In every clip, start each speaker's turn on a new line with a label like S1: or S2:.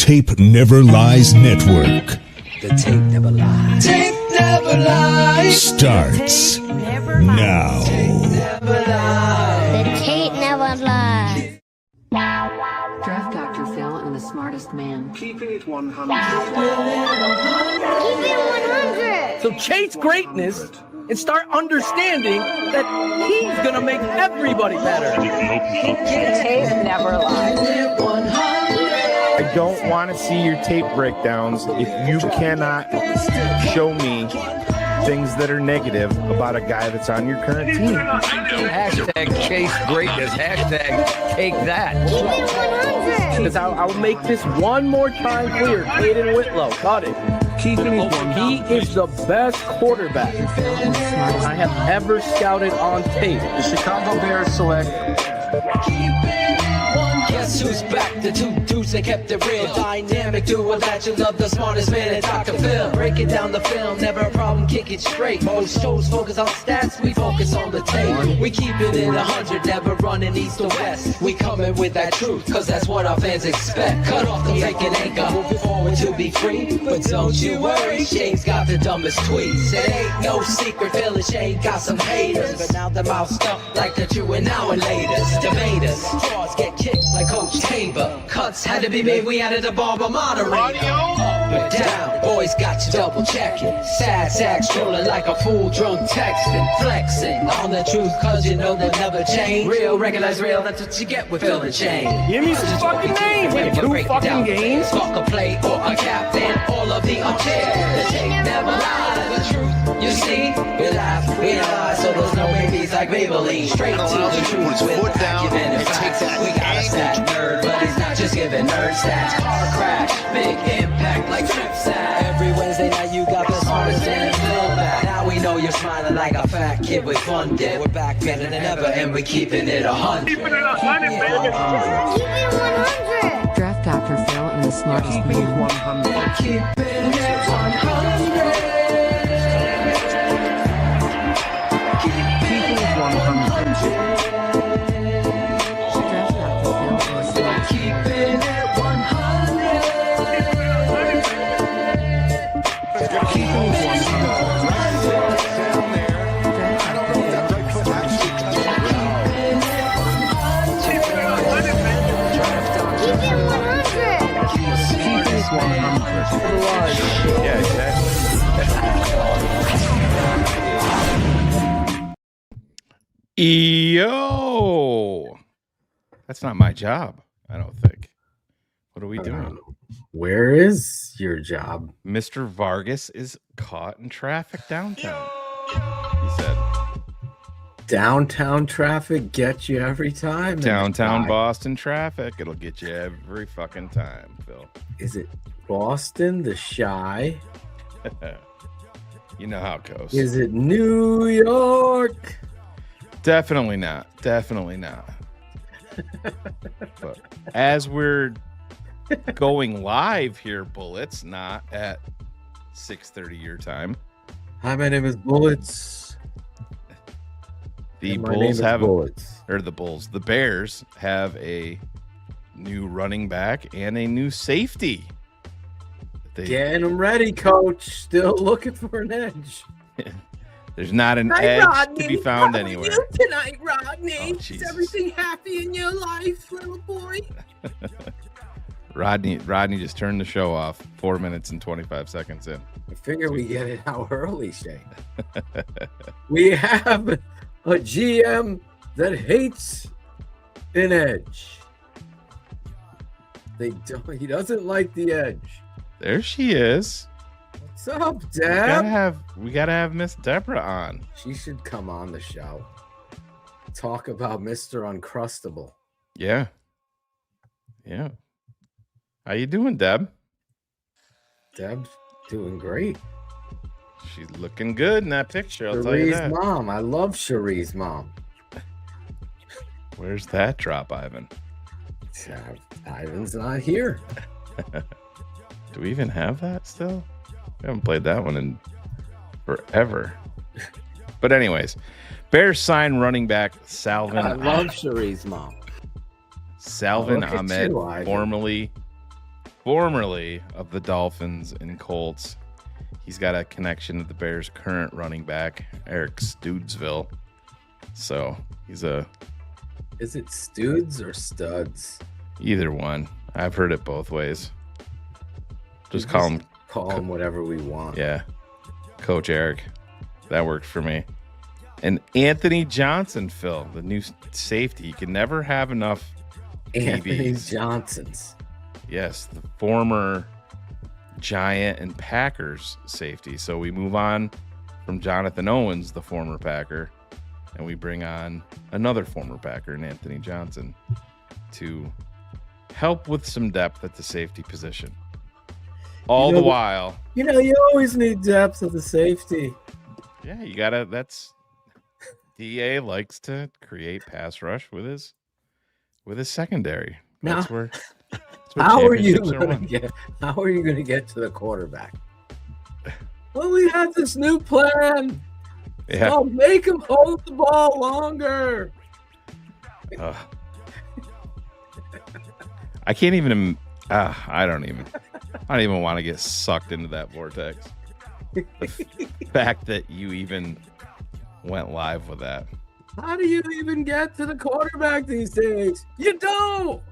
S1: Tape Never Lies Network.
S2: The tape never lies. Tape never lies.
S1: Starts now.
S3: The tape never lies.
S4: Draft Dr. Phil and the smartest man.
S5: Keeping it 100.
S3: Keep it 100.
S6: So chase greatness and start understanding that he's gonna make everybody better.
S7: Tape never lies.
S8: I don't want to see your tape breakdowns if you cannot show me things that are negative about a guy that's on your current team.
S6: Hashtag chase greatness. Hashtag take that.
S3: Keep it 100.
S6: Because I'll make this one more time clear. Caden Whitlow, cut it.
S5: Keeping it 100.
S6: He is the best quarterback I have ever scouted on tape.
S5: The Chicago Bears select.
S2: Guess who's back? The two dudes that kept it real. Dynamic duo that you love, the smartest man at Dr. Phil. Breaking down the film, never a problem, kick it straight. Most shows focus on stats, we focus on the tape. We keep it in 100, never running east or west. We coming with that truth, cause that's what our fans expect. Cut off the fake and anchor, moving forward to be free. But don't you worry, Shane's got the dumbest tweets. It ain't no secret, Phil and Shane got some haters. But now they're moused up like the true and now and latest. Debaters, draws get kicked like Coach Tabor. Cuts had to be made, we added a barber moderator. Up and down, boys got you double checking. Sad sack strolling like a fool drunk texting. Flexing on the truth cause you know they'll never change. Real, recognize real, that's what you get with Phil and Shane.
S6: Give me some fucking names. Wait, 2 fucking games.
S2: Fuck a play or a captain, all of the upstairs. The tape never lies, the truth you see. We laugh, we lie, so there's no babies like Maybelline. Straight to the truth with acumen and facts. We got a stat nerd, but he's not just giving nerd stats. Car crash, big impact like trip sack. Every Wednesday night you got the smartest man Phil back. Now we know you're smiling like a fat kid with fun dip. We're back better than ever and we keeping it 100.
S3: Keep it 100.
S4: Draft Dr. Phil and the smartest man.
S5: 100.
S2: Keeping it 100.
S5: Keeping it 100.
S4: Draft Dr. Phil and the smartest
S2: Keeping it 100.
S5: Keeping it 100.
S3: Keep it 100.
S5: Keeping it 100.
S8: Yeah, exactly. Yo, that's not my job, I don't think. What are we doing?
S9: Where is your job?
S8: Mr. Vargas is caught in traffic downtown. He said,
S9: Downtown traffic gets you every time.
S8: downtown Boston traffic, it'll get you every fucking time, Phil.
S9: Is it Boston, the Shy?
S8: You know how it goes.
S9: Is it New York?
S8: Definitely not. Definitely not. But as we're going live here, Bullets, not at 6:30 your time.
S9: Hi, my name is Bullets.
S8: The
S9: And my name
S8: Bulls
S9: is
S8: have,
S9: Bullets.
S8: or the Bears have a new running back and a new safety.
S9: Getting them ready, coach. Still looking for an edge.
S8: There's not an edge to be found anywhere.
S10: How are you tonight, Rodney?
S8: Oh,
S10: Is
S8: Jesus.
S10: everything happy in your life, little boy?
S8: Rodney just turned the show off 4 minutes and 25 seconds in.
S9: I figure we get it out early, Shane. We have a GM that hates an edge. He doesn't like the edge.
S8: There she is.
S9: What's up, Deb?
S8: We gotta have Miss Deborah on.
S9: She should come on the show. Talk about Mr. Uncrustable.
S8: Yeah. How you doing, Deb?
S9: Deb's doing great.
S8: She's looking good in that picture, I'll tell you
S9: Cherie's
S8: that.
S9: mom. I love Cherie's mom.
S8: Where's that drop, Ivan?
S9: Ivan's not here.
S8: Do we even have that still? We haven't played that one in forever. But anyways, Bears sign running back Salvin.
S9: I love Cherie's mom.
S8: Salvin
S9: Look at
S8: Ahmed,
S9: you, Ivan.
S8: formerly
S11: formerly of the Dolphins and Colts. He's got a connection to the Bears' current running back, Eric Studesville. So he's a...
S9: Is it Studs or Studs?
S11: Either one. I've heard it both ways. Just call him
S9: whatever we want.
S11: Yeah. Coach Eric. That worked for me. And Anthony Johnson, Phil, the new safety. You can never have enough
S9: Anthony
S11: TVs.
S9: Johnsons.
S11: Yes, the former Giant and Packers safety. So we move on from Jonathan Owens, the former Packer, and we bring on another former Packer, in Anthony Johnson, to help with some depth at the safety position. All the while.
S9: You always need depth at the safety.
S11: Yeah, you gotta. That's DA likes to create pass rush with his secondary. That's where
S9: How are you
S11: championships are won.
S9: How are you gonna get to the quarterback? Well, we had this new plan.
S11: Yeah.
S9: Oh, make him hold the ball longer.
S11: I can't even. I don't even want to get sucked into that vortex. The fact that you even went live with that.
S9: How do you even get to the quarterback these days? You don't.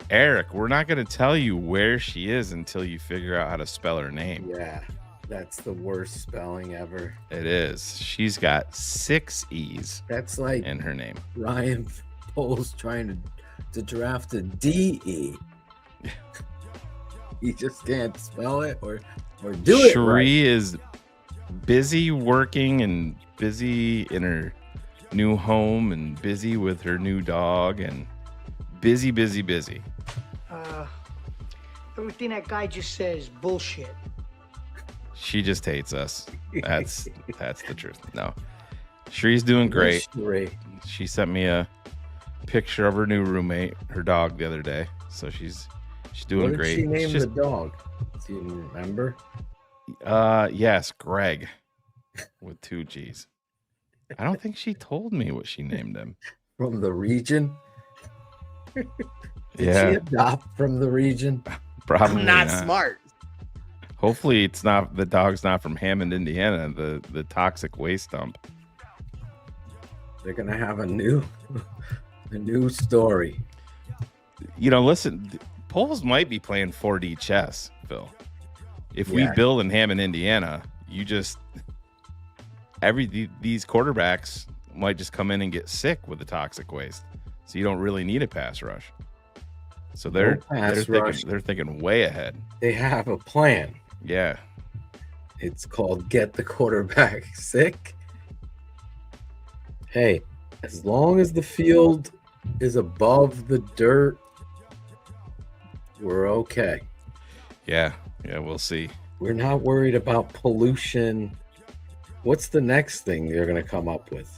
S11: Eric, we're not going to tell you where she is until you figure out how to spell her name.
S9: Yeah, that's the worst spelling ever.
S11: It is. She's got 6 E's.
S9: That's like
S11: in her name.
S9: Ryan Poles trying to draft a DE. He just can't spell it or do it right.
S11: Sheree is busy working and busy in her new home and busy with her new dog and busy.
S10: Everything that guy just says, bullshit.
S11: She just hates us. That's the truth. No, Sheree's doing great. She sent me a picture of her new roommate, her dog, the other day. So she's doing great.
S9: What did she name the dog? Do you remember?
S11: Yes, Greg, with 2 G's. I don't think she told me what she named him.
S9: From the region? Did she adopt from the region?
S11: Probably
S10: not smart.
S11: Hopefully it's not, the dog's not from Hammond, Indiana, the toxic waste dump.
S9: They're gonna have a new story.
S11: Listen, Poles might be playing 4D chess, Phil. If we build in Hammond, Indiana, these quarterbacks might just come in and get sick with the toxic waste. So you don't really need a pass rush. So they're thinking way ahead.
S9: They have a plan.
S11: Yeah.
S9: It's called Get the Quarterback Sick. Hey, as long as the field is above the dirt, we're okay.
S11: Yeah, we'll see.
S9: We're not worried about pollution. What's the next thing they're going to come up with?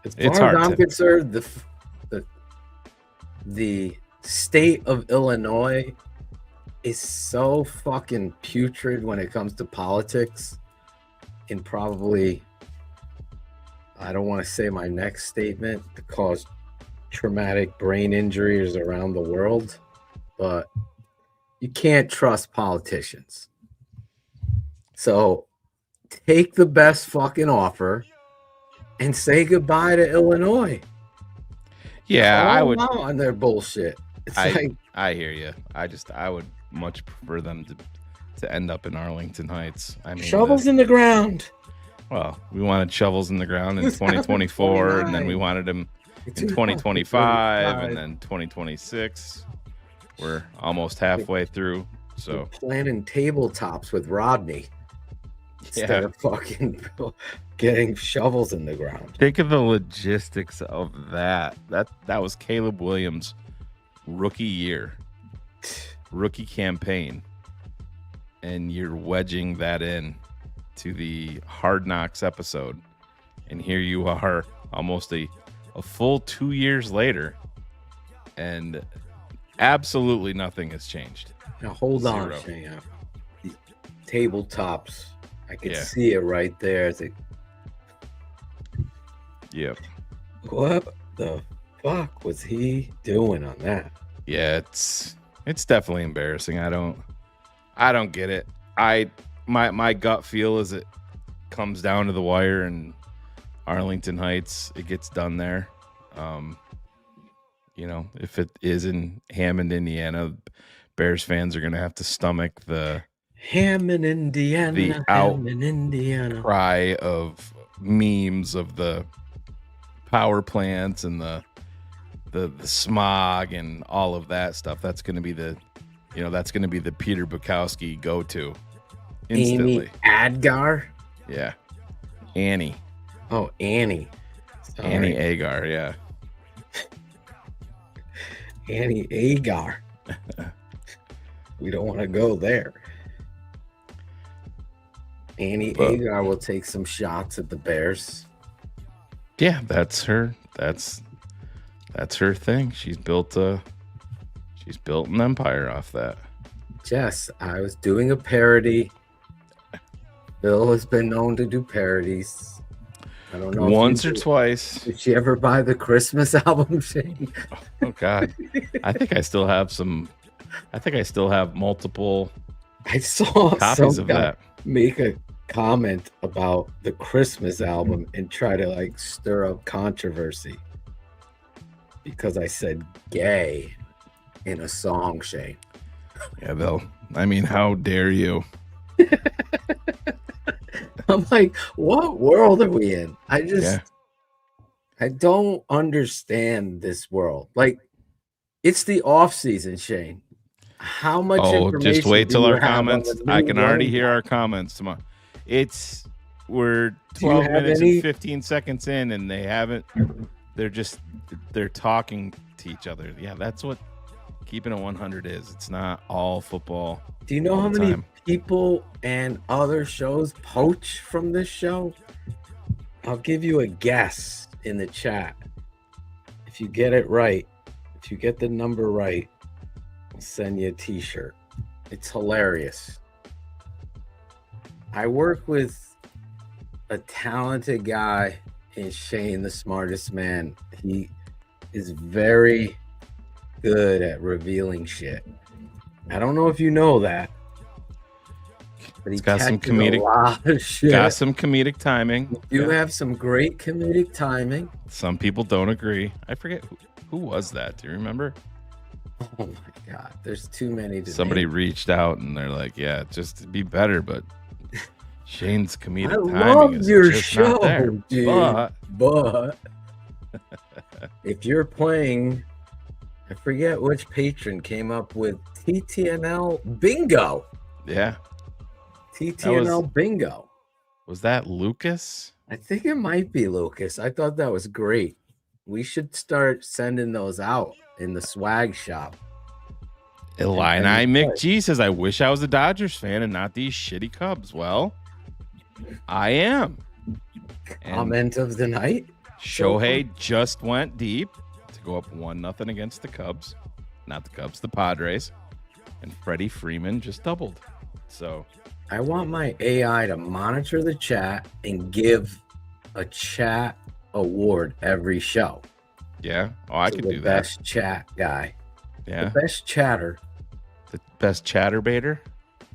S9: As far as I'm concerned, the state of Illinois is so fucking putrid when it comes to politics. And probably, I don't want to say my next statement to cause traumatic brain injuries around the world, but you can't trust politicians. So take the best fucking offer and say goodbye to Illinois.
S11: Yeah, I would
S9: on their bullshit.
S11: I hear you. I would much prefer them to end up in Arlington Heights. I mean,
S9: shovels in the ground.
S11: Well, we wanted shovels in the ground in 2024, and then we wanted them in 2025, and then 2026. We're almost halfway through. So
S9: we're planning tabletops with Rodney instead of fucking getting shovels in the ground.
S11: Think of the logistics of that. That was Caleb Williams' rookie year, rookie campaign, and you're wedging that in to the Hard Knocks episode, and here you are almost a full 2 years later, and absolutely nothing has changed.
S9: Now hold on, Shane. The tabletops, I can see it right there.
S11: Yep.
S9: What the fuck was he doing on that?
S11: Yeah, It's definitely embarrassing. I don't get it. My gut feel is it comes down to the wire and Arlington Heights, it gets done there. If it is in Hammond, Indiana, Bears fans are going to have to stomach the
S9: Hammond, Indiana.
S11: the
S9: Hammond, Indiana.
S11: outcry of memes of the power plants and the smog and all of that stuff. That's going to be the Peter Bukowski go-to instantly.
S9: Amy Adgar?
S11: Yeah. Annie.
S9: Oh, Annie. Sorry.
S11: Annie Agar, yeah.
S9: Annie Agar. We don't want to go there. Annie Agar will take some shots at the Bears.
S11: Yeah, that's her. That's her thing. She's built an empire off that.
S9: Jess, I was doing a parody. Bill has been known to do parodies. I don't know.
S11: Once or twice.
S9: Did she ever buy the Christmas album, Shane?
S11: Oh God. I think I still have multiple
S9: I saw
S11: copies
S9: some
S11: of
S9: guy
S11: that.
S9: make a comment about the Christmas album and try to stir up controversy because I said gay in a song, Shane.
S11: Yeah, Bill. I mean, how dare you?
S9: I'm like, what world are we in? I don't understand this world. It's the off season, Shane. How much information
S11: just wait
S9: do
S11: till
S9: you
S11: our
S9: have
S11: comments.
S9: on the
S11: I
S9: new
S11: can already
S9: running
S11: hear
S9: back?
S11: our comments tomorrow. We're
S9: Do you
S11: 12
S9: have
S11: minutes
S9: any-
S11: and 15 seconds in, and they're talking to each other. Yeah, that's what keeping it 100 is. It's not all football.
S9: Do you know
S11: all
S9: how
S11: the
S9: many
S11: time.
S9: people and other shows poach from this show? I'll give you a guess in the chat. If you get it right, if you get the number right, I'll send you a t-shirt. It's hilarious. I work with a talented guy in Shane, the smartest man. He is very good at revealing shit. I don't know if you know that, but
S11: It's got some
S9: catches a
S11: comedic,
S9: lot of shit.
S11: got some comedic timing.
S9: You have some great comedic timing.
S11: Some people don't agree. I forget who was that. Do you remember?
S9: Oh my God, there's too many to
S11: Somebody
S9: name.
S11: reached out and they're like, "Yeah, just to be better, but Shane's comedic
S9: I
S11: timing
S9: love
S11: is
S9: your
S11: just
S9: show,
S11: not there."
S9: dude.
S11: But
S9: If you're playing, I forget which patron came up with TTNL bingo.
S11: yeah,
S9: TTNL bingo.
S11: was that Lucas?
S9: I think it might be Lucas. I thought that was great. We should start sending those out in the swag shop.
S11: Illini McG says, "I wish I was a Dodgers fan and not these shitty Cubs." Well, I am. And
S9: Comment of the night.
S11: Shohei just went deep to go up 1-0 against the Cubs. Not the Cubs, the Padres. And Freddie Freeman just doubled. So
S9: I want my AI to monitor the chat and give a chat award every show.
S11: yeah. Oh, I
S9: to
S11: could
S9: the
S11: do that.
S9: best chat guy.
S11: Yeah.
S9: The best chatter.
S11: The best chatterbaiter?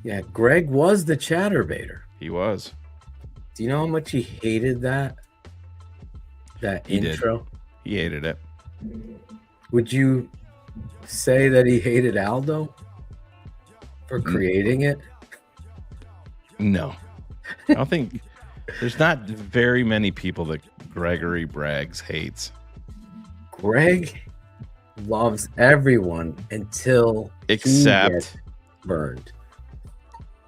S9: Yeah, Greg was the chatterbaiter.
S11: He was.
S9: Do you know how much he hated that
S11: He did.
S9: intro?
S11: He hated it.
S9: Would you say that he hated Aldo for creating it?
S11: No. I don't think there's not very many people that Gregory Braggs hates.
S9: Greg loves everyone until he
S11: Except
S9: gets burned.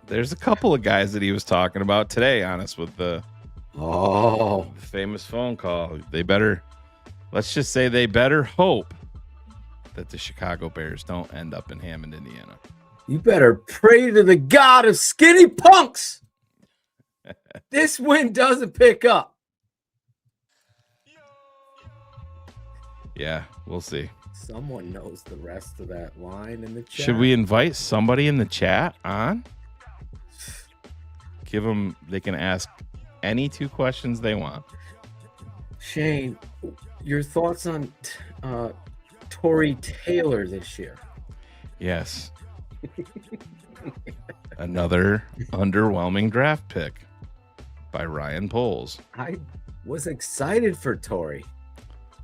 S11: there's a couple of guys that he was talking about today, honest, with the famous phone call. Let's just say they better hope that the Chicago Bears don't end up in Hammond, Indiana.
S9: You better pray to the God of skinny punks. This win doesn't pick up.
S11: Yeah, we'll see.
S9: Someone knows the rest of that line in the chat.
S11: Should we invite somebody in the chat on? They can ask any 2 questions they want.
S9: Shane, your thoughts on Tory Taylor this year?
S11: Yes. Another underwhelming draft pick by Ryan Poles.
S9: I was excited for Torrey.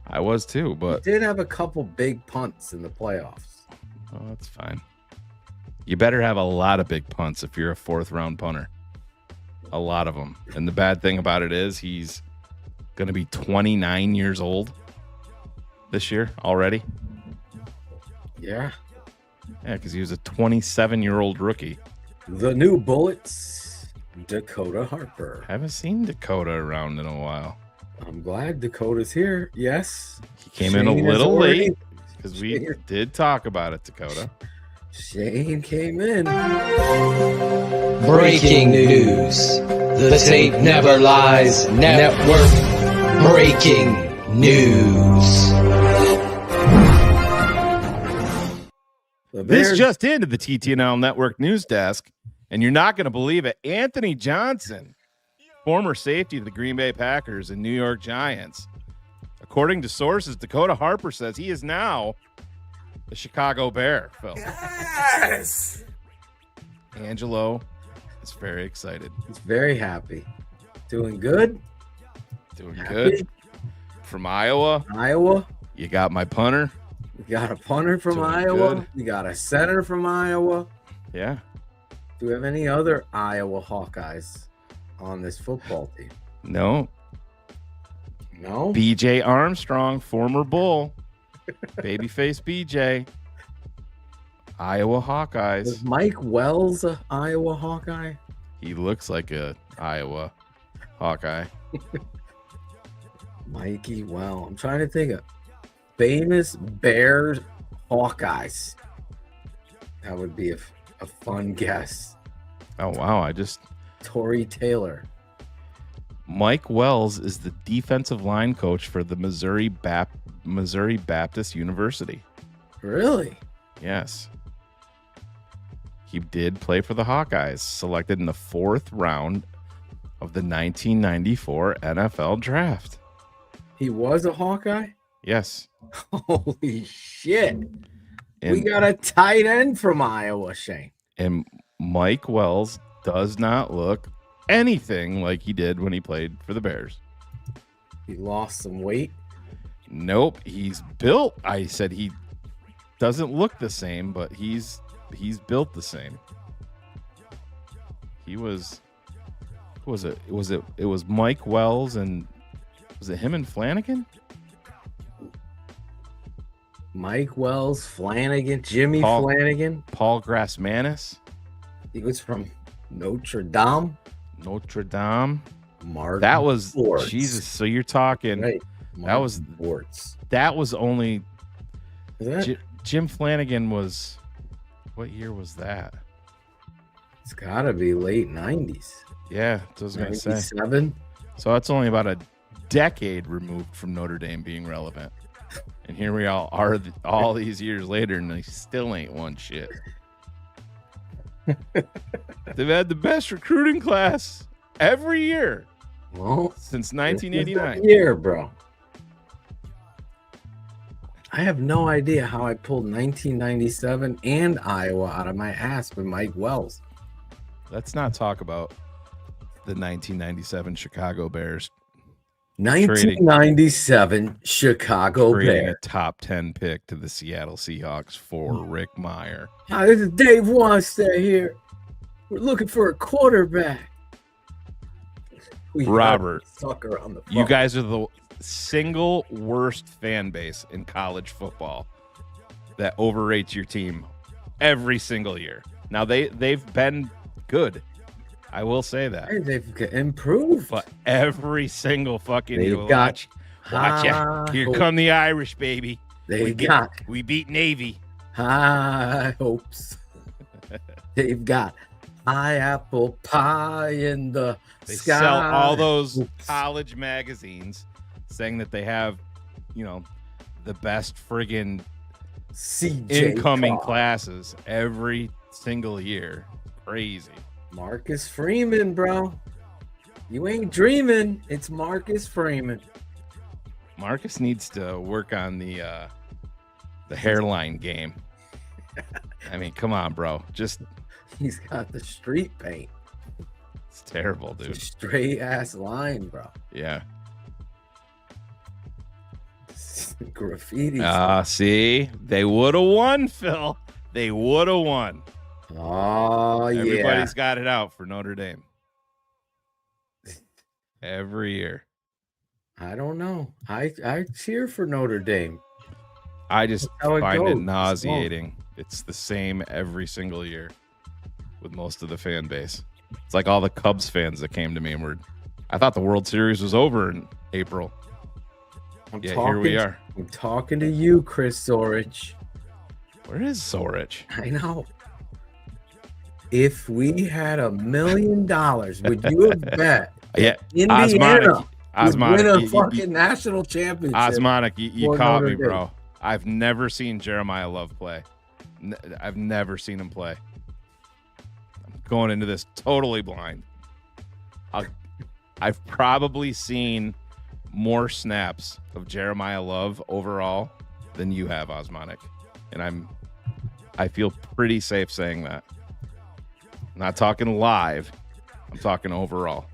S11: I was too, but
S9: He did have a couple big punts in the playoffs.
S11: oh, that's fine. You better have a lot of big punts if you're a 4th-round punter. A lot of them. And the bad thing about it is he's going to be 29 years old this year already.
S9: Yeah.
S11: Yeah, because he was a 27-year-old rookie.
S9: The new Bullets, Dakota Harper.
S11: Haven't seen Dakota around in a while.
S9: I'm glad Dakota's here. Yes.
S11: He came in a
S9: Shane is
S11: little
S9: already-
S11: late because we did talk about it, Dakota.
S9: Shane came in.
S2: Breaking news. The tape never lies. Network. Breaking news.
S9: The
S11: This
S9: Bears-
S11: just into the TTNL Network news desk, and you're not going to believe it. Anthony Johnson, former safety of the Green Bay Packers and New York Giants. According to sources, Dakota Harper says he is now the Chicago Bear, Phil.
S9: Yes.
S11: Angelo is very excited.
S9: He's very happy. Doing good.
S11: Doing
S9: Happy.
S11: good. From Iowa,
S9: Iowa.
S11: you got my punter.
S9: We got a punter from
S11: Doing
S9: Iowa.
S11: good.
S9: We got a center from Iowa.
S11: Yeah.
S9: Do we have any other Iowa Hawkeyes on this football team?
S11: No.
S9: No.
S11: BJ Armstrong, former Bull. Babyface BJ. Iowa
S9: Is
S11: Hawkeyes.
S9: Mike Wells a Iowa Hawkeye?
S11: He looks like a Iowa Hawkeye.
S9: Mikey, well, I'm trying to think of famous Bears Hawkeyes. That would be a fun guess.
S11: Oh, wow.
S9: Torrey Taylor.
S11: Mike Wells is the defensive line coach for the Missouri Baptist University.
S9: Really?
S11: Yes. He did play for the Hawkeyes, selected in the 4th round of the 1994 NFL draft.
S9: He was a Hawkeye?
S11: Yes.
S9: Holy shit.
S11: And,
S9: We got a tight end from Iowa, Shane.
S11: and Mike Wells does not look anything like he did when he played for the Bears.
S9: He lost some weight.
S11: Nope. He's built. I said he doesn't look the same, but he's built the same. He was it was Mike Wells and was it him and Flanagan?
S9: Mike Wells, Flanagan, Jimmy
S11: Paul-
S9: Flanagan.
S11: Paul Grassmanis,
S9: He was from Notre Dame.
S11: Notre Dame.
S9: Martin
S11: That was
S9: Sports.
S11: Jesus. So you're talking
S9: Right.
S11: that was
S9: Sports.
S11: that was only
S9: Is that?
S11: Jim Flanagan was what year was that?
S9: It's got to be late 90s.
S11: Yeah, I was gonna say.
S9: 97.
S11: So that's only about a decade removed from Notre Dame being relevant. And here we all are all these years later, and they still ain't won shit. They've had the best recruiting class every year
S9: Well,
S11: since
S9: this is
S11: 1989.
S9: the year, bro. I have no idea how I pulled 1997 and Iowa out of my ass with Mike Wells.
S11: Let's not talk about the 1997 Chicago Bears
S9: 1997 Chicago
S11: creating
S9: Bears.
S11: a top 10 pick to the Seattle Seahawks for Rick Meyer.
S9: Hi, this is Dave Wanstead here. We're looking for a quarterback. We got
S11: Robert,
S9: a sucker on the phone.
S11: you guys are the single worst fan base in college football that overrates your team every single year. Now they've been good. I will say that.
S9: Hey, they've improved.
S11: But every single fucking
S9: They've
S11: year,
S9: got
S11: watch out.
S9: high
S11: Here
S9: hope-
S11: come the Irish, baby.
S9: They got
S11: We beat Navy.
S9: high hopes. They've got high apple pie in the
S11: They
S9: sky.
S11: sell all those
S9: Oops.
S11: college magazines saying that they have, the best friggin'
S9: CJ
S11: incoming
S9: Carr.
S11: classes every single year. Crazy.
S9: Marcus Freeman, bro. You ain't dreaming. It's Marcus Freeman.
S11: Marcus needs to work on the hairline game. I mean, come on, bro. Just
S9: He's got the street paint.
S11: it's terrible,
S9: It's a
S11: dude.
S9: straight ass line, bro.
S11: Yeah.
S9: Graffiti.
S11: See, they would have won, Phil. They would have won.
S9: Oh, yeah.
S11: Everybody's got it out for Notre Dame. Every year.
S9: I don't know. I cheer for Notre Dame.
S11: I just
S9: That's how it
S11: find it
S9: goes.
S11: nauseating. It's the same every single year with most of the fan base. It's like all the Cubs fans that came to me and were, I thought the World Series was over in April. Here we are.
S9: I'm talking to you, Chris Zorich.
S11: Where is Zorich?
S9: I know. If we had $1 million, would you have bet
S11: Yeah,
S9: Indiana would win a
S11: you-
S9: fucking national championship?
S11: Osmonic, you
S9: for
S11: caught
S9: Notre
S11: me,
S9: Dame?
S11: bro. I've never seen Jeremiah Love play. I've never seen him play. I'm going into this totally blind. I've probably seen more snaps of Jeremiah Love overall than you have, Osmonic. And I feel pretty safe saying that. I'm not talking live. I'm talking overall.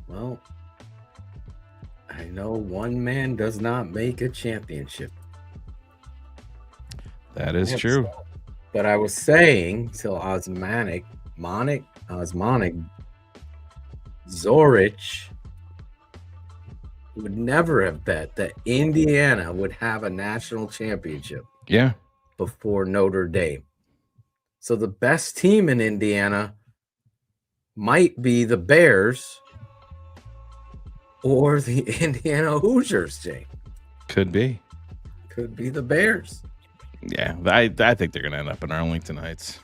S9: Well, I know one man does not make a championship.
S11: That is true.
S9: But I was saying till Osmonic, Zorich would never have bet that Indiana would have a national championship
S11: Yeah.
S9: before Notre Dame. So the best team in Indiana might be the Bears or the Indiana Hoosiers, Jay.
S11: Could be.
S9: Could be the Bears.
S11: Yeah, I think they're going to end up in Arlington Heights.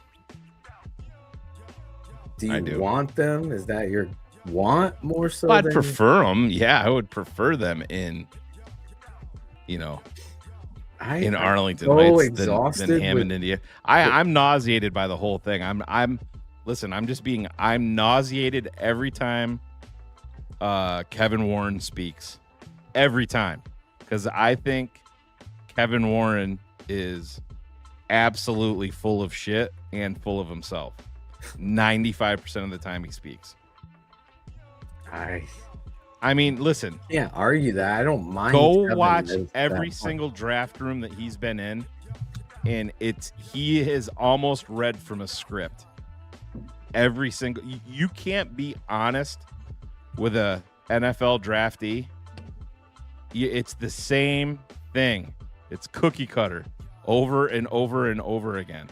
S9: Do
S11: I
S9: you
S11: do.
S9: want them? Is that your want more so?
S11: I'd
S9: than-
S11: prefer them. Yeah, I would prefer them in, in Arlington
S9: so
S11: Heights
S9: exhausted
S11: than Hammond,
S9: with-
S11: India. I'm nauseated by the whole thing. I'm nauseated every time Kevin Warren speaks. Every time. Because I think Kevin Warren is absolutely full of shit and full of himself. 95% of the time he speaks. I mean, listen.
S9: Can't argue that. I don't mind.
S11: Go
S9: Kevin
S11: watch
S9: as
S11: every
S9: that
S11: single draft room that he's been in, and he has almost read from a script. Every single you can't be honest with a NFL draftee. It's the same thing. It's cookie cutter over and over and over again.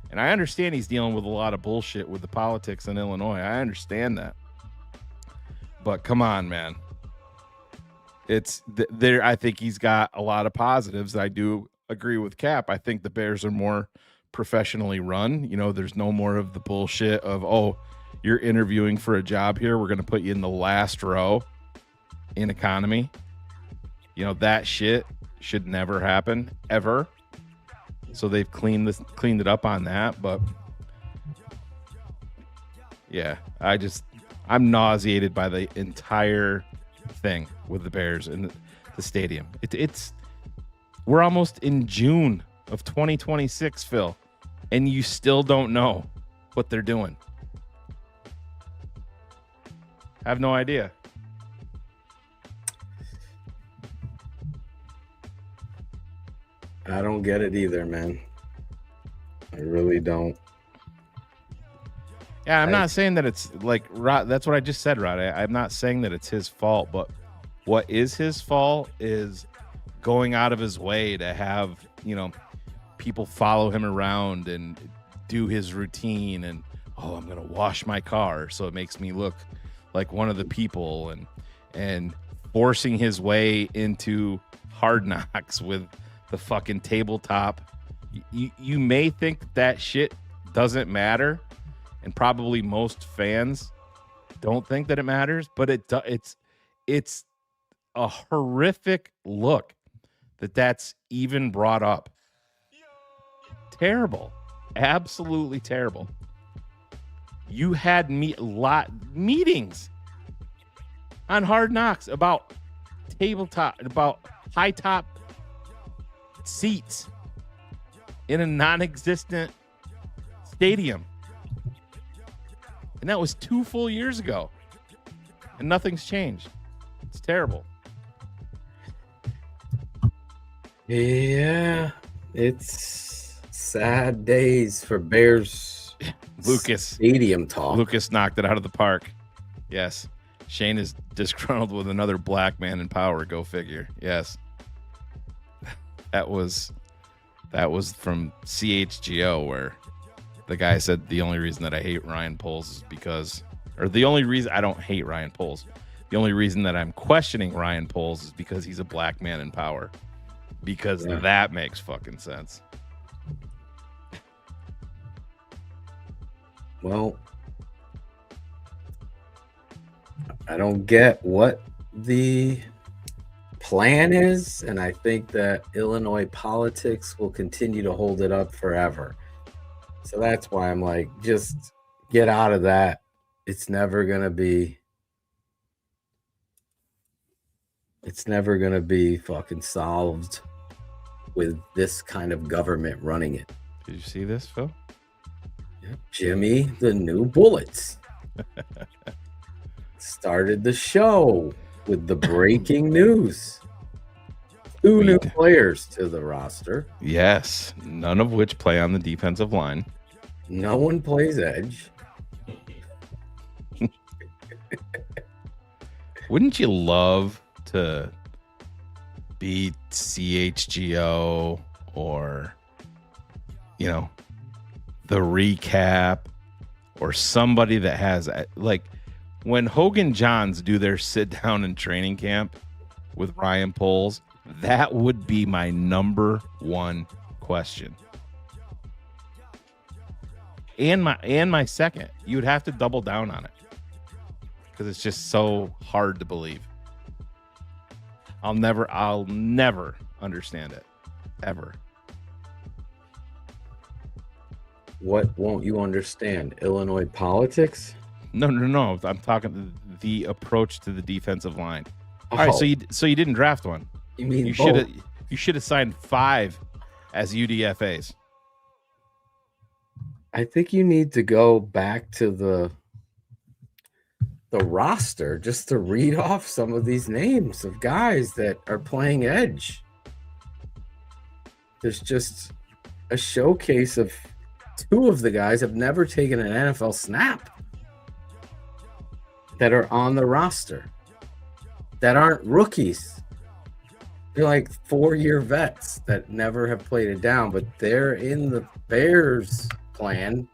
S11: And I understand he's dealing with a lot of bullshit with the politics in Illinois. I understand that. But come on, man. It's there. I think he's got a lot of positives. I do agree with Cap. I think the Bears are more professionally run. There's no more of the bullshit of, oh, you're interviewing for a job here. We're going to put you in the last row in economy. That shit should never happen ever. So they've cleaned it up on that. But yeah, I'm nauseated by the entire thing with the Bears and the stadium. We're almost in June of 2026, Phil, and you still don't know what they're doing. I have no idea.
S9: I don't get it either, man. I really don't.
S11: Yeah, I'm not saying that it's like Rod. That's what I just said, Rod. I'm not saying that it's his fault, but what is his fault is going out of his way to have, people follow him around and do his routine and, oh, I'm going to wash my car so it makes me look like one of the people and forcing his way into Hard Knocks with the fucking tabletop. You may think that shit doesn't matter. And probably most fans don't think that it matters, but it's a horrific look that's even brought up. Terrible, absolutely terrible. You had meetings on Hard Knocks about tabletop, about high top seats in a non-existent stadium. And that was 2 full years ago. And nothing's changed. It's terrible.
S9: Yeah, it's sad days for Bears.
S11: Lucas
S9: Stadium talk.
S11: Lucas knocked it out of the park. Yes. Shane is disgruntled with another black man in power. Go figure. Yes. That was from CHGO, where the guy said the only reason that I hate Ryan Poles is because, or the only reason I don't hate Ryan Poles, the only reason that I'm questioning Ryan Poles is because he's a black man in power. Because that makes fucking sense.
S9: Well, I don't get what the plan is, and I think that Illinois politics will continue to hold it up forever. So that's why I'm like, just get out of that. It's never gonna be fucking solved with this kind of government running it.
S11: Did you see this, Phil?
S9: Yep. Jimmy, the new Bullets, started the show with the breaking news. 2 new players to the roster.
S11: Yes, none of which play on the defensive line.
S9: No one plays edge.
S11: Wouldn't you love to be CHGO or, you know, the recap or somebody that has, like, when Hogan Johns do their sit down in training camp with Ryan Poles, that would be my number one question. And my second. You would have to double down on it because it's just so hard to believe. I'll never understand it, ever.
S9: What won't you understand? Illinois politics?
S11: No. I'm talking the approach to the defensive line. All right, so you didn't draft one.
S9: You mean
S11: you should have signed 5 as UDFAs.
S9: I think you need to go back to the roster just to read off some of these names of guys that are playing edge. There's just a showcase of 2 of the guys have never taken an NFL snap that are on the roster that aren't rookies. They're like 4-year vets that never have played it down, but they're in the Bears plan.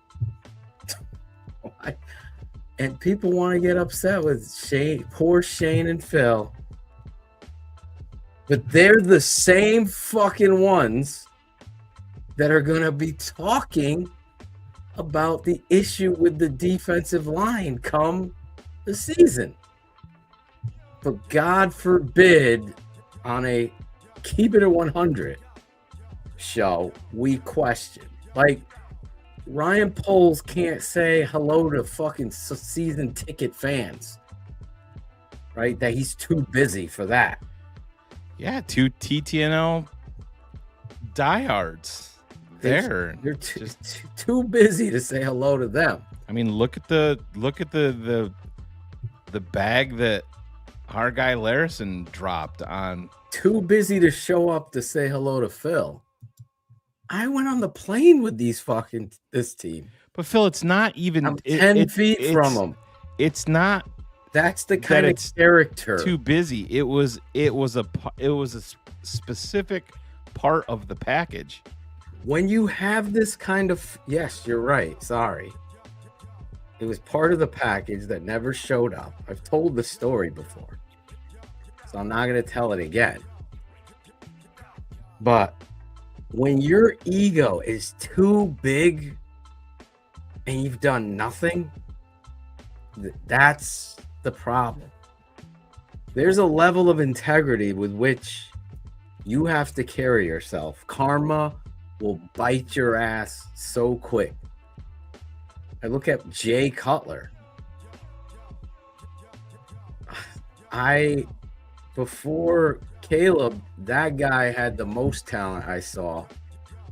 S9: And people want to get upset with Shane, poor Shane and Phil. But they're the same fucking ones that are going to be talking about the issue with the defensive line come the season. But God forbid, on a Keep It at 100 show, we question. Like, Ryan Poles can't say hello to fucking season ticket fans, right? That he's too busy for that.
S11: Yeah, 2 TTNL diehards. They're
S9: too busy to say hello to them.
S11: I mean, look at the bag that our guy Larison dropped on.
S9: Too busy to show up to say hello to Phil. I went on the plane with this team.
S11: But Phil, it's not even
S9: I'm 10 feet from them.
S11: It's not.
S9: That's the kind of character.
S11: Too busy. It was a specific part of the package.
S9: When you have this kind of, yes, you're right. Sorry. It was part of the package that never showed up. I've told the story before, so I'm not going to tell it again. But when your ego is too big and you've done nothing, that's the problem. There's a level of integrity with which you have to carry yourself. Karma will bite your ass so quick. I look at Jay Cutler. Before Caleb, that guy had the most talent I saw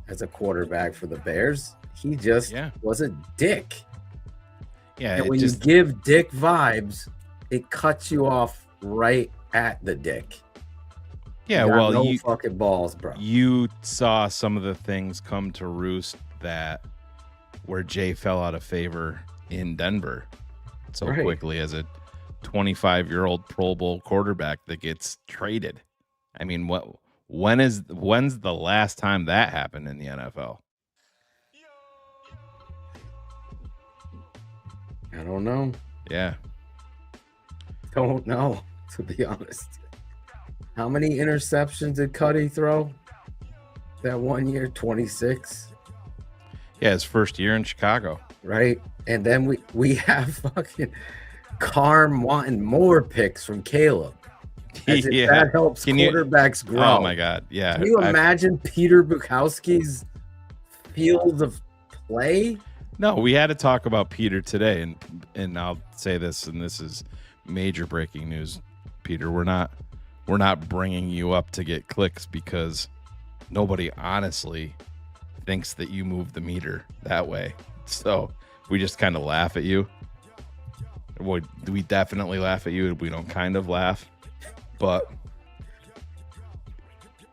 S9: as a quarterback for the Bears. He just was a dick.
S11: Yeah,
S9: and when you give dick vibes, it cuts you off right at the dick.
S11: Yeah,
S9: you
S11: well,
S9: no fucking balls, bro.
S11: You saw some of the things come to roost where Jay fell out of favor in Denver so quickly as a 25-year-old Pro Bowl quarterback that gets traded. I mean, when's the last time that happened in the NFL?
S9: I don't know.
S11: Yeah.
S9: Don't know, to be honest. How many interceptions did Cuddy throw that 1 year? 26.
S11: Yeah, his first year in Chicago.
S9: Right. And then we have fucking Carm wanting more picks from Caleb. As if that helps quarterbacks grow.
S11: Oh my God. Yeah.
S9: Can you imagine Peter Bukowski's field of play?
S11: No, we had to talk about Peter today, and I'll say this, and this is major breaking news, Peter. We're not bringing you up to get clicks because nobody honestly thinks that you move the meter that way. So we just kind of laugh at you. We definitely laugh at you. We don't kind of laugh, but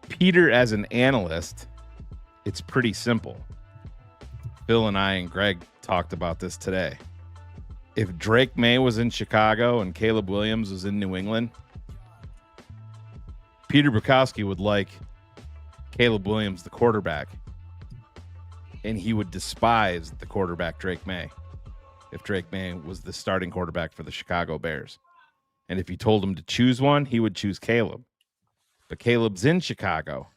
S11: Peter, as an analyst, it's pretty simple. Phil and I and Greg talked about this today. If Drake May was in Chicago and Caleb Williams was in New England, Peter Bukowski would like Caleb Williams, the quarterback, and he would despise the quarterback Drake May if Drake May was the starting quarterback for the Chicago Bears. And if you told him to choose one, he would choose Caleb. But Caleb's in Chicago.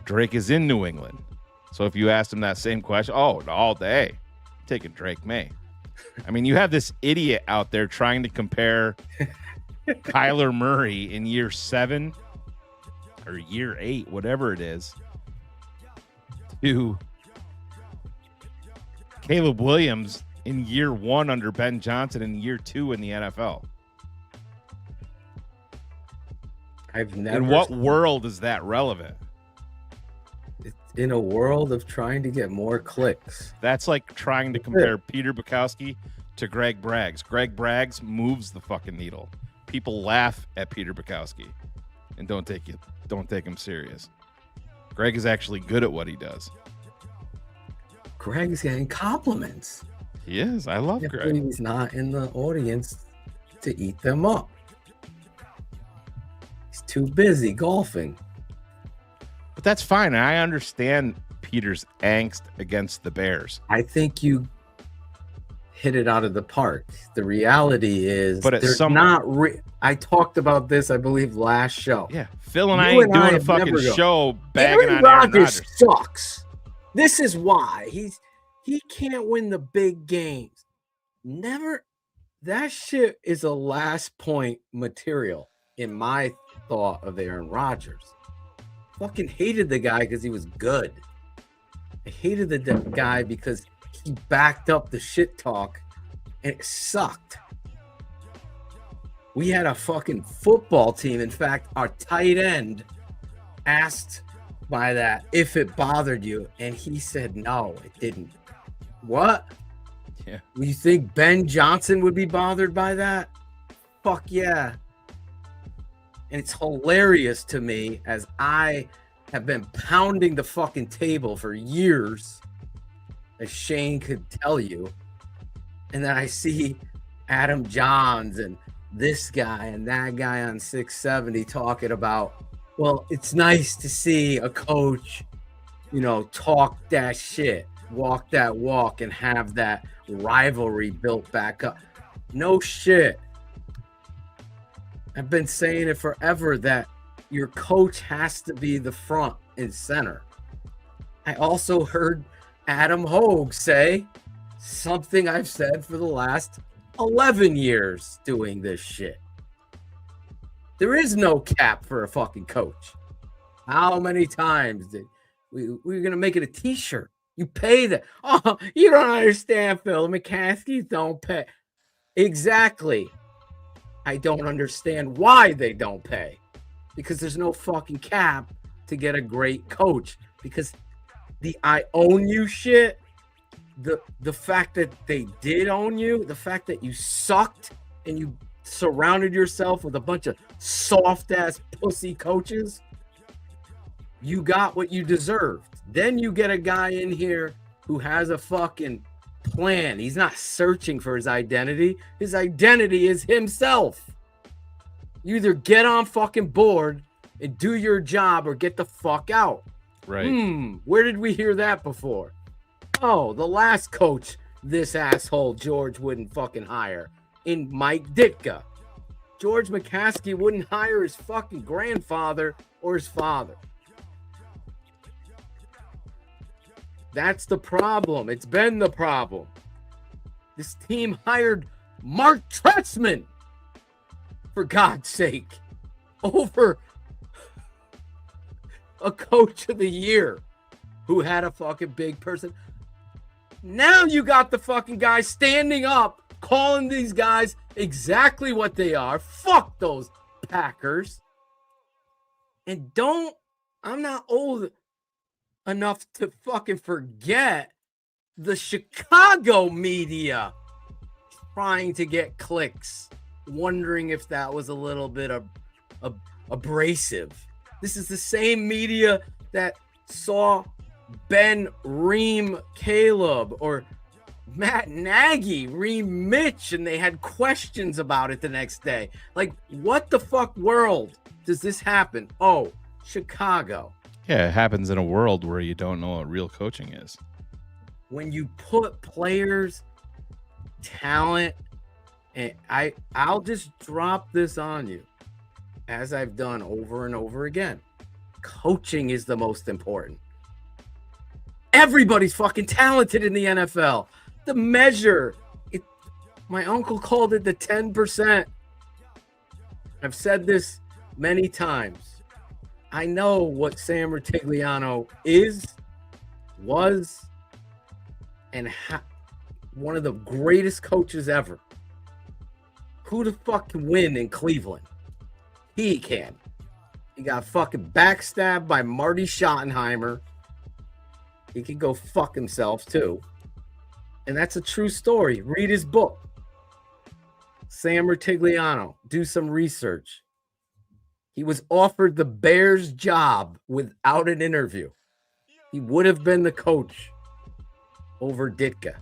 S11: Drake is in New England. So if you asked him that same question, all day, I'm taking Drake May. I mean, you have this idiot out there trying to compare Kyler Murray in year 7 or year 8, whatever it is, to Caleb Williams in year 1 under Ben Johnson and year 2 in the NFL. In what world is that relevant?
S9: In a world of trying to get more clicks.
S11: That's like trying to compare Peter Bukowski to Greg Braggs. Greg Braggs moves the fucking needle. People laugh at Peter Bukowski and don't take him serious. Greg is actually good at what he does.
S9: Greg's getting compliments.
S11: He is. I love Greg.
S9: He's not in the audience to eat them up. He's too busy golfing.
S11: But that's fine. I understand Peter's angst against the Bears.
S9: I think you hit it out of the park. The reality is,
S11: but
S9: there's not. I talked about this, I believe, last show.
S11: Yeah, Phil and I ain't doing a fucking show bagging on Aaron Rodgers.
S9: Sucks. This is why he can't win the big games. Never. That shit is a last point material in my thought of Aaron Rodgers. Fucking hated the guy because he was good. I hated the guy because he backed up the shit talk and it sucked. We had a fucking football team. In fact, our tight end asked by that if it bothered you, and he said no, it didn't. What?
S11: Yeah.
S9: You think Ben Johnson would be bothered by that? Fuck yeah. And it's hilarious to me, as I have been pounding the fucking table for years, as Shane could tell you. And then I see Adam Johns and this guy and that guy on 670 talking about, well, it's nice to see a coach, talk that shit, walk that walk, and have that rivalry built back up. No shit. I've been saying it forever that your coach has to be the front and center. I also heard Adam Hogue say something I've said for the last 11 years doing this shit. There is no cap for a fucking coach. How many times did we're going to make it a t-shirt? You pay that. Oh, you don't understand, Phil. The McCaskies don't pay. Exactly. I don't understand why they don't pay, because there's no fucking cap to get a great coach, because the I own you shit, the fact that they did own you, the fact that you sucked and you surrounded yourself with a bunch of soft ass pussy coaches, you got what you deserved. Then you get a guy in here who has a fucking plan. He's not searching for his identity. His identity is himself. You either get on fucking board and do your job or get the fuck out.
S11: Right.
S9: Where did we hear that before? Oh, the last coach this asshole George wouldn't fucking hire in Mike Ditka. George McCaskey wouldn't hire his fucking grandfather or his father. That's the problem. It's been the problem. This team hired Mark Trestman, for God's sake, over a coach of the year who had a fucking big person. Now you got the fucking guy standing up, calling these guys exactly what they are. Fuck those Packers. And I'm not old enough to fucking forget the Chicago media trying to get clicks, wondering if that was a little bit of abrasive. This is the same media that saw Ben ream Caleb or Matt Nagy ream Mitch, and they had questions about it the next day. Like, what the fuck world does this happen? Oh, Chicago.
S11: Yeah, it happens in a world where you don't know what real coaching is.
S9: When you put players, talent, and I'll just drop this on you, as I've done over and over again. Coaching is the most important. Everybody's fucking talented in the NFL. The measure, my uncle called it the 10%. I've said this many times. I know what Sam Rutigliano was, and one of the greatest coaches ever. Who the fuck can win in Cleveland? He can. He got fucking backstabbed by Marty Schottenheimer. He can go fuck himself too. And that's a true story. Read his book. Sam Rutigliano. Do some research. He was offered the Bears job without an interview. He would have been the coach over Ditka.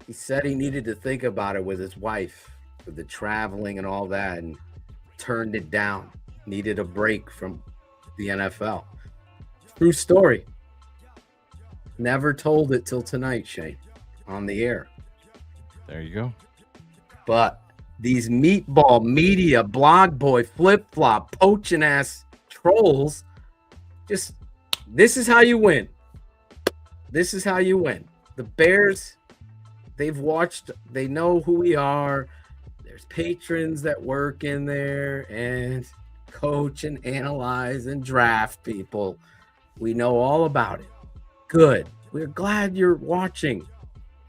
S9: He said he needed to think about it with his wife, with the traveling and all that, and turned it down. Needed a break from the NFL. True story. Never told it till tonight, Shane, on the air.
S11: There you go.
S9: But these meatball media, blog boy, flip-flop, poaching ass trolls, this is how you win. This is how you win. The Bears, they've watched, they know who we are. There's patrons that work in there and coach and analyze and draft people. We know all about it. Good. We're glad you're watching.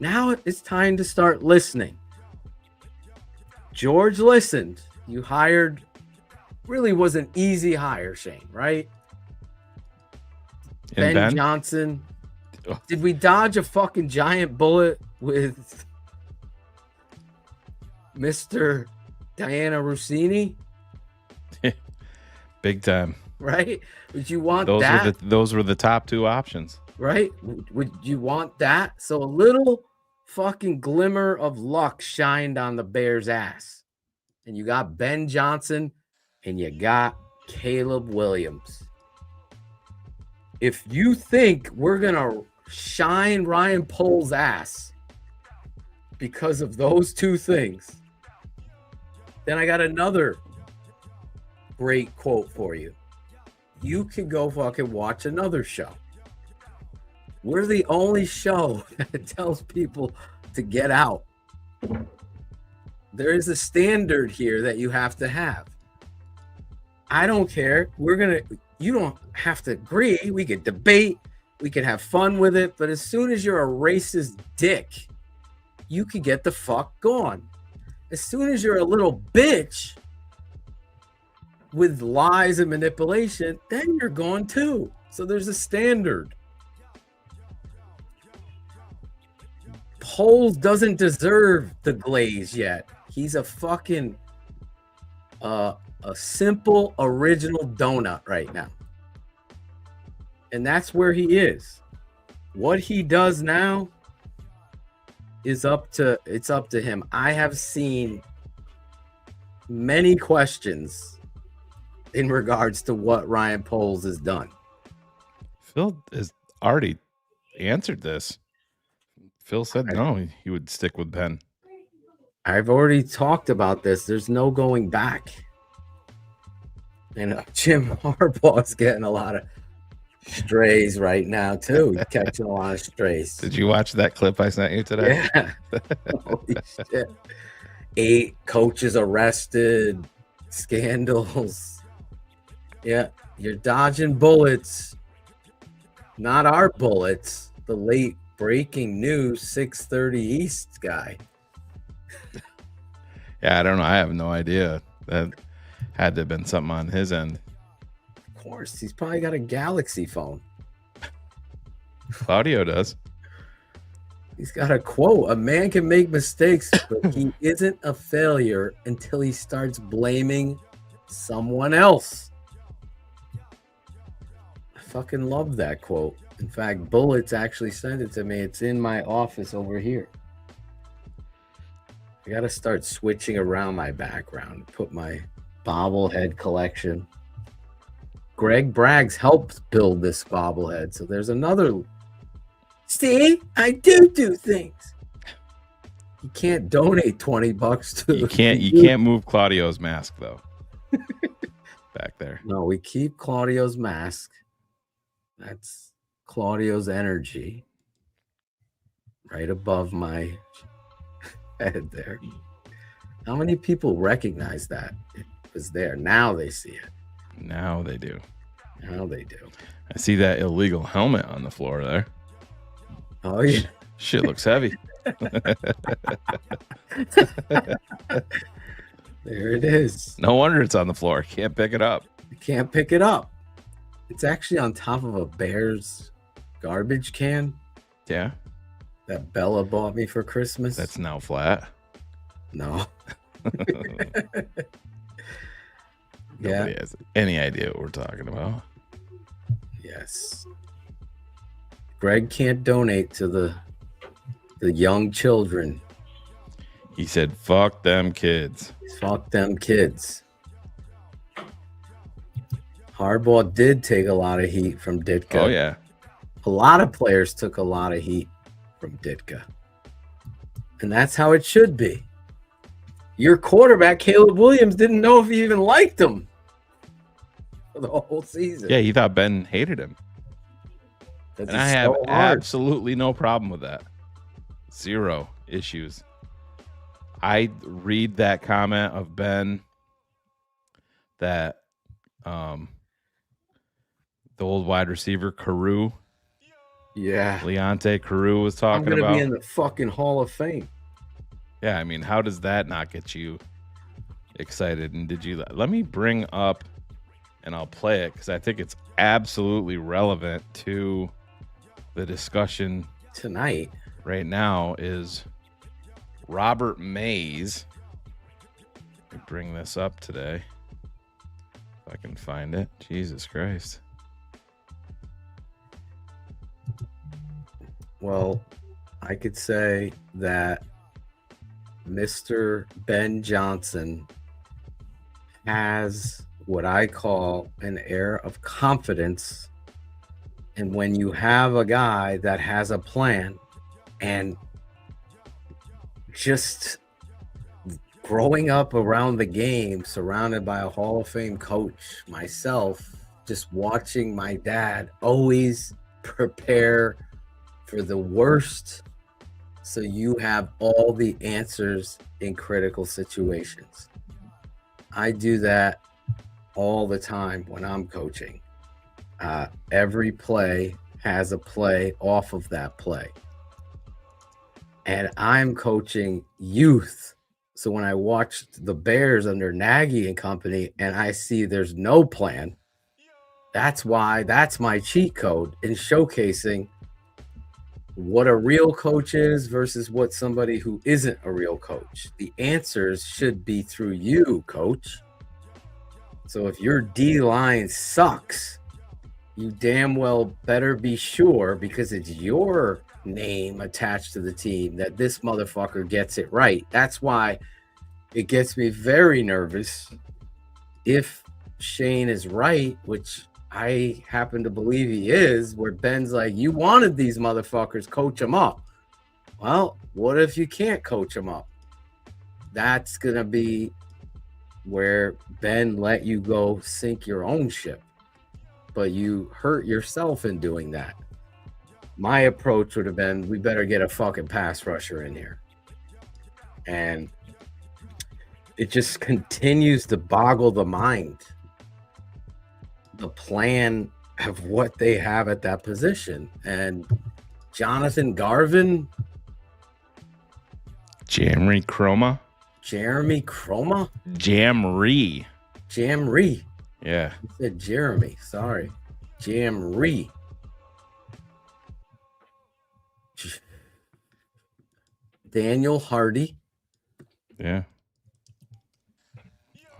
S9: Now it's time to start listening. George listened. You hired, really was an easy hire, Shane, right? Ben Johnson. Did we dodge a fucking giant bullet with Mr. Diana Rossini?
S11: Big time.
S9: Right? Would you want
S11: those were the top two options.
S9: Right? Would you want that? So a little fucking glimmer of luck shined on the Bears' ass. And you got Ben Johnson and you got Caleb Williams. If you think we're going to shine Ryan Poles' ass because of those two things, then I got another great quote for you. You can go fucking watch another show. We're the only show that tells people to get out. There is a standard here that you have to have. I don't care. You don't have to agree. We could debate. We could have fun with it. But as soon as you're a racist dick, you can get the fuck gone. As soon as you're a little bitch with lies and manipulation, then you're gone too. So there's a standard. Poles doesn't deserve the glaze yet. He's a fucking a simple original donut right now. And that's where he is. What he does now is up to him. I have seen many questions in regards to what Ryan Poles has done.
S11: Phil has already answered this. Phil said no, he would stick with Ben.
S9: I've already talked about this. There's no going back. And Jim Harbaugh's getting a lot of strays right now, too. He's catching a lot of strays.
S11: Did you watch that clip I sent you today?
S9: Yeah. Holy shit. 8 coaches arrested, scandals. Yeah, you're dodging bullets. Not our bullets. The late breaking news 6:30 East guy.
S11: Yeah, I don't know. I have no idea. That had to have been something on his end.
S9: Of course, he's probably got a Galaxy phone.
S11: Claudio does.
S9: He's got a quote. A man can make mistakes, but he isn't a failure until he starts blaming someone else. I fucking love that quote. In fact, Bullets actually sent it to me. It's in my office over here. I got to start switching around my background. Put my bobblehead collection. Greg Braggs helped build this bobblehead. So there's another. See, I do things. You can't donate $20 to.
S11: You can't move Claudio's mask though. Back there.
S9: No, we keep Claudio's mask. That's Claudio's energy. Right above my head there. How many people recognize that it was there? Now they see it.
S11: Now they do.
S9: Now they do.
S11: I see that illegal helmet on the floor there.
S9: Oh yeah.
S11: Shit looks heavy.
S9: There it is.
S11: No wonder it's on the floor. Can't pick it up.
S9: You can't pick it up. It's actually on top of a Bears garbage can.
S11: Yeah.
S9: That Bella bought me for Christmas.
S11: That's now flat.
S9: No.
S11: Nobody has any idea what we're talking about.
S9: Yes. Greg can't donate to the young children.
S11: He said, fuck them kids.
S9: Fuck them kids. Harbaugh did take a lot of heat from Ditka.
S11: Oh, yeah.
S9: A lot of players took a lot of heat from Ditka. And that's how it should be. Your quarterback, Caleb Williams, didn't know if he even liked him for the whole season.
S11: Yeah, he thought Ben hated him.
S9: And
S11: I have absolutely no problem with that. Zero issues. I read that comment of Ben that the old wide receiver Carew.
S9: Yeah.
S11: Leonte Carew was talking
S9: I'm
S11: about.
S9: gonna be in the fucking Hall of Fame.
S11: Yeah, I mean, how does that not get you excited? And did you let me bring up and I'll play it because I think it's absolutely relevant to the discussion
S9: tonight.
S11: Right now is Robert Mays. Let me bring this up today. If I can find it. Jesus Christ.
S9: Well, I could say that Mr. Ben Johnson has what I call an air of confidence. And when you have a guy that has a plan and just growing up around the game, surrounded by a Hall of Fame coach, myself, just watching my dad always prepare for the worst so you have all the answers in critical situations. I do that all the time when I'm coaching. Every play has a play off of that play. And I'm coaching youth. So when I watched the Bears under Nagy and company and I see there's no plan, That's why that's my cheat code in showcasing what a real coach is versus what somebody who isn't a real coach. The answers should be through you, coach. So if your D line sucks, you damn well better be sure, because it's your name attached to the team, that this motherfucker gets it right. That's why it gets me very nervous if Shane is right, which I happen to believe he is, where Ben's like, you wanted these motherfuckers, coach them up. Well, what if you can't coach them up? That's going to be where Ben let you go sink your own ship, but you hurt yourself in doing that. My approach would have been, we better get a fucking pass rusher in here. And it just continues to boggle the mind, the plan of what they have at that position. And Jonathan Garvin,
S11: Jeremy Croma, Jamree. Yeah.
S9: I said Jeremy. Sorry. Jamree. Daniel Hardy.
S11: Yeah.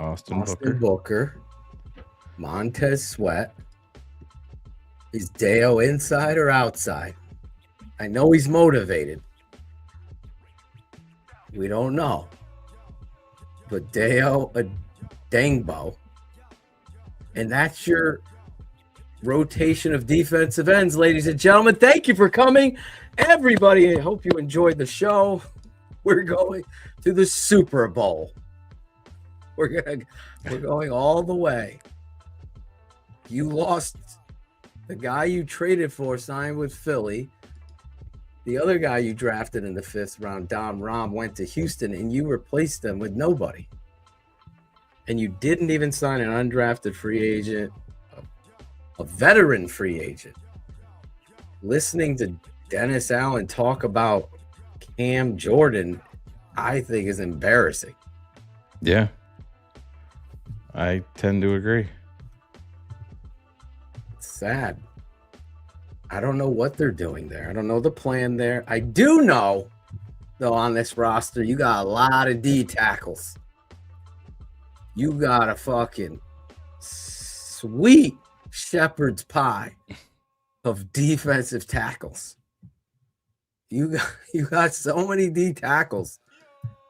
S11: Austin
S9: Booker. Montez Sweat. Is Deo inside or outside? I know he's motivated. We don't know. But Deo Dangbo. And that's your rotation of defensive ends, ladies and gentlemen. Thank you for coming, everybody. I hope you enjoyed the show. We're going to the Super Bowl. We're going all the way. You lost the guy you traded for, signed with Philly. The other guy you drafted in the 5th round, Dom Rom, went to Houston, and you replaced them with nobody. And you didn't even sign an undrafted free agent, a veteran free agent. Listening to Dennis Allen talk about Cam Jordan, I think, is embarrassing.
S11: Yeah. I tend to agree.
S9: It's sad. I don't know what they're doing there. I don't know the plan there. I do know, though, on this roster, you got a lot of D tackles. You got a fucking sweet shepherd's pie of defensive tackles. You got so many D tackles.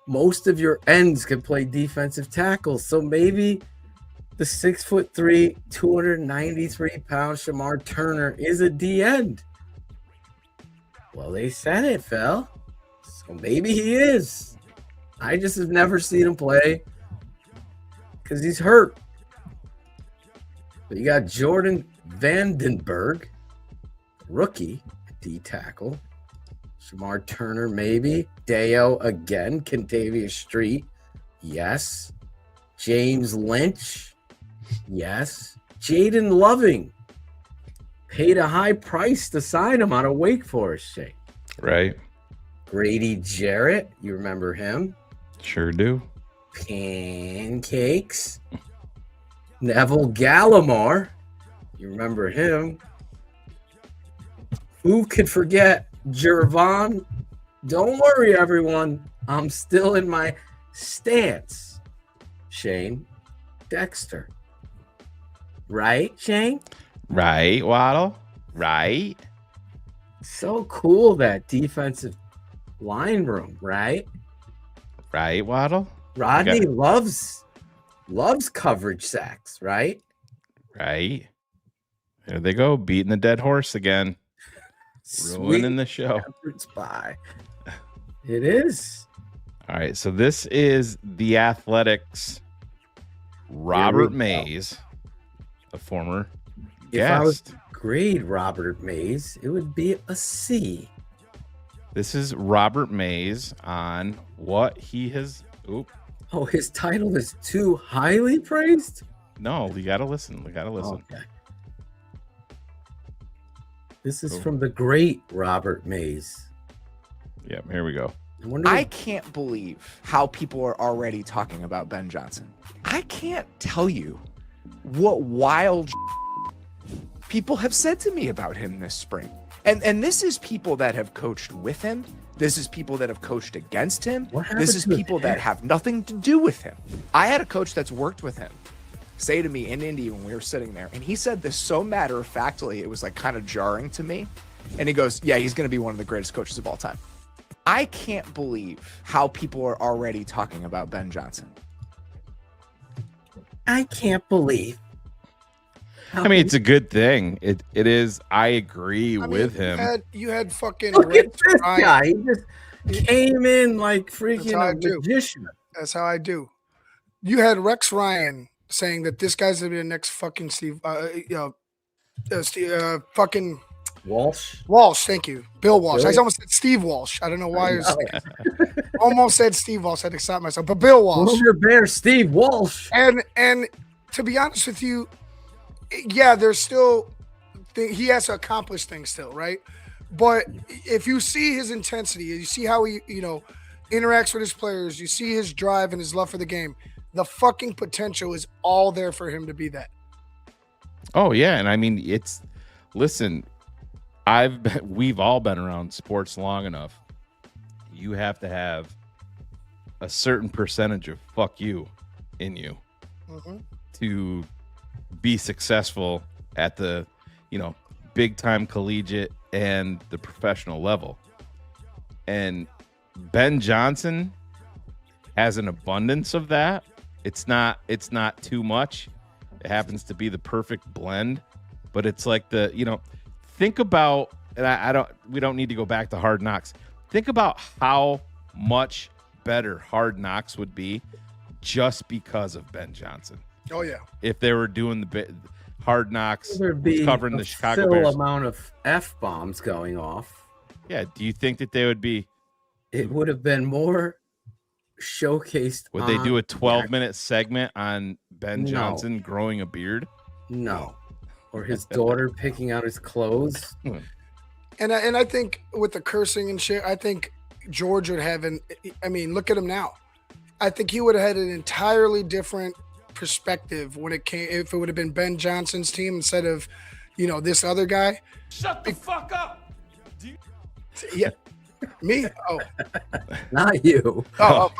S9: Most of your ends can play defensive tackles. So maybe the 6'3", 293-pound Shamar Turner is a D end. Well, they said it, Phil. So maybe he is. I just have never seen him play because he's hurt. But you got Jordan Vandenberg, rookie D tackle. Shamar Turner, maybe. Deo again. Kentavious Street, yes. James Lynch, yes. Jaden Loving, paid a high price to sign him out of Wake Forest, Shane.
S11: Right.
S9: Grady Jarrett, you remember him?
S11: Sure do.
S9: Pancakes. Neville Gallimore, you remember him? Who could forget Jervon? Don't worry, everyone. I'm still in my stance. Shane Dexter. Right, Shane?
S11: Right, Waddle. Right.
S9: So cool, that defensive line room, right?
S11: Right, Waddle.
S9: Rodney loves coverage sacks, right?
S11: Right. There they go, beating the dead horse again. Ruining the show.
S9: Pie. It is.
S11: All right, so this is the Athletics' Robert Mays, a former
S9: If
S11: guest.
S9: I was to grade Robert Mays, it would be a C.
S11: This is Robert Mays on what he has.
S9: Oh, his title is too highly praised?
S11: No, you got to listen. We got to listen.
S9: Okay. This is from the great Robert Mays.
S11: Yep, here we go.
S12: I can't believe how people are already talking about Ben Johnson. I can't tell you what wild people have said to me about him this spring. And this is people that have coached with him. This is people that have coached against him. This is people that have nothing to do with him. I had a coach that's worked with him say to me in Indy when we were sitting there, and he said this so matter-of-factly, it was like kind of jarring to me. And he goes, yeah, he's going to be one of the greatest coaches of all time. I can't believe how people are already talking about Ben Johnson.
S9: I can't believe.
S11: I mean, it's a good thing. It is. I agree with him.
S13: You had fucking
S9: Look at
S13: Rex
S9: this
S13: Ryan.
S9: guy. He just came in like
S13: That's how
S9: freaking
S13: I
S9: a
S13: do.
S9: magician.
S13: That's how I do. You had Rex Ryan saying that this guy's gonna be the next fucking fucking
S9: Walsh.
S13: Thank you, Bill Walsh.
S9: Really?
S13: I almost said Steve Walsh. I don't know why. Almost said Steve Walsh. I had to stop myself. But Bill Walsh.
S9: Former Bear Steve Walsh.
S13: And to be honest with you, yeah, there's still he has to accomplish things still, right? But if you see his intensity, you see how he interacts with his players, you see his drive and his love for the game. The fucking potential is all there for him to be that.
S11: Oh yeah, and I mean listen, we've all been around sports long enough. You have to have a certain percentage of fuck you in you to be successful at the big time collegiate and the professional level. And Ben Johnson has an abundance of that. It's not too much. It happens to be the perfect blend, but it's like think about, and we don't need to go back to Hard Knocks. Think about how much better Hard Knocks would be just because of Ben Johnson.
S13: Oh yeah.
S11: If they were doing the Hard Knocks,
S9: There'd be
S11: covering
S9: a
S11: the Chicago
S9: full
S11: Bears
S9: amount of F-bombs going off.
S11: Yeah. Do you think that they would be?
S9: It would have been more showcased.
S11: Would they do a 12-minute segment on Ben Johnson growing a beard?
S9: No. Or his daughter picking out his clothes.
S13: And I think with the cursing and shit, I think George would have look at him now. I think he would have had an entirely different perspective if it would have been Ben Johnson's team instead of, this other guy.
S14: Shut the fuck up.
S13: Yeah. Me? Oh.
S9: Not you.
S13: No.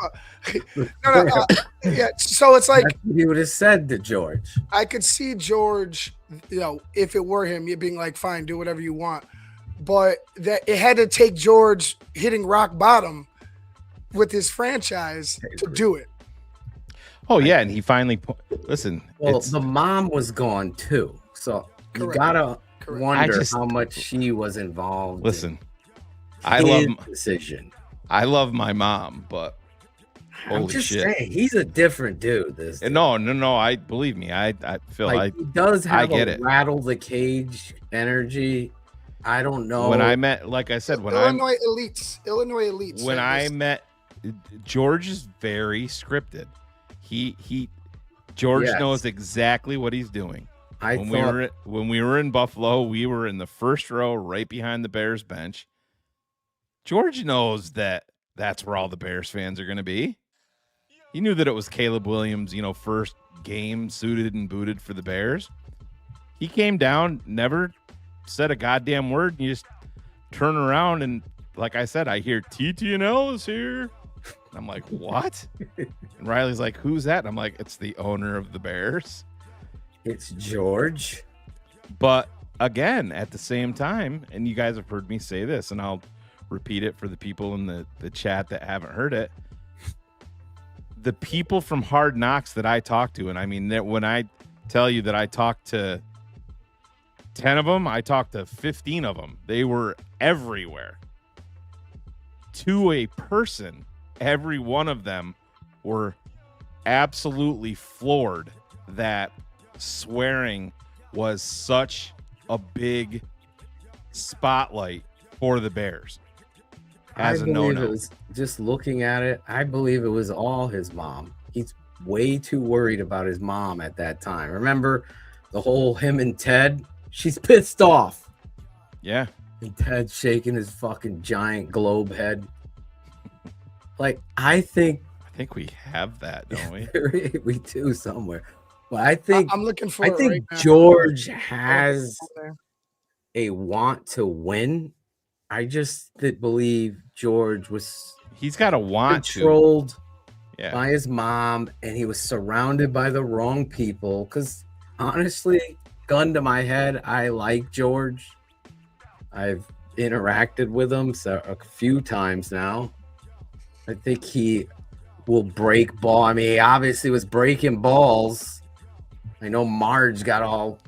S13: Yeah. So it's like
S9: he would have said to George.
S13: I could see George, if it were him, you being like, fine, do whatever you want. But that it had to take George hitting rock bottom with his franchise to do it.
S11: Oh yeah, and he finally listen.
S9: Well, the mom was gone too, so you gotta wonder how much she was involved.
S11: Listen,
S9: I love decision.
S11: I love my mom, but holy
S9: I'm just
S11: shit,
S9: saying, he's a different dude.
S11: No. I believe me. I feel
S9: he does have
S11: I get it.
S9: Rattle the cage energy. I don't know.
S11: When I met, like I said,
S13: Illinois elites.
S11: When I met, George is very scripted. George knows exactly what he's doing. When we were in Buffalo, we were in the first row, right behind the Bears bench. George knows that's where all the Bears fans are going to be. He knew that it was Caleb Williams, first game suited and booted for the Bears. He came down, never said a goddamn word. And you just turn around and, like I said, I hear TTNL is here. I'm like, what? And Riley's like, who's that? And I'm like, it's the owner of the Bears.
S9: It's George.
S11: But again, at the same time, and you guys have heard me say this, and I'll repeat it for the people in the chat that haven't heard it. The people from Hard Knocks that I talk to, and I mean, that when I tell you that I talked to 10 of them, I talked to 15 of them. They were everywhere. To a person, every one of them were absolutely floored that swearing was such a big spotlight for the Bears as a no-no.
S9: Just looking at it, I believe it was all his mom. He's way too worried about his mom at that time. Remember the whole him and Ted? She's pissed off.
S11: Yeah.
S9: And Ted's shaking his fucking giant globe head. I think
S11: we have that, don't we?
S9: We do somewhere. But I think
S13: I'm looking for
S9: I
S13: it
S9: think
S13: right now.
S9: George has a want to win. I just believe George was
S11: He's got a want
S9: controlled
S11: to.
S9: by his mom, and he was surrounded by the wrong people. Because honestly, gun to my head, I like George. I've interacted with him a few times now. I think he will break ball. I mean, he obviously was breaking balls. I know Marge got all.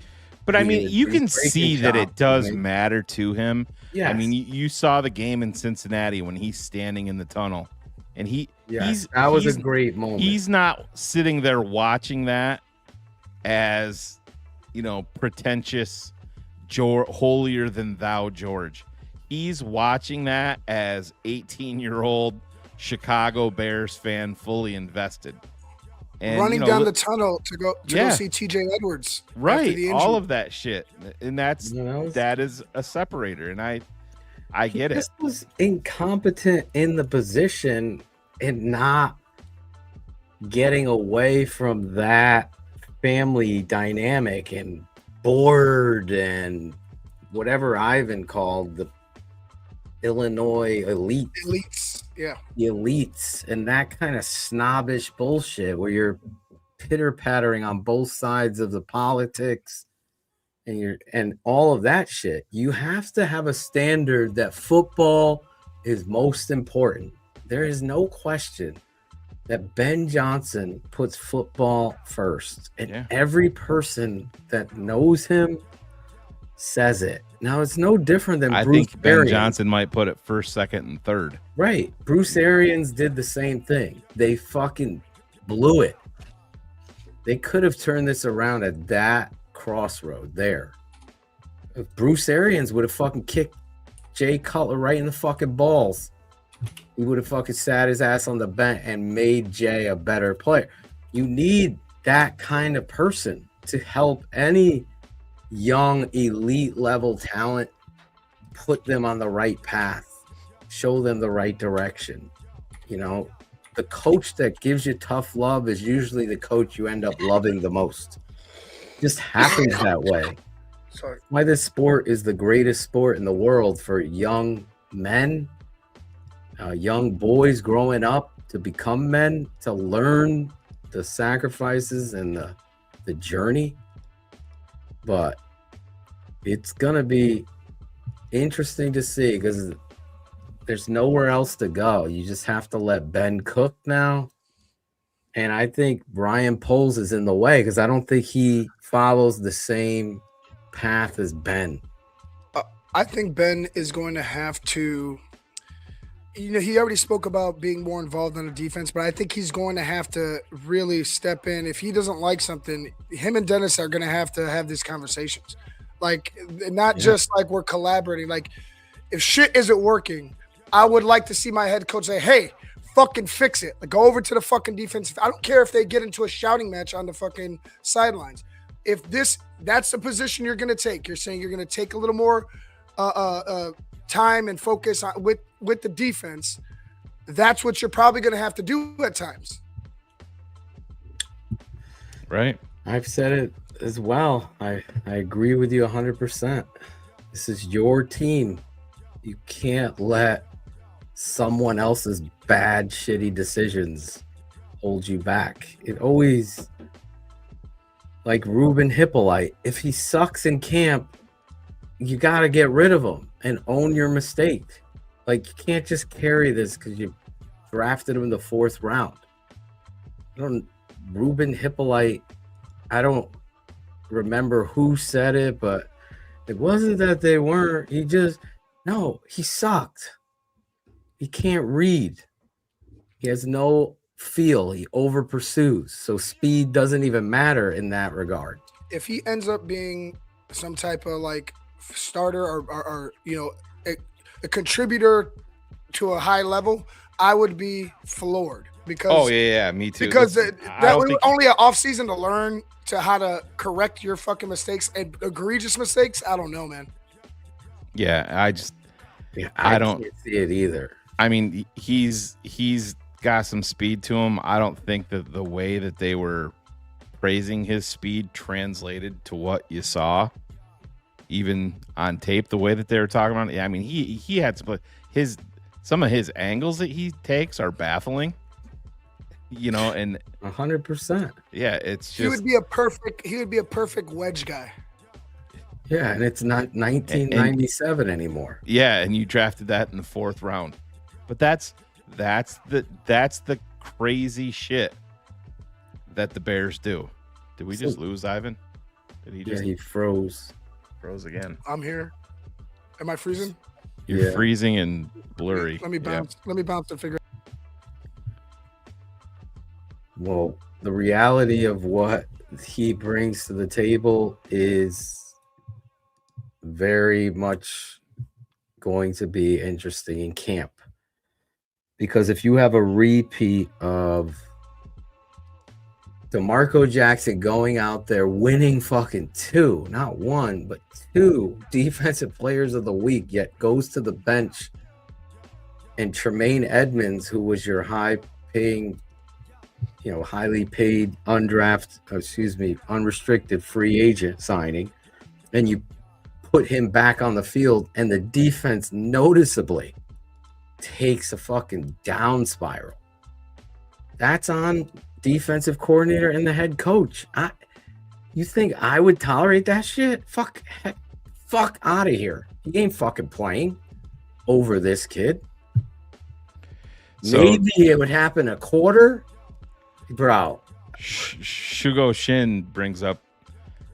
S11: But I mean, you can see that it does matter to him.
S9: Yes.
S11: I mean, you saw the game in Cincinnati when he's standing in the tunnel, and
S9: that was a great moment.
S11: He's not sitting there watching that as, pretentious, holier than thou George. He's watching that as 18-year-old Chicago Bears fan, fully invested. And,
S13: running down the tunnel to go see TJ Edwards.
S11: Right. All of that shit. And that is a separator. And I get it.
S9: He was incompetent in the position and not getting away from that family dynamic and bored and whatever Ivan called the Illinois elites.
S13: Yeah.
S9: The elites and that kind of snobbish bullshit where you're pitter-pattering on both sides of the politics and all of that shit. You have to have a standard that football is most important. There is no question that Ben Johnson puts football first, and every person that knows him says it. Now it's no different than
S11: I
S9: Bruce
S11: think Ben
S9: Arians.
S11: Johnson might put it first, second, and third.
S9: Right. Bruce Arians did the same thing. They fucking blew it. They could have turned this around at that crossroad there. If Bruce Arians would have fucking kicked Jay Cutler right in the fucking balls, he would have fucking sat his ass on the bench and made Jay a better player. You need that kind of person to help any young elite level talent, put them on the right path, show them the right direction. The coach that gives you tough love is usually the coach you end up loving the most. Just happens that way.
S13: Sorry.
S9: Why this sport is the greatest sport in the world for young men, young boys growing up to become men, to learn the sacrifices and the journey. But it's going to be interesting to see because there's nowhere else to go. You just have to let Ben cook now. And I think Ryan Poles is in the way because I don't think he follows the same path as Ben.
S13: I think Ben is going to have to, he already spoke about being more involved in the defense, but I think he's going to have to really step in. If he doesn't like something, him and Dennis are going to have these conversations. Like, not just like we're collaborating. Like, if shit isn't working, I would like to see my head coach say, hey, fucking fix it. Like, go over to the fucking defense. I don't care if they get into a shouting match on the fucking sidelines. If that's the position you're going to take. You're saying you're going to take a little more time and focus on, with the defense. That's what you're probably going to have to do at times.
S11: Right.
S9: I've said it as well. I agree with you 100%. This is your team. You can't let someone else's bad, shitty decisions hold you back. It always, like Ruben Hippolyte, if he sucks in camp, you got to get rid of him and own your mistake. Like, you can't just carry this because you drafted him in the 4th round. Ruben Hippolyte, I don't remember who said it, but it wasn't that they weren't. He sucked. He can't read. He has no feel. He over pursues. So speed doesn't even matter in that regard.
S13: If he ends up being some type of like starter or a contributor to a high level, I would be floored because
S11: me too.
S13: Because that was only an offseason to learn to how to correct your fucking mistakes and egregious mistakes. I don't know, man.
S11: Yeah,
S9: I don't see it either.
S11: I mean, he's got some speed to him. I don't think that the way that they were praising his speed translated to what you saw, even on tape, the way that they were talking about it. Yeah, I mean, he had some of his angles that he takes are baffling. And
S9: 100%.
S11: Yeah, it's just
S13: He would be a perfect wedge guy.
S9: Yeah, and it's not 1997 anymore.
S11: Yeah, and you drafted that in the 4th round. But that's the crazy shit that the Bears do. Did we just lose Ivan? Did he just?
S9: Yeah, he froze.
S11: Froze again.
S13: I'm here. Am I freezing?
S11: You're freezing and blurry.
S13: Let me bounce. Let me bounce and figure.
S9: Well, the reality of what he brings to the table is very much going to be interesting in camp. Because if you have a repeat of DeMarco Jackson going out there winning fucking 2, not 1, but 2 defensive players of the week, yet goes to the bench, and Tremaine Edmonds, who was your highly paid unrestricted free agent signing, and you put him back on the field, and the defense noticeably takes a fucking down spiral. That's on defensive coordinator and the head coach. You think I would tolerate that shit? Fuck out of here. He ain't fucking playing over this kid. Maybe it would happen a quarter, bro.
S11: Shugo Shin brings up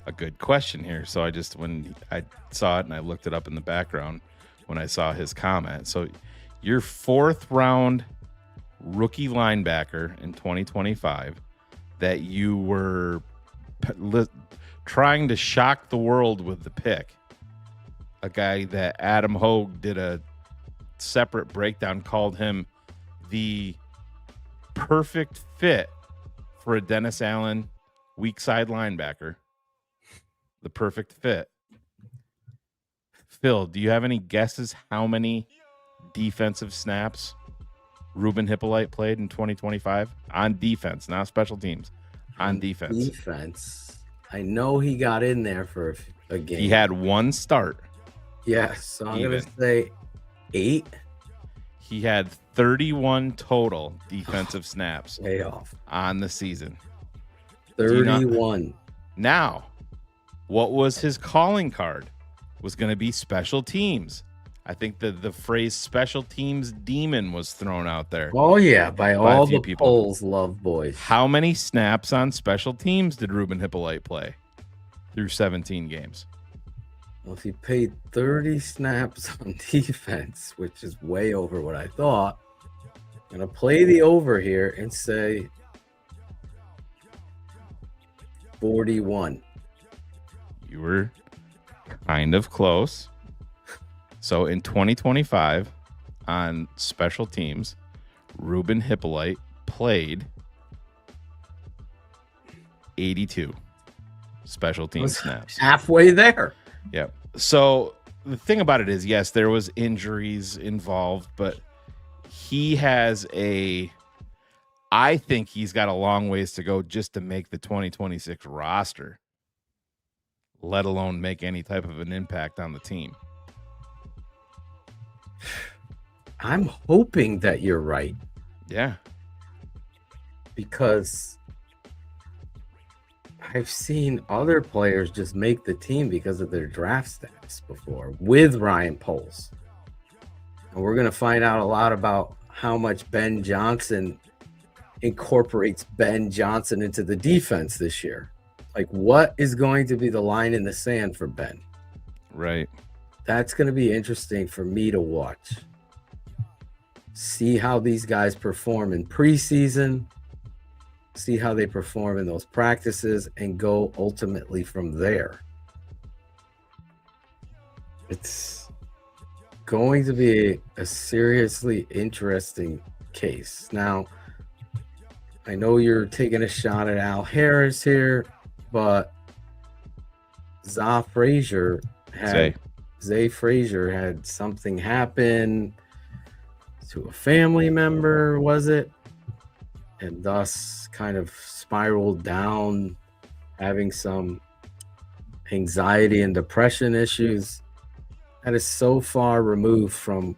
S11: a good question here. So when I saw it and I looked it up in the background when I saw his comment. So your 4th round rookie linebacker in 2025 that you were trying to shock the world with the pick, a guy that Adam Hogue did a separate breakdown, called him the perfect fit for a Dennis Allen weak side linebacker. The perfect fit. Phil, do you have any guesses how many defensive snaps Ruben Hippolyte played in 2025 on defense, not special teams, on defense?
S9: Defense. I know he got in there for a game.
S11: He had 1 start.
S9: Yes, so I'm going to say 8.
S11: He had 31 total defensive snaps
S9: way off
S11: on the season.
S9: 31.
S11: Now, what was his calling card? Was going to be special teams. I think the phrase special teams demon was thrown out there.
S9: Oh, yeah, by all the polls, love boys.
S11: How many snaps on special teams did Ruben Hippolyte play through 17 games?
S9: Well, if he paid 30 snaps on defense, which is way over what I thought, I'm going to play the over here and say 41.
S11: You were kind of close. So in 2025, on special teams, Ruben Hippolyte played 82 special team snaps.
S9: Halfway there.
S11: Yep. So the thing about it is, yes, there was injuries involved, but I think he's got a long ways to go just to make the 2026 roster, let alone make any type of an impact on the team.
S9: I'm hoping that you're right.
S11: Yeah.
S9: Because I've seen other players just make the team because of their draft status before with Ryan Poles. And we're going to find out a lot about how much Ben Johnson incorporates Ben Johnson into the defense this year. Like, what is going to be the line in the sand for Ben?
S11: Right.
S9: That's going to be interesting for me to watch. See how these guys perform in preseason, see how they perform in those practices, and go ultimately from there. It's going to be a seriously interesting case. Now, I know you're taking a shot at Al Harris here, but Zay Frazier had something happen to a family member, was it? And thus kind of spiraled down having some anxiety and depression issues. That is so far removed from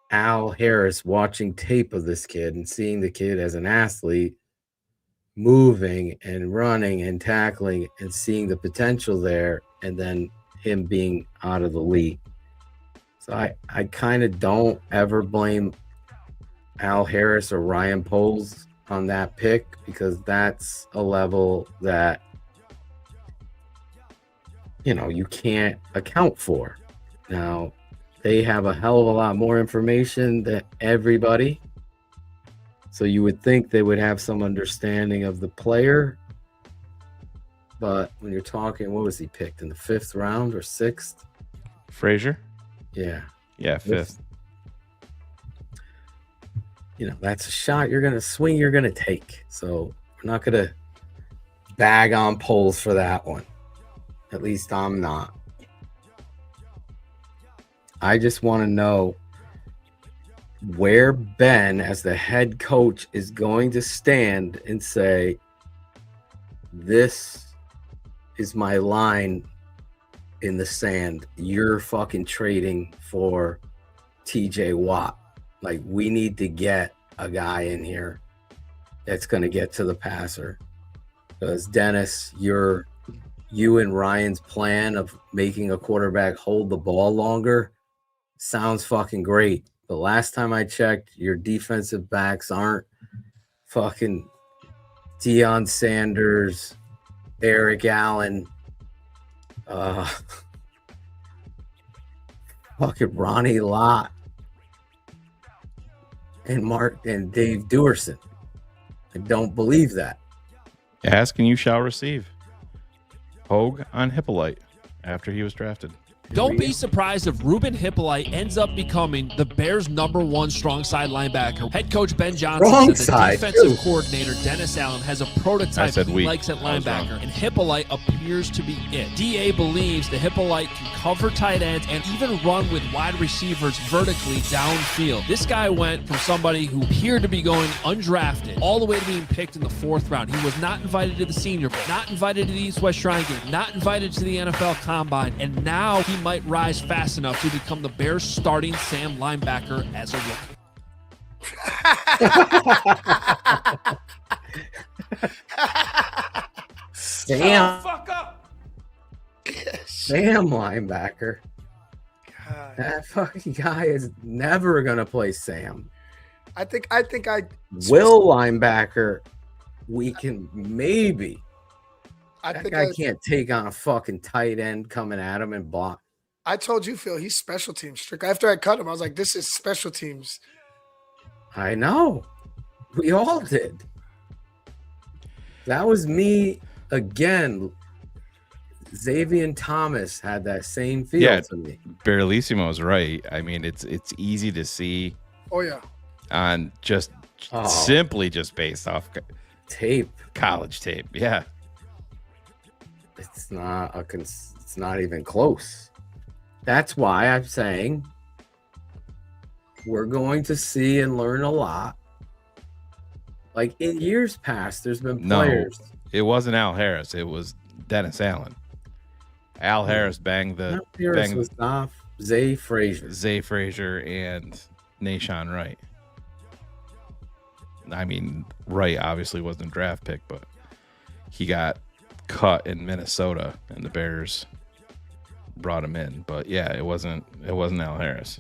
S9: Al Harris watching tape of this kid and seeing the kid as an athlete moving and running and tackling and seeing the potential there, and then him being out of the league. So I kind of don't ever blame Al Harris or Ryan Poles on that pick, because that's a level that, you know, you can't account for. Now, they have a hell of a lot more information than everybody. So you would think they would have some understanding of the player. But when you're talking, what was he picked in the 5th round or 6th?
S11: Frazier?
S9: Yeah.
S11: Yeah, 5th.
S9: You know, that's a shot you're going to swing, you're going to take. So we're not going to bag on Poles for that one. At least I'm not. I just want to know where Ben, as the head coach, is going to stand and say, this is my line in the sand. You're fucking trading for TJ Watt. Like, we need to get a guy in here that's going to get to the passer. Because Dennis, you and Ryan's plan of making a quarterback hold the ball longer sounds fucking great. But last time I checked, your defensive backs aren't fucking Deion Sanders, Eric Allen, fucking Ronnie Lott, and Dave Duerson. I don't believe that.
S11: Ask and you shall receive. Hogue on Hippolyte after he was drafted.
S14: Don't be surprised if Ruben Hippolyte ends up becoming the Bears' #1 strong side linebacker. Head coach Ben Johnson said the defensive coordinator Dennis Allen has a prototype he likes at linebacker, and Hippolyte appears to be it. DA believes the Hippolyte can cover tight ends and even run with wide receivers vertically downfield. This guy went from somebody who appeared to be going undrafted all the way to being picked in the 4th round. He was not invited to the Senior Bowl, not invited to the East-West Shrine Game, not invited to the NFL Combine, and now he might rise fast enough to become the Bears' starting Sam linebacker as a rookie.
S9: Sam.
S14: Fuck up.
S9: Sam linebacker. God. That fucking guy is never gonna play Sam.
S13: I think
S9: Will linebacker, we can maybe. That guy can't take on a fucking tight end coming at him and block.
S13: I told you, Phil, he's special teams. Strict. After I cut him, I was like, this is special teams.
S9: I know. We all did. That was me again. Xavier Thomas had that same feel to me.
S11: Barrelissimo's right. I mean, it's easy to see.
S13: Oh, yeah.
S11: On just simply just based off
S9: tape,
S11: college tape. Yeah.
S9: It's not even close. That's why I'm saying we're going to see and learn a lot. Like in years past, there's been players.
S11: No, it wasn't Al Harris. It was Dennis Allen. Al Harris banged
S9: was off Zay
S11: Frazier and Nashawn Wright. I mean, Wright obviously wasn't a draft pick, but he got cut in Minnesota and the Bears brought him in. But yeah, it wasn't Al Harris.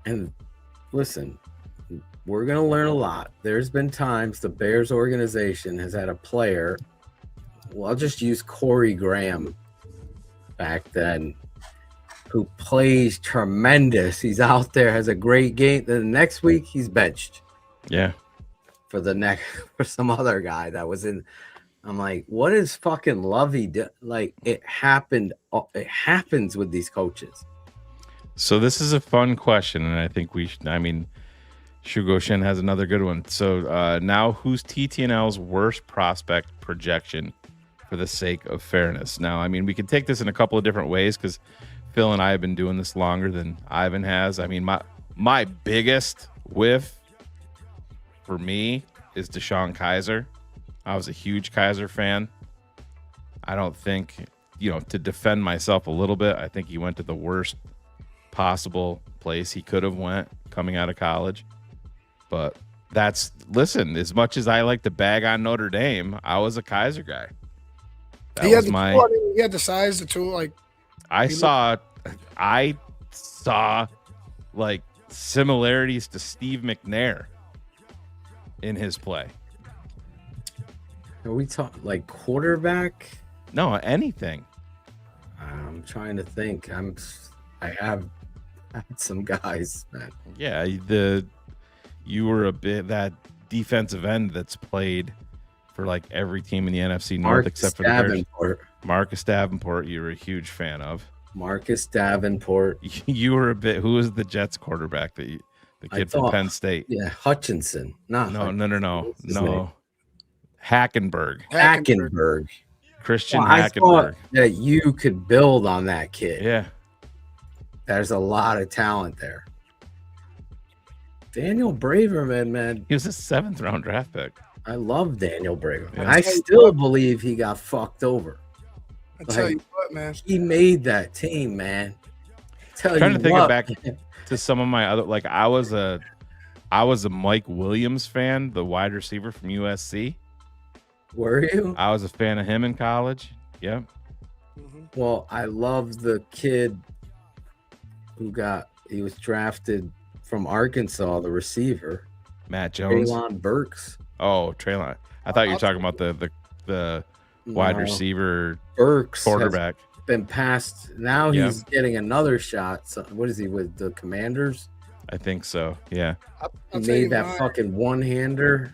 S9: And listen, we're going to learn a lot. There's been times the Bears organization has had a player, well, I'll just use Corey Graham back then, who plays tremendous. He's out there, has a great game. Then the next week he's benched.
S11: Yeah.
S9: For some other guy that was in. I'm like, what is fucking Lovey do? Like, it happened. It happens with these coaches.
S11: So this is a fun question, and I think Shugo Shin has another good one. So now, who's TTNL's worst prospect projection for the sake of fairness? Now, I mean, we could take this in a couple of different ways because Phil and I have been doing this longer than Ivan has. I mean, my biggest whiff for me is Deshaun Kaiser. I was a huge Kaiser fan. I don't think, to defend myself a little bit, I think he went to the worst possible place he could have went coming out of college. But listen, as much as I like to bag on Notre Dame, I was a Kaiser guy.
S13: He had the size, the tool. Like
S11: I saw like similarities to Steve McNair in his play.
S9: Are we talking like quarterback?
S11: No, anything.
S9: I'm trying to think. I have some guys, man.
S11: Yeah, you were a bit that defensive end that's played for like every team in the NFC North except for the Bears. Marcus Davenport, you were a huge fan of.
S9: Marcus Davenport.
S11: You were a bit. Who was the Jets quarterback the kid from Penn State?
S9: Yeah, Hutchinson. No. Hackenberg.
S11: Christian
S9: Hackenberg.
S11: I thought
S9: that you could build on that kid.
S11: Yeah.
S9: There's a lot of talent there. Daniel Braverman, man.
S11: He was a 7th round draft pick.
S9: I love Daniel Braverman.
S11: Yeah.
S9: I still believe he got fucked over.
S13: I tell you what, man.
S9: He made that team, man.
S11: I'm trying to think back to some of my other, like I was a Mike Williams fan, the wide receiver from USC.
S9: Were you?
S11: I was a fan of him in college. Yep.
S9: Well, I love the kid he was drafted from Arkansas, the receiver.
S11: Matt Jones.
S9: Treylon Burks.
S11: Oh, Treylon. I thought you were talking about the wide receiver
S9: Burks
S11: quarterback.
S9: Been passed. Now he's getting another shot. So, what is he with the Commanders?
S11: I think so. Yeah.
S9: He made that fucking one-hander.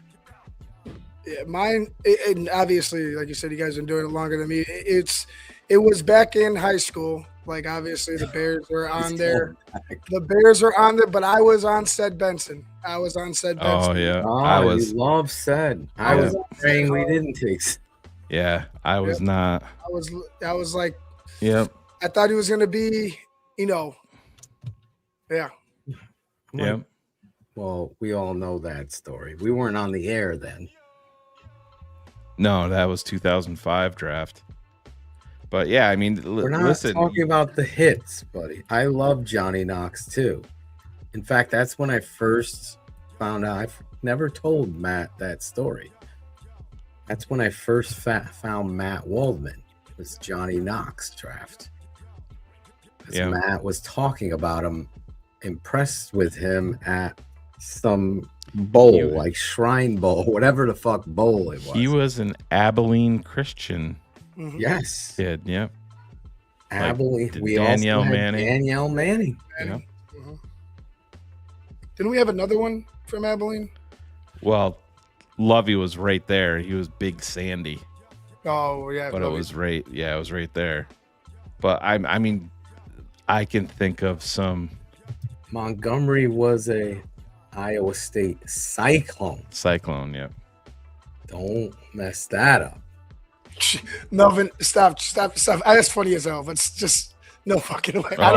S13: Yeah, mine, and obviously, like you said, you guys have been doing it longer than me. It was back in high school. Like, obviously, the Bears were on there. The Bears were on there, but I was on Sed Benson.
S11: Oh, yeah.
S9: Oh, you love Sed. I was praying we didn't take.
S11: Yeah, I was not.
S13: I was like,
S11: yep.
S13: I thought he was going to be, yeah.
S11: Yep.
S9: Well, we all know that story. We weren't on the air then.
S11: No, that was 2005 draft. But yeah, I mean,
S9: we're not
S11: listen.
S9: Talking about the hits, buddy. I love Johnny Knox too. In fact, that's when I first found out. I've never told Matt that story. That's when I first found Matt Waldman. It was Johnny Knox draft. Yeah. Matt was talking about him, impressed with him at some bowl, like Shrine Bowl, whatever the fuck bowl it was.
S11: He was an Abilene Christian.
S13: Mm-hmm.
S9: Yes.
S11: Kid, yep.
S9: Abilene.
S11: Like
S9: we
S11: Danielle
S9: also had
S11: Manning.
S9: Danielle Manning.
S11: Yep.
S13: Mm-hmm. Didn't we have another one from Abilene?
S11: Well, Lovey was right there. He was Big Sandy.
S13: Oh, yeah.
S11: But it was right. Yeah, it was right there. But I mean, I can think of some.
S9: Montgomery was a Iowa State Cyclone.
S11: Cyclone, yeah.
S9: Don't mess that up.
S13: Melvin, stop. That's funny as hell, but it's just no fucking way.
S11: Oh.
S13: I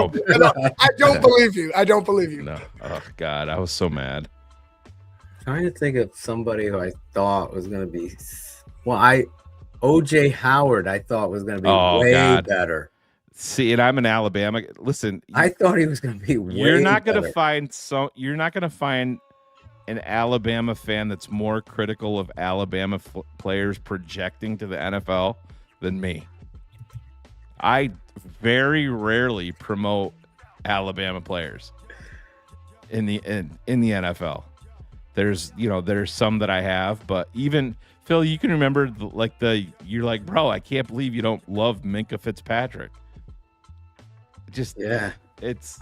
S13: don't believe you. I don't believe you.
S11: No. Oh, God. I was so mad.
S9: Trying to think of somebody who I thought was going to be. Well, OJ Howard, I thought was going to be way better.
S11: See, and I'm in Alabama. Listen,
S9: I thought he was going to be way
S11: You're not going
S9: better.
S11: to find an Alabama fan that's more critical of Alabama players projecting to the NFL than me. I very rarely promote Alabama players in the NFL. There's some that I have, but even Phil, you can remember you're like, bro, I can't believe you don't love Minkah Fitzpatrick.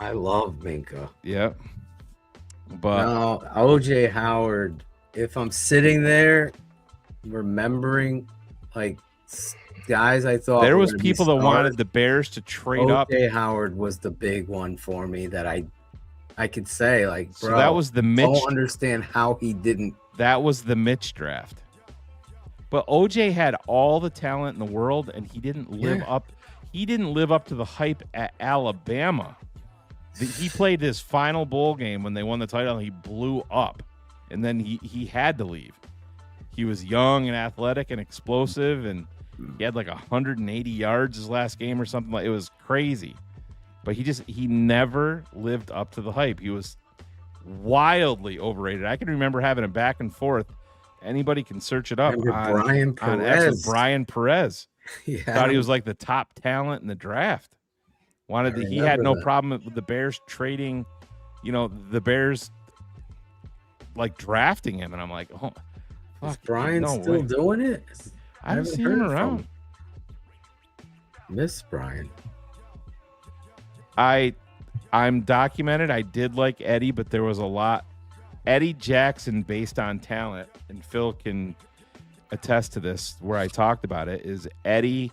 S11: I love Minkah.
S9: Yep.
S11: But
S9: no, OJ Howard, if I'm sitting there remembering like guys I thought
S11: there was people that wanted the Bears to trade up.
S9: OJ Howard was the big one for me that I could say, like, bro,
S11: so that was the Mitch.
S9: I don't understand how he didn't.
S11: That was the Mitch draft. But OJ had all the talent in the world, and he didn't live up. He didn't live up to the hype at Alabama. He played his final bowl game when they won the title, and he blew up, and then he had to leave. He was young and athletic and explosive, and he had like 180 yards his last game or something. Like, it was crazy. But he never lived up to the hype. He was wildly overrated. I can remember having a back and forth. Anybody can search it up
S9: Brian
S11: on
S9: Perez.
S11: Brian Perez.
S9: Yeah.
S11: Thought he was like the top talent in the draft. He had no problem with the Bears trading, the Bears like drafting him, and I'm like, oh, fuck,
S9: is Brian
S11: no
S9: still
S11: way.
S9: doing it?
S11: I haven't seen him around.
S9: Miss Brian.
S11: I'm documented. I did like Eddie, but there was a lot. Eddie Jackson, based on talent, and Phil can attest to this, where I talked about it, is Eddie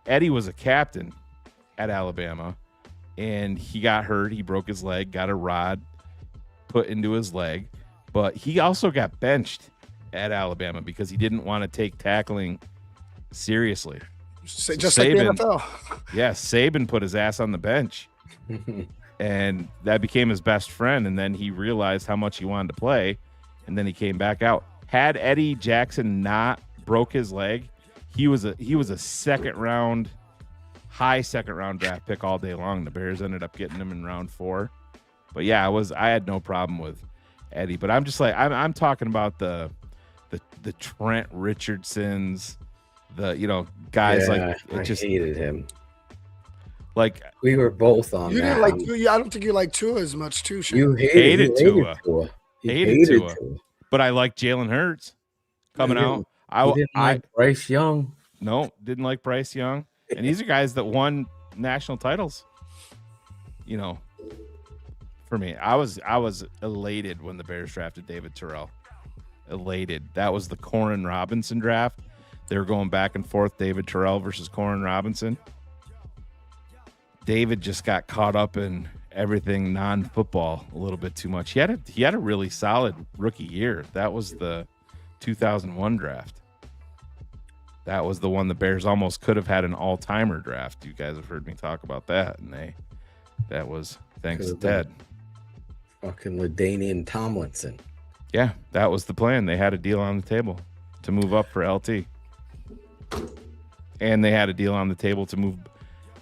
S11: was a captain at Alabama, and he got hurt. He broke his leg, got a rod put into his leg, but he also got benched at Alabama because he didn't want to take tackling seriously.
S13: Just like the NFL.
S11: Yeah, Saban put his ass on the bench, and that became his best friend. And then he realized how much he wanted to play, and then he came back out. Had Eddie Jackson not broke his leg, he was a high second round draft pick all day long. The Bears ended up getting him in round 4. But yeah, I had no problem with Eddie. But I'm just like, I'm talking about the Trent Richardsons, guys like it.
S9: I
S11: just
S9: hated him.
S11: Like,
S9: we were both on.
S13: You
S9: that.
S13: didn't like Tua. I don't think you like Tua as much too. Shane.
S9: You hated Tua.
S11: Hated Tua. But I like Jalen Hurts coming out.
S9: I didn't like Bryce Young.
S11: No, didn't like Bryce Young. And these are guys that won national titles. For me, I was elated when the Bears drafted David Terrell. Elated. That was the Corin Robinson draft. They were going back and forth, David Terrell versus Corin Robinson. David just got caught up in everything non-football a little bit too much. He had a really solid rookie year. That was the 2001 draft. That was the one the Bears almost could have had an all-timer draft. You guys have heard me talk about that, and that was thanks to Ted.
S9: Fucking LaDainian Tomlinson.
S11: Yeah, that was the plan. They had a deal on the table to move up for LT. And they had a deal on the table to move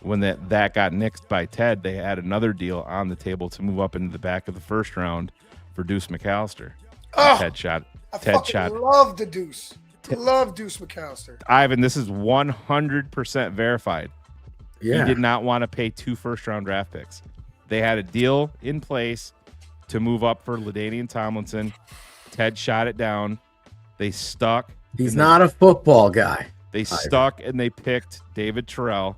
S11: when that got nixed by Ted. They had another deal on the table to move up into the back of the first round for Deuce McAllister.
S13: Oh,
S11: Ted
S13: love the Deuce. Love Deuce McAllister.
S11: Ivan, this is 100% verified.
S9: Yeah.
S11: He did not want to pay 2 first-round draft picks. They had a deal in place to move up for LaDainian Tomlinson. Ted shot it down. They stuck.
S9: He's not a football guy.
S11: They stuck and they picked David Terrell.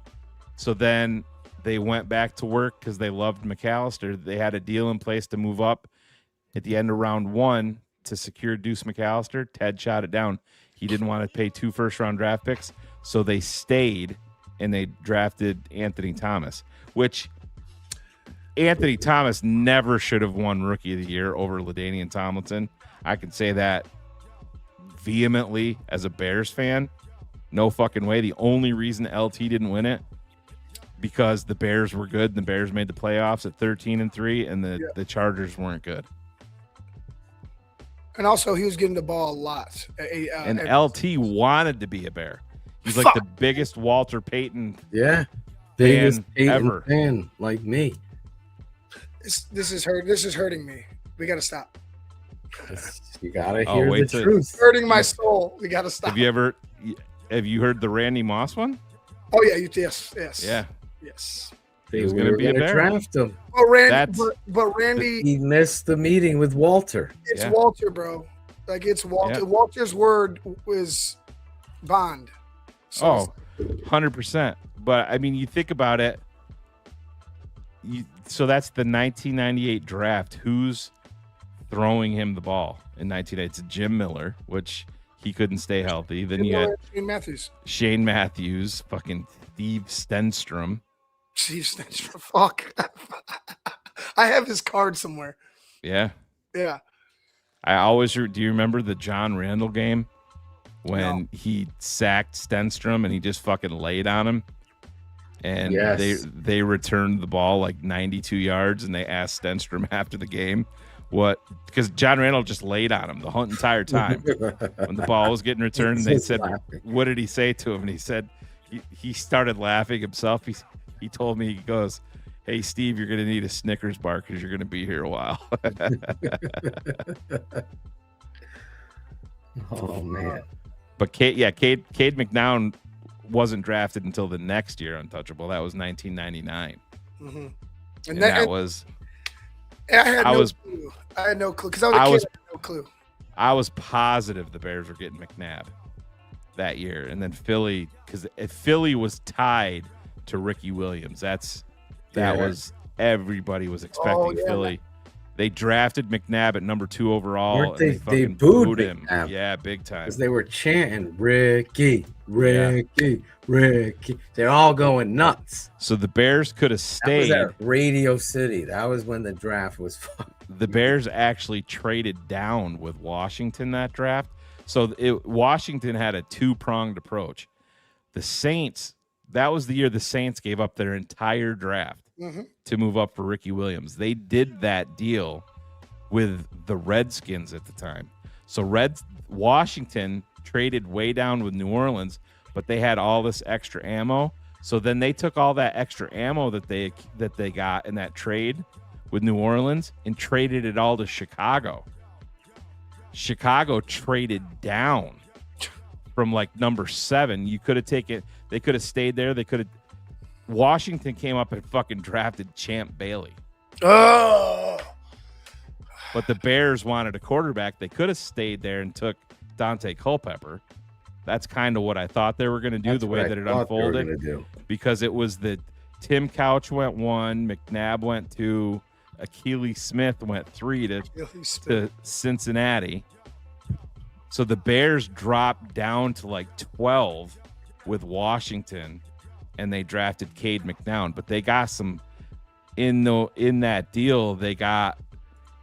S11: So then they went back to work because they loved McAllister. They had a deal in place to move up at the end of round 1 to secure Deuce McAllister. Ted shot it down. He didn't want to pay 2 first-round draft picks, so they stayed and they drafted Anthony Thomas, which Anthony Thomas never should have won Rookie of the Year over LaDainian Tomlinson. I can say that vehemently as a Bears fan. No fucking way. The only reason LT didn't win it because the Bears were good and the Bears made the playoffs at 13-3 and the Chargers weren't good.
S13: And also, he was getting the ball a lot.
S11: And LT wanted to be a Bear. He's like the biggest Walter Payton
S9: biggest Payton
S11: ever.
S9: Fan like me.
S13: This is hurting me. We got to stop.
S9: You got to hear the truth.
S13: It's hurting my soul. We got to stop.
S11: Have you heard the Randy Moss one?
S13: Oh, yeah. Yes.
S11: Yeah.
S13: Yes.
S11: He's going to be a Bear.
S9: Draft him.
S13: Well, Randy,
S9: he missed the meeting with Walter.
S13: It's Walter, bro. Like, it's Walter.
S11: Yeah.
S13: Walter's word was bond. So
S11: 100%. But I mean, you think about it. So that's the 1998 draft. Who's throwing him the ball in 1998? It's Jim Miller, which he couldn't stay healthy. Then you had Shane Matthews, fucking Steve Stenstrom.
S13: Fuck. I have his card somewhere.
S11: Yeah.
S13: Yeah.
S11: I always do you remember the John Randall game when he sacked Stenstrom and he just fucking laid on him? And they returned the ball like 92 yards and they asked Stenstrom after the game, what, because John Randall just laid on him the whole entire time. When the ball was getting returned, they said, what did he say to him? And he said, he started laughing himself. He told me, he goes, hey, Steve, you're going to need a Snickers bar because you're going to be here a while.
S9: Oh, man.
S11: But Cade McNown wasn't drafted until the next year Untouchable. That was 1999.
S13: Mm-hmm.
S11: And that was...
S13: I had no clue because I was a kid. I had no clue.
S11: I was positive the Bears were getting McNabb that year. And then Philly, because Philly was tied to Ricky Williams. That was... Everybody was expecting Philly. They drafted McNabb at number 2 overall.
S9: And they booed him.
S11: Yeah, big time.
S9: Because they were chanting, Ricky, Ricky, Ricky. They're all going nuts.
S11: So the Bears could have stayed.
S9: That was at Radio City. That was when the draft was fun.
S11: The Bears actually traded down with Washington that draft. So Washington had a 2-pronged approach. The Saints, that was the year the Saints gave up their entire draft. To move up for Ricky Williams. They did that deal with the Redskins at the time. So Washington traded way down with New Orleans, but they had all this extra ammo. So then they took all that extra ammo that they got in that trade with New Orleans and traded it all to Chicago. Chicago traded down from like number 7. You could have taken, they could have stayed there. They could have. Washington came up and fucking drafted Champ Bailey.
S13: Oh.
S11: But the Bears wanted a quarterback. They could have stayed there and took Dante Culpepper. That's kind of what I thought they were going to do. That's the way that it unfolded. Because it was that Tim Couch went 1, McNabb went 2, Akili Smith went 3 to Cincinnati. So the Bears dropped down to like 12 with Washington. And they drafted Cade McNown, but they got some in that deal. They got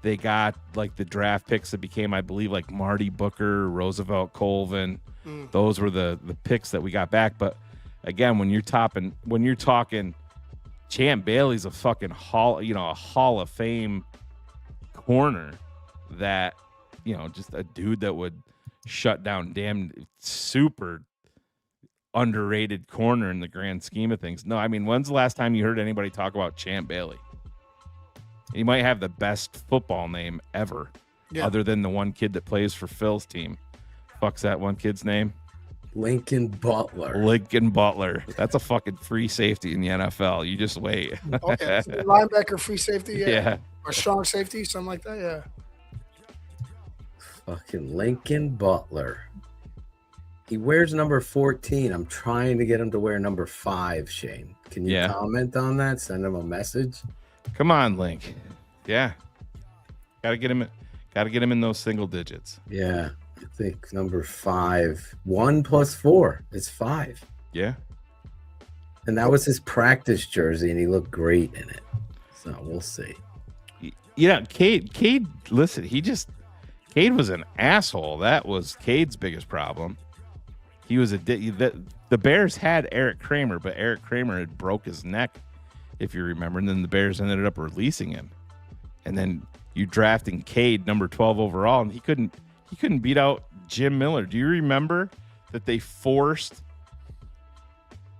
S11: like the draft picks that became, I believe, like Marty Booker, Roosevelt Colvin. Those were the picks that we got back. But again, when you're talking Champ Bailey's a fucking Hall of Fame corner that, just a dude that would shut down damn super underrated corner in the grand scheme of things. No, I mean, when's the last time you heard anybody talk about Champ Bailey? He might have the best football name ever, other than the one kid that plays for Phil's team. Fuck's that one kid's name?
S9: Lincoln Butler.
S11: Lincoln Butler. That's a fucking free safety in the NFL. You just wait.
S13: Okay, so linebacker, free safety,
S11: yeah.
S13: Or strong safety, something like that, yeah.
S9: Fucking Lincoln Butler. He wears number 14. I'm trying to get him to wear number 5, Shane. Can you comment on that? Send him a message.
S11: Come on, Link. Yeah. Gotta get him in those single digits.
S9: Yeah. I think number 5. 1 plus 4 is 5.
S11: Yeah.
S9: And that was his practice jersey, and he looked great in it. So we'll see.
S11: Yeah, Cade, listen, Cade was an asshole. That was Cade's biggest problem. He was the Bears had Eric Kramer, but Eric Kramer had broke his neck, if you remember, and then the Bears ended up releasing him. And then you drafting Cade number 12 overall, and he couldn't beat out Jim Miller. Do you remember that they forced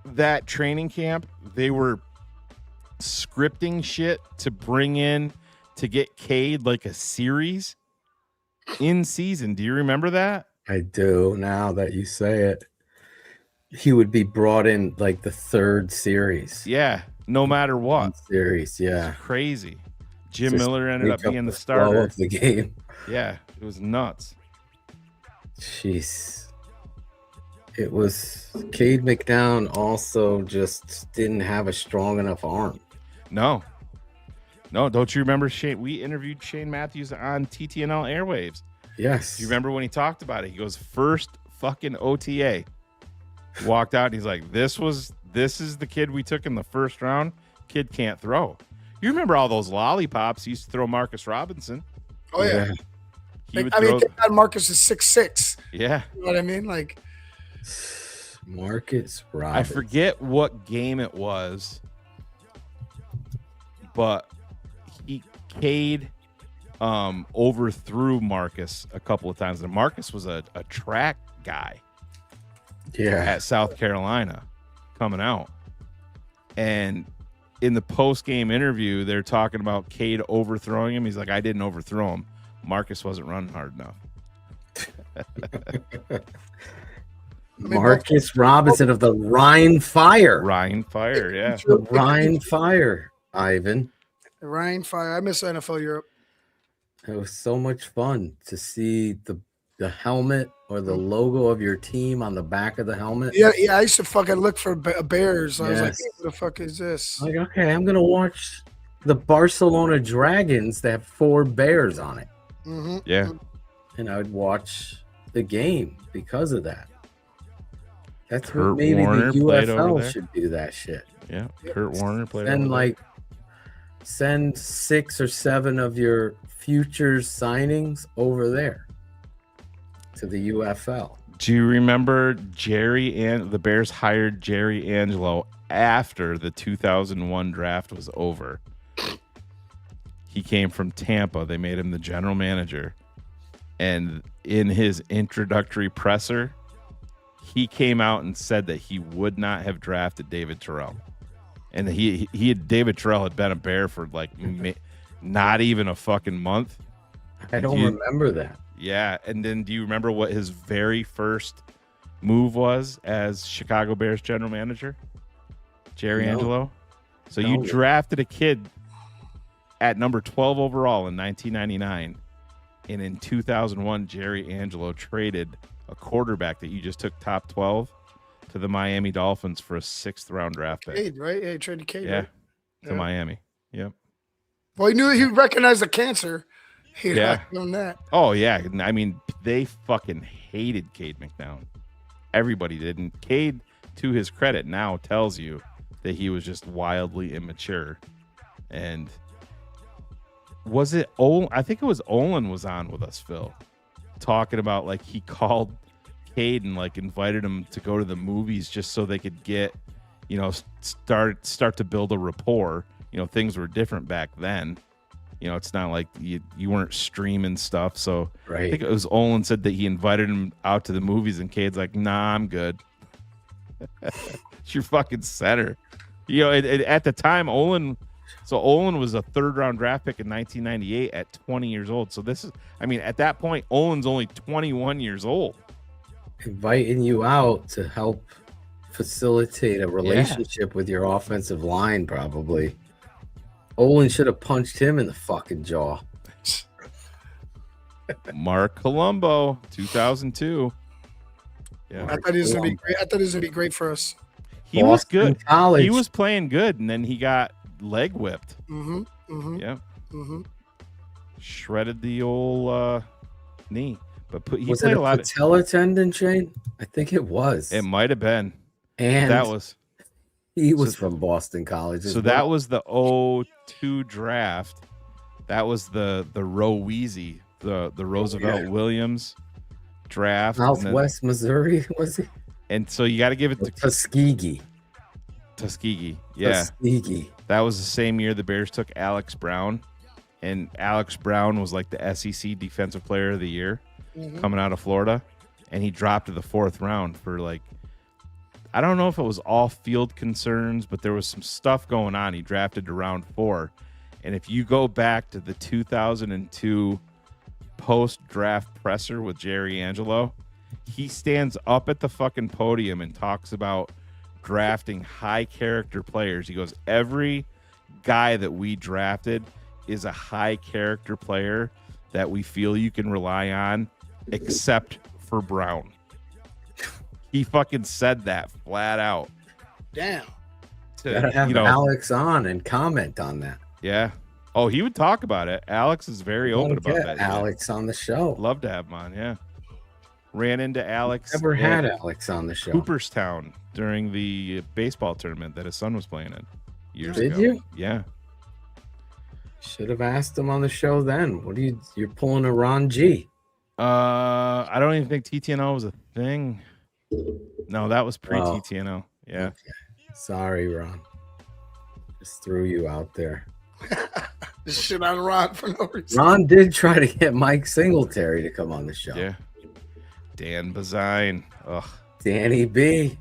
S11: that training camp? They were scripting shit to bring in to get Cade like a series in season. Do you remember that?
S9: I do, now that you say it. He would be brought in like the 3rd series.
S11: Yeah, no matter what.
S9: Series, yeah.
S11: It's crazy. Jim Miller ended up being the starter
S9: of the game.
S11: Yeah, it was nuts.
S9: Jeez. It was Cade McNown also just didn't have a strong enough arm.
S11: No, don't you remember Shane? We interviewed Shane Matthews on TTNL Airwaves.
S9: Yes.
S11: You remember when he talked about it? He goes, first fucking OTA. He walked out and he's like, this is the kid we took in the first round. Kid can't throw. You remember all those lollipops he used to throw Marcus Robinson?
S13: Oh, yeah. Thank God Marcus is 6'6".
S11: Yeah.
S13: You know what I mean? Like,
S9: Marcus Robinson.
S11: I forget what game it was, but Cade overthrew Marcus a couple of times. And Marcus was a track guy at South Carolina coming out. And in the post-game interview, they're talking about Cade overthrowing him. He's like, I didn't overthrow him. Marcus wasn't running hard enough.
S9: Marcus Robinson of the Rhine Fire.
S11: Rhine Fire, yeah.
S9: The Rhine Fire, Ivan.
S13: Rhine Fire. I miss NFL Europe.
S9: It was so much fun to see the helmet or the logo of your team on the back of the helmet.
S13: Yeah. I used to fucking look for Bears. I was like, hey, what the fuck is this?
S9: Like, okay, I'm gonna watch the Barcelona Dragons that have 4 bears on it.
S13: Mm-hmm.
S11: Yeah.
S9: And I would watch the game because of that. That's
S11: Kurt
S9: what maybe
S11: Warner
S9: the
S11: played over
S9: UFL
S11: there.
S9: should do that shit.
S11: Yeah, Kurt Warner played
S9: And
S11: over there.
S9: send 6 or 7 of your futures signings over there to the UFL.
S11: Do you remember the Bears hired Jerry Angelo after the 2001 draft was over? He came from Tampa. They made him the general manager. And in his introductory presser, he came out and said that he would not have drafted David Terrell. And David Terrell had been a Bear for like not even a fucking month.
S9: I don't remember that.
S11: Yeah. And then do you remember what his very first move was Chicago Bears general manager? Jerry Angelo. So you drafted a kid at number 12 overall in 1999. And in 2001, Jerry Angelo traded a quarterback that you just took top 12 to the Miami Dolphins for a 6th round draft pick.
S13: Cade, right? Yeah, he traded Cade.
S11: Yeah.
S13: Right?
S11: To Miami. Yep.
S13: Well, he knew he recognized the cancer. He
S11: Yeah.
S13: known that.
S11: Oh, yeah. I mean, they fucking hated Cade McNown. Everybody did. And Cade, to his credit, now tells you that he was just wildly immature. And was it Olin? I think it was Olin was on with us, Phil, talking about like he called Cade and like invited him to go to the movies just so they could get, start to build a rapport. Things were different back then. It's not like you weren't streaming stuff. So I think it was Olin said that he invited him out to the movies and Cade's like, nah, I'm good. It's your fucking center. At the time, Olin was a 3rd round draft pick in 1998 at 20 years old. So at that point, Olin's only 21 years old.
S9: Inviting you out to help facilitate a relationship with your offensive line, probably. Olin should have punched him in the fucking jaw.
S11: Mark Colombo, 2002. Yeah,
S13: I thought he was gonna be great. I thought he was gonna be great for us.
S11: He was good.
S9: College.
S11: He was playing good, and then he got leg whipped.
S13: Mm-hmm. Mm-hmm.
S11: Yeah.
S13: Mm-hmm.
S11: Shredded the old knee. But he
S9: was
S11: played
S9: it
S11: a lot
S9: patella tendon, Shane? I think it was.
S11: It might have been.
S9: And
S11: that was.
S9: He was from Boston College.
S11: So that was the 2002 draft. That was the Roweezy, the Roosevelt Williams draft.
S9: Southwest Missouri, was he?
S11: And so you got to give it to
S9: Tuskegee.
S11: Yeah.
S9: Tuskegee.
S11: That was the same year the Bears took Alex Brown. And Alex Brown was like the SEC Defensive Player of the Year coming out of Florida. And he dropped to the 4th round for like, I don't know if it was all field concerns, but there was some stuff going on. He drafted to round 4. And if you go back to the 2002 post-draft presser with Jerry Angelo, he stands up at the fucking podium and talks about drafting high character players. He goes, every guy that we drafted is a high character player that we feel you can rely on, except for Brown. He fucking said that flat out.
S13: Damn.
S9: Gotta have Alex on and comment on that.
S11: Yeah. Oh, he would talk about it. Alex is very open about that.
S9: Alex on the show.
S11: Love to have him on. Yeah. Ran into Alex.
S9: Never had Alex on the show.
S11: Cooperstown during the baseball tournament that his son was playing in years ago.
S9: Did you?
S11: Yeah.
S9: Should have asked him on the show then. You're pulling a Ron G.
S11: I don't even think TTNL was a thing. No, that was pre-TTNL. Yeah.
S9: Okay. Sorry, Ron. Just threw you out there.
S13: Just shit on Ron for no reason.
S9: Ron did try to get Mike Singletary to come on the show.
S11: Yeah. Dan Bazine. Ugh.
S9: Danny B.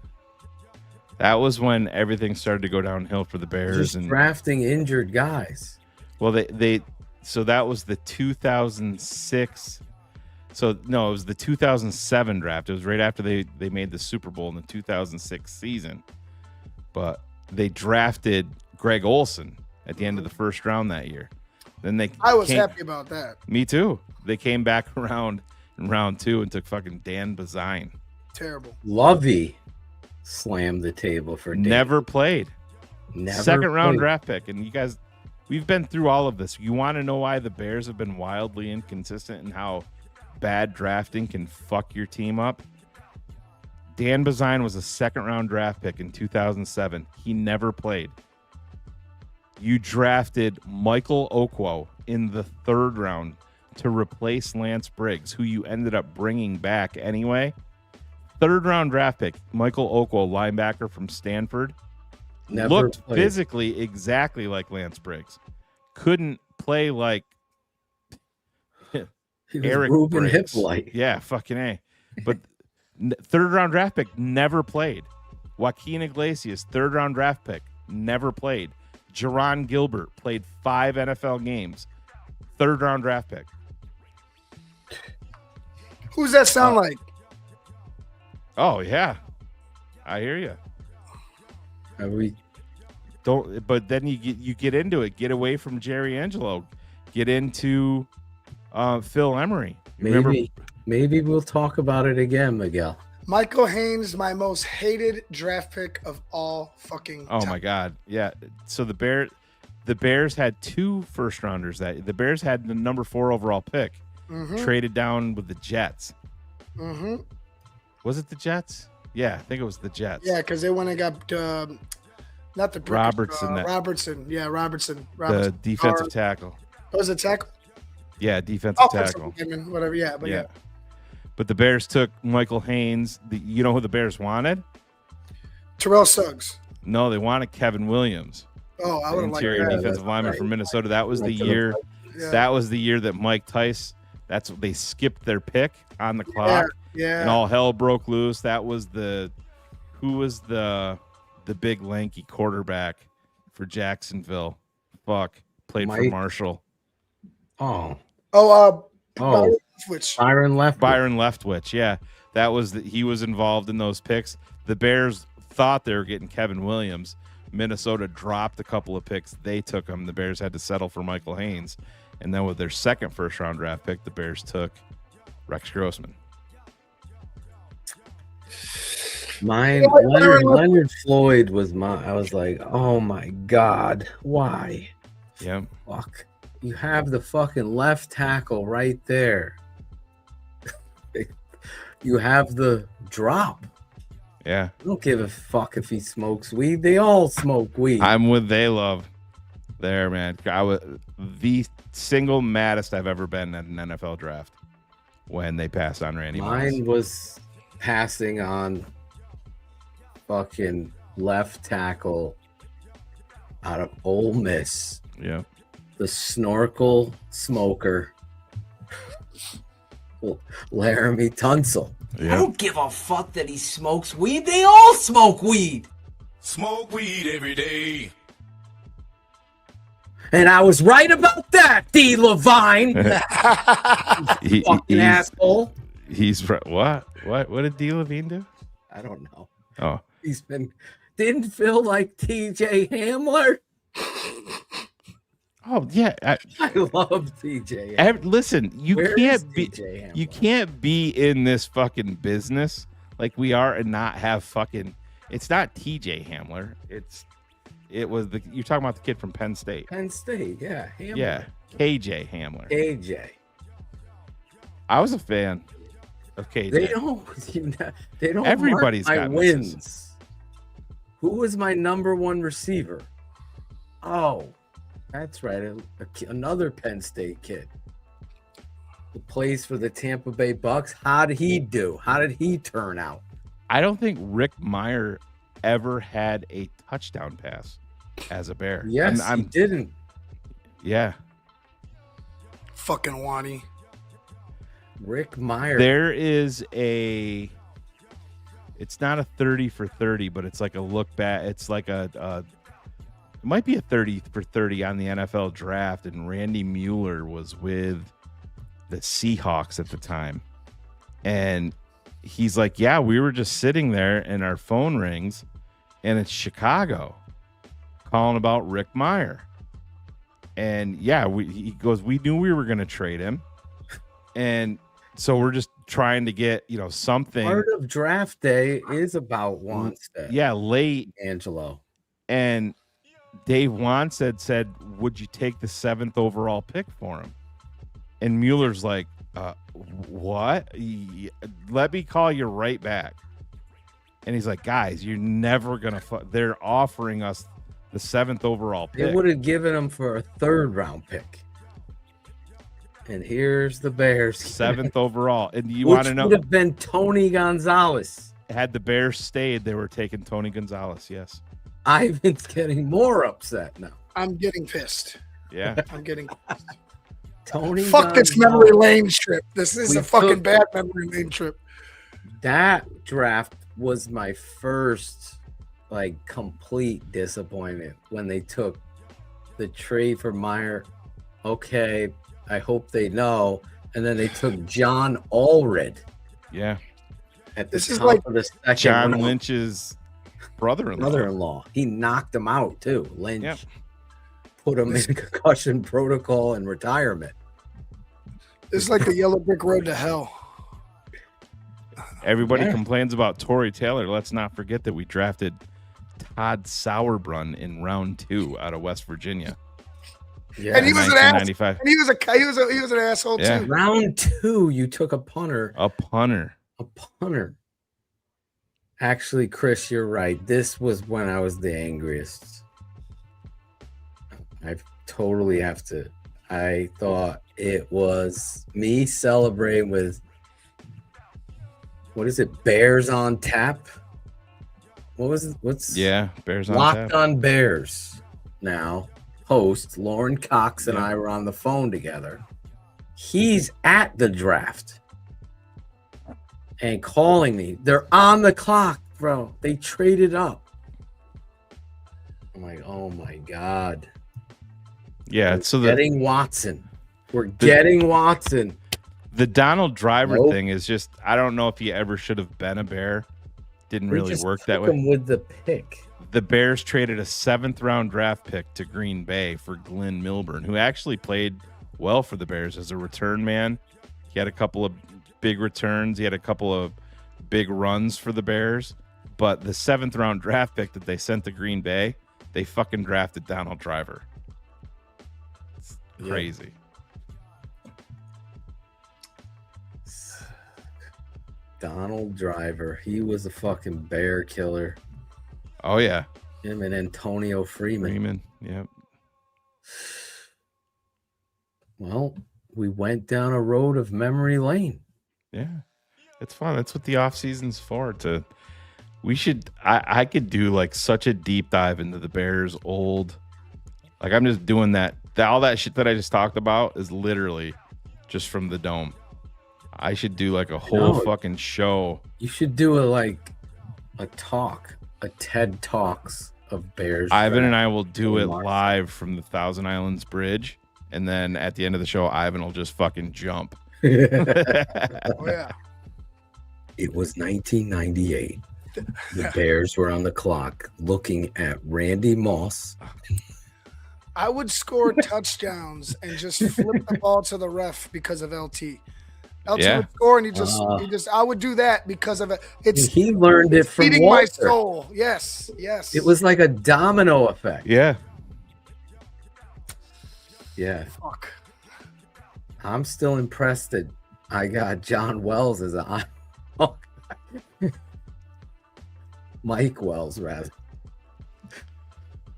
S11: That was when everything started to go downhill for the Bears.
S9: Just
S11: and
S9: drafting injured guys.
S11: Well, so that was the 2006. So no, it was the 2007 draft. It was right after they made the Super Bowl in the 2006 season. But they drafted Greg Olson at the end of the first round that year. Then
S13: I was happy about that.
S11: Me too. They came back around in round 2 and took fucking Dan Bazine.
S13: Terrible.
S9: Lovey slammed the table for Dan.
S11: Never played.
S9: Never
S11: Second round
S9: played.
S11: draft pick. And you guys, we've been through all of this. You want to know why the Bears have been wildly inconsistent and how bad drafting can fuck your team up? Dan Bazine was a second round draft pick in 2007. He never played. You drafted Michael Okwo in the 3rd round to replace Lance Briggs, who you ended up bringing back anyway. 3rd round draft pick, Michael Okwo, linebacker from Stanford, looked
S9: played.
S11: physically exactly like Lance Briggs. Couldn't play like Eric
S9: Ruben
S11: Briggs.
S9: Hippolyte.
S11: Yeah, fucking A. But 3rd round draft pick, never played. Joaquin Iglesias, 3rd round draft pick, never played. Jerron Gilbert played 5 NFL games. 3rd round draft pick.
S13: Who's that sound like?
S11: Oh yeah, I hear you.
S9: Are we?
S11: Don't. But then you get into it. Get away from Jerry Angelo. Get into Phil Emery.
S9: Maybe we'll talk about it again, Miguel.
S13: Michael Haynes, my most hated draft pick of all fucking time.
S11: Oh my God, yeah. So the Bears had 2 first rounders. The Bears had the number 4 overall pick, traded down with the Jets.
S13: Mm-hmm.
S11: Was it the Jets? Yeah, I think it was the Jets.
S13: Yeah, because they went and got not the
S11: Robertson.
S13: Robertson. Yeah, Robertson.
S11: The defensive tackle.
S13: Was it tackle?
S11: Yeah, defensive tackle.
S13: Whatever. Yeah, but yeah.
S11: But the Bears took Michael Haynes. You know who the Bears wanted?
S13: Terrell Suggs.
S11: No, they wanted Kevin Williams.
S13: Oh, I would have liked
S11: interior
S13: that.
S11: defensive lineman from Minnesota. That was the year.
S13: Yeah.
S11: That was the year that Mike Tice. That's what they skipped their pick on the clock.
S13: Yeah.
S11: And all hell broke loose. That was who was the big lanky quarterback for Jacksonville? Fuck, played for Marshall.
S9: Oh.
S13: Leftwich.
S9: Byron
S11: Leftwich. Yeah, that was he was involved in those picks. The Bears thought they were getting Kevin Williams. Minnesota dropped a couple of picks. They took him. The Bears had to settle for Michael Haynes. And then with their second first-round draft pick, the Bears took Rex Grossman.
S9: Mine, Leonard Floyd was mine. I was like, oh my God, why?
S11: Yeah.
S9: Fuck. You have the fucking left tackle right there. You have the drop.
S11: Yeah.
S9: I don't give a fuck if he smokes weed. They all smoke weed.
S11: I'm with They Love there, man. I was the single maddest I've ever been at an NFL draft when they passed on Randy Moss.
S9: Mine was passing on fucking left tackle out of Ole Miss.
S11: Yeah.
S9: The snorkel smoker, Laramie Tunsil.
S2: I don't give a fuck that he smokes weed. They all smoke weed.
S1: Smoke weed every day.
S9: And I was right about that, D. Levine. Fucking asshole.
S11: He's what? What did D. Levine do?
S9: I don't know.
S11: Oh.
S9: Didn't feel like TJ Hamler.
S11: Oh yeah,
S9: I love TJ.
S11: Listen, you can't be in this fucking business like we are and not have fucking. It's not TJ Hamler. It was you're talking about the kid from Penn State.
S9: Penn State, yeah, Hamler.
S11: Yeah, KJ Hamler.
S9: KJ.
S11: I was a fan of KJ.
S9: They don't.
S11: Everybody's
S9: mark my
S11: got
S9: wins.
S11: misses.
S9: Who was my number 1 receiver? Oh. That's right. Another Penn State kid who plays for the Tampa Bay Bucks. How did he do? How did he turn out?
S11: I don't think Rick Meyer ever had a touchdown pass as a Bear.
S9: Yes, he didn't.
S11: Yeah.
S13: Fucking Wani.
S9: Rick Meyer.
S11: There is it's not a 30 for 30, but it's like a look back. It's like it might be a 30 for 30 on the NFL draft. And Randy Mueller was with the Seahawks at the time. And he's like, yeah, we were just sitting there and our phone rings and it's Chicago calling about Rick Meyer. And yeah, he goes, we knew we were going to trade him. And so we're just trying to get, something.
S9: Part of draft day is about Wanstead.
S11: Yeah, late.
S9: Angelo.
S11: And Dave Wanstead said, would you take the 7th overall pick for him? And Mueller's like, what? Let me call you right back. And he's like, guys, you're never going to they're offering us the 7th overall pick.
S9: They would have given him for a 3rd round pick. And here's the Bears.
S11: 7th overall. And you want to know?
S9: Would have been Tony Gonzalez.
S11: Had the Bears stayed, they were taking Tony Gonzalez, yes.
S9: Ivan's getting more upset now.
S13: I'm getting pissed.
S11: Yeah.
S13: I'm getting pissed.
S9: Tony
S13: Fuck
S9: Gonzalez.
S13: this memory lane trip. This is a fucking bad memory lane trip.
S9: That draft was my first complete disappointment when they took the trade for Meyer. Okay, I hope they know. And then they took John Allred.
S11: Yeah.
S9: At the top of the second
S11: John
S9: round.
S11: Lynch's brother-in-law.
S9: Brother-in-law. He knocked him out too. Lynch.
S11: Yep.
S9: Put him in concussion protocol and retirement.
S13: It's like the yellow brick road to hell.
S11: Everybody complains about Torrey Taylor. Let's not forget that we drafted Todd Sauerbrunn in round 2 out of West Virginia.
S13: Yeah, and he was an ass. And he was an asshole too.
S9: Round 2, you took a punter.
S11: A punter.
S9: Actually, Chris, you're right. This was when I was the angriest. I totally have to. I thought it was me celebrating with, what is it? Bears on tap. What was it?
S11: Bears on
S9: Locked
S11: tap.
S9: on Bears. Now, host Lauren Cox and I were on the phone together. He's at the draft and calling me. They're on the clock, bro. They traded up. I'm like, oh my God.
S11: Yeah,
S9: We're getting Watson. We're getting Watson.
S11: The Donald Driver thing is just, I don't know if he ever should have been a Bear. Didn't really work that way.
S9: Him with the pick.
S11: The Bears traded a 7th round draft pick to Green Bay for Glenn Milburn, who actually played well for the Bears as a return man. He had a couple of big returns. He had a couple of big runs for the Bears. But the 7th round draft pick that they sent to Green Bay, they fucking drafted Donald Driver. It's crazy.
S9: Donald Driver. He was a fucking bear killer.
S11: Oh, yeah.
S9: Him and Antonio Freeman.
S11: Yep.
S9: Well, we went down a road of memory lane.
S11: Yeah. It's fun. That's what the off season's for. I could do such a deep dive into the Bears old. I'm just doing that. All that shit that I just talked about is literally just from the Dome. I should do a whole fucking show.
S9: You should do a TED Talks of Bears.
S11: Ivan and I will do it live from the Thousand Islands Bridge. And then at the end of the show, Ivan will just fucking jump.
S13: Oh, yeah.
S9: It was 1998. The Bears were on the clock looking at Randy Moss.
S13: I would score touchdowns and just flip the ball to the ref because of LT. LT would score and he just I would do that because of it.
S9: He learned it from
S13: feeding
S9: Walter.
S13: my soul. Yes.
S9: It was like a domino effect.
S11: Yeah.
S9: Yeah.
S13: Fuck.
S9: I'm still impressed that I got John Wells as a Mike Wells, rather.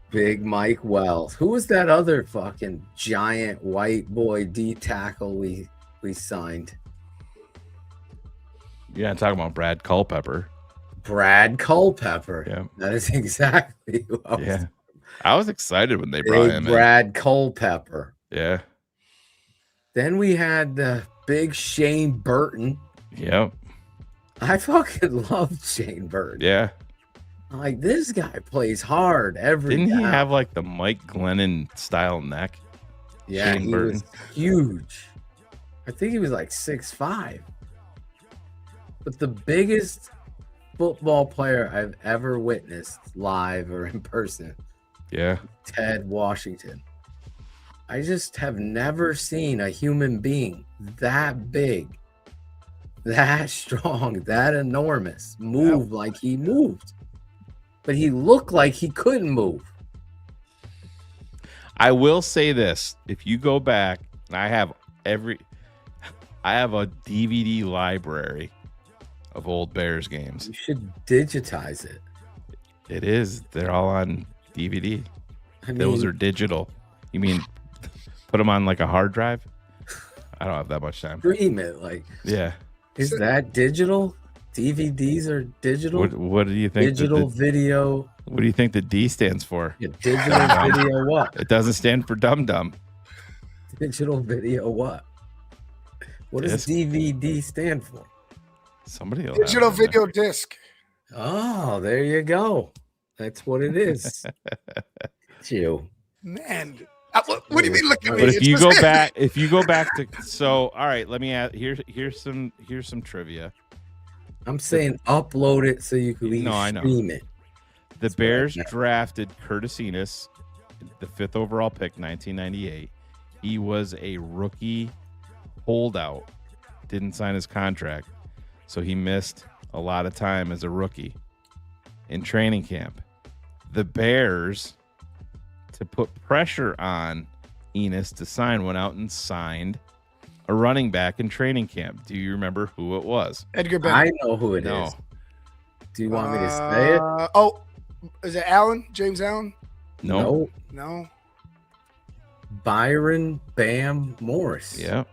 S9: Big Mike Wells. Who was that other fucking giant white boy D tackle we signed?
S11: Yeah, I'm talking about Brad Culpepper.
S9: Brad Culpepper.
S11: Yeah.
S9: That is exactly who I was.
S11: I was excited when they brought him in.
S9: Brad Culpepper.
S11: Yeah.
S9: Then we had the big Shane Burton.
S11: Yep.
S9: I fucking love Shane Burton.
S11: Yeah.
S9: Like, this guy plays hard every
S11: Didn't he
S9: down.
S11: have like the Mike Glennon style neck?
S9: Yeah,
S11: Shane
S9: he
S11: Burton.
S9: was huge. I think he was like 6'5". But the biggest football player I've ever witnessed live or in person,
S11: Yeah.
S9: Ted Washington. I just have never seen a human being that big, that strong, that enormous move like he moved. But he looked like he couldn't move.
S11: I will say this. If you go back, I have a DVD library of old Bears games.
S9: You should digitize it.
S11: It is. They're all on DVD.
S9: I
S11: Those
S9: mean-
S11: are digital. You mean put them on like a hard drive? I don't have that much time.
S9: Stream it. Like,
S11: Yeah.
S9: is that digital? DVDs are digital?
S11: What do you think?
S9: Digital video.
S11: What do you think the D stands for?
S9: Yeah, digital video what?
S11: It doesn't stand for dum dum.
S9: Digital video what? What does DVD stand for?
S11: Somebody will
S13: Digital
S11: have it.
S13: video disc.
S9: Oh, there you go. That's what it is. It's you.
S13: Man, what do you mean? Look at me.
S11: But if
S13: It's
S11: you
S13: just-
S11: go back to so all right, let me add here's some trivia.
S9: I'm saying upload it so you can
S11: No, I know.
S9: stream it.
S11: The Bears drafted Curtis Enis, the 5th overall pick, 1998. He was a rookie holdout, didn't sign his contract, so he missed a lot of time as a rookie in training camp. The Bears, to put pressure on Enis to sign, went out and signed a running back in training camp. Do you remember who it was?
S13: Edgar Bennett.
S9: I know who it is.
S11: No.
S9: Do you want me to say it?
S13: Oh, is it Allen? James Allen?
S11: No.
S13: No.
S9: Byron Bam Morris.
S11: Yeah.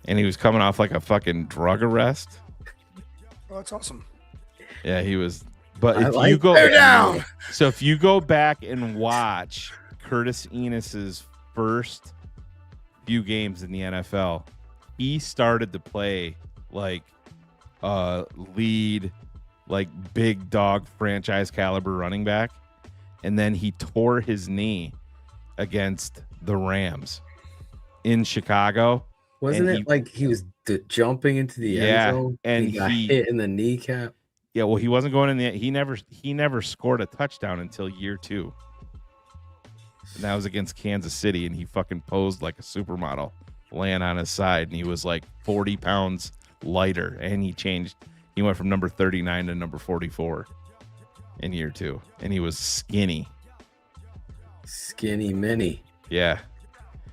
S11: And he was coming off like a fucking drug arrest.
S13: Oh, that's awesome.
S11: Yeah, he was. But
S9: I
S11: if
S9: like
S11: you go
S13: Bear down.
S11: So if you go back and watch Curtis Enis's first few games in the NFL, he started to play like lead, like big dog franchise caliber running back, and then he tore his knee against the Rams in Chicago.
S9: Wasn't
S11: and
S9: it like he was jumping into the
S11: Yeah,
S9: end zone
S11: and
S9: he got
S11: he-
S9: hit in the kneecap?
S11: Yeah, well, he wasn't going in the. He never scored a touchdown until year 2. And that was against Kansas City, and he fucking posed like a supermodel, laying on his side, and he was like 40 pounds lighter, and he changed. He went from number 39 to number 44 in year 2, and he was skinny.
S9: Skinny mini.
S11: Yeah,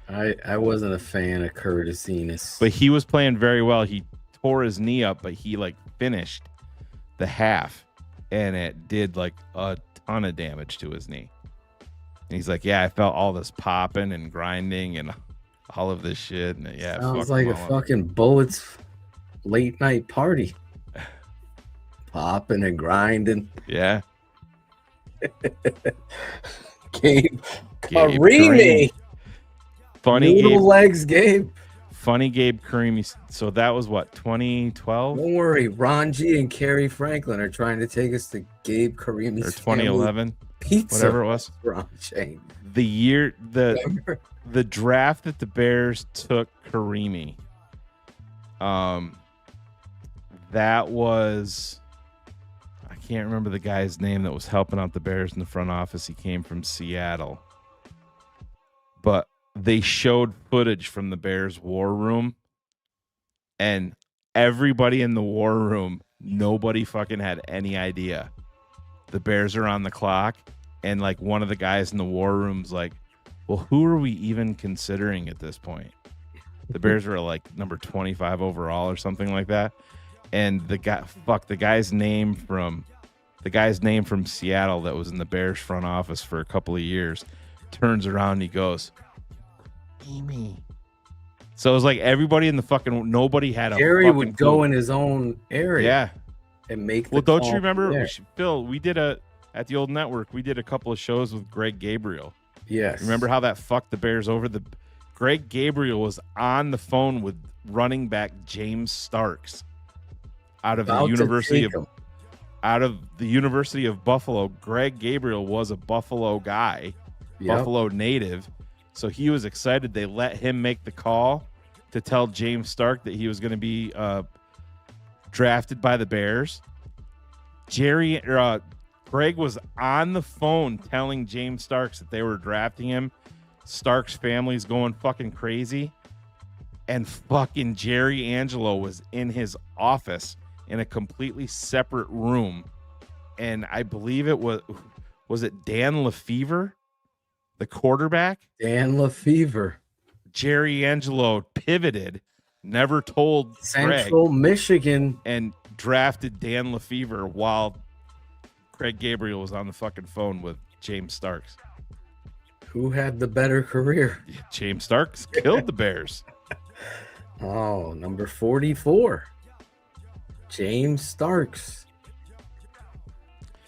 S9: I wasn't a fan of Curtis Enis.
S11: but he was playing very well. He tore his knee up, but he like finished the half, and it did like a ton of damage to his knee. And he's like, yeah, I felt all this popping and grinding and all of this shit. And yeah,
S9: Sounds
S11: fucked
S9: like
S11: him
S9: a
S11: all up.
S9: fucking Bullets late night party. Popping and grinding.
S11: Yeah.
S9: Gabe
S11: Gabe
S9: Kareem.
S11: Funny
S9: Noodle
S11: Gabe.
S9: legs, Gabe.
S11: Funny Gabe Kareem. So that was what, 2012
S9: Don't worry, Ron G and Kerry Franklin are trying to take us to Gabe Kareem's
S11: or 2011,
S9: pizza
S11: whatever it was.
S9: restaurant chain.
S11: The year the draft that the Bears took Kareem. That was, I can't remember the guy's name that was helping out the Bears in the front office. He came from Seattle. But they showed footage from the Bears war room, and everybody in the war room, nobody fucking had any idea the Bears are on the clock. And like one of the guys in the war room's like, well, who are we even considering at this point? The Bears were like number 25 overall or something like that. And the guy's name from Seattle that was in the Bears front office for a couple of years turns around and he goes, Amy. So it was like everybody in the fucking, nobody had a
S9: Gary
S11: fucking
S9: would go
S11: clue.
S9: in his own area.
S11: Yeah.
S9: And make the
S11: Well, don't
S9: call
S11: you remember,
S9: from there.
S11: Phil, we did at the old network, we did a couple of shows with Greg Gabriel.
S9: Yes.
S11: Remember how that fucked the Bears over? Greg Gabriel was on the phone with running back James Starks out of the University of Buffalo. Greg Gabriel was a Buffalo guy, Buffalo native. So he was excited. They let him make the call to tell James Stark that he was going to be drafted by the Bears. Greg was on the phone telling James Starks that they were drafting him. Stark's family's going fucking crazy. And fucking Jerry Angelo was in his office in a completely separate room. And I believe it was it Dan Lefevre, the quarterback?
S9: Dan Lefevre.
S11: Jerry Angelo pivoted, never told
S9: Central
S11: Greg,
S9: Michigan,
S11: and drafted Dan Lefevre while Greg Gabriel was on the fucking phone with James Starks.
S9: Who had the better career?
S11: James Starks killed the Bears.
S9: Oh, number 44. James Starks.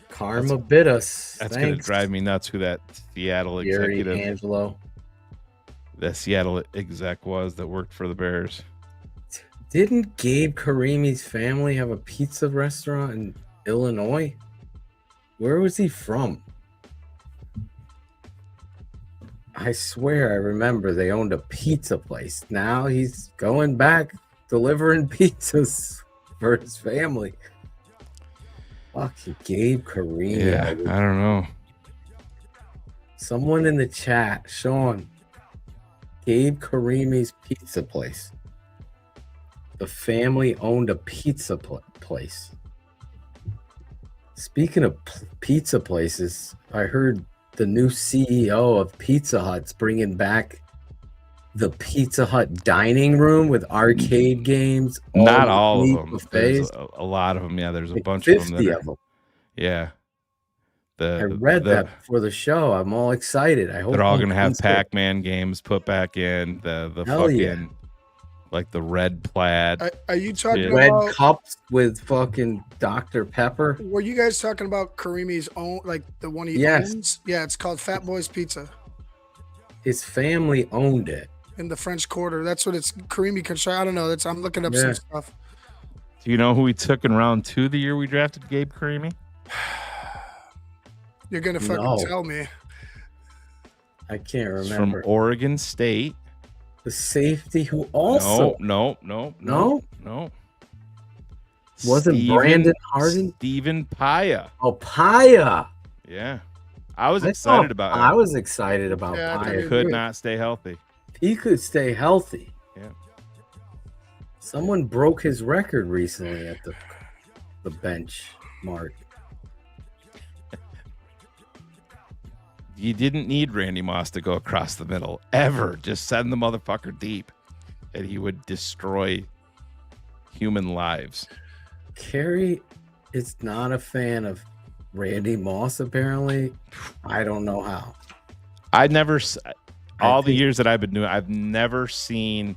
S9: Karma bit us.
S11: That's going to drive me nuts who that Seattle
S9: Jerry
S11: executive,
S9: Angelo.
S11: the Seattle exec was that worked for the Bears.
S9: Didn't Gabe Karimi's family have a pizza restaurant in Illinois? Where was he from? I swear I remember they owned a pizza place. Now he's going back delivering pizzas for his family. Fucking Gabe Karimi.
S11: Yeah, I don't know.
S9: Someone in the chat, Sean. Gabe Karimi's pizza place. The family owned a pizza place. Speaking of pizza places, I heard the new CEO of Pizza Hut's bringing back the Pizza Hut dining room with arcade games.
S11: Not all of them. There's a lot of them. Yeah, there's a bunch of them.
S9: 50 of them.
S11: Yeah.
S9: I read that before the show. I'm all excited. I hope
S11: they're all going to have Pac-Man games put back in. The fucking like the red plaid.
S13: Are you talking
S9: red
S13: about
S9: cups with fucking Dr. Pepper?
S13: Were you guys talking about Karimi's own, like the one he owns? Yeah, it's called Fat Boy's Pizza.
S9: His family owned it
S13: in the French Quarter. That's what it's Karimi Construction. I don't know. I'm looking up some stuff.
S11: Do you know who we took in round 2 the year we drafted Gabe Karimi?
S13: You're gonna fucking tell me.
S9: I can't remember.
S11: It's from Oregon State.
S9: The safety who also
S11: No.
S9: Wasn't Brandon Harden?
S11: Stephen Paya.
S9: Oh, Paya.
S11: Yeah. I was excited about him.
S9: I was excited about Paya.
S11: He could not stay healthy.
S9: He could stay healthy.
S11: Yeah.
S9: Someone broke his record recently at the bench mark.
S11: You didn't need Randy Moss to go across the middle ever. Just send the motherfucker deep, and he would destroy human lives.
S9: Carrie is not a fan of Randy Moss, apparently. I don't know how.
S11: All the years that I've been doing, I've never seen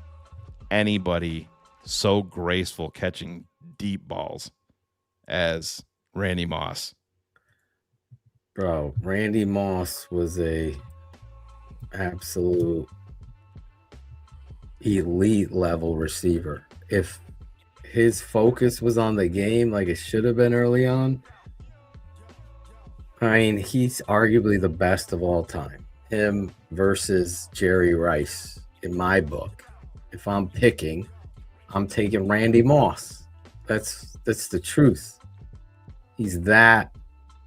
S11: anybody so graceful catching deep balls as Randy Moss.
S9: Bro, Randy Moss was a absolute elite level receiver. If his focus was on the game like it should have been early on, I mean, he's arguably the best of all time. Him versus Jerry Rice in my book. If I'm picking, I'm taking Randy Moss. That's the truth. He's that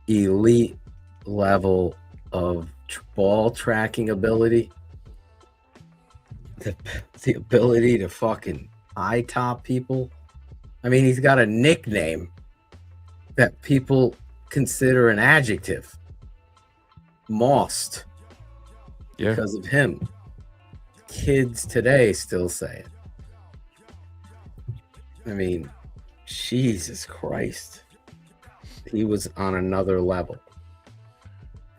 S9: elite level of ball tracking ability, the ability to fucking eye top people. I mean, he's got a nickname that people consider an adjective, Mossed, because of him. Kids today still say it. I mean, Jesus Christ, he was on another level.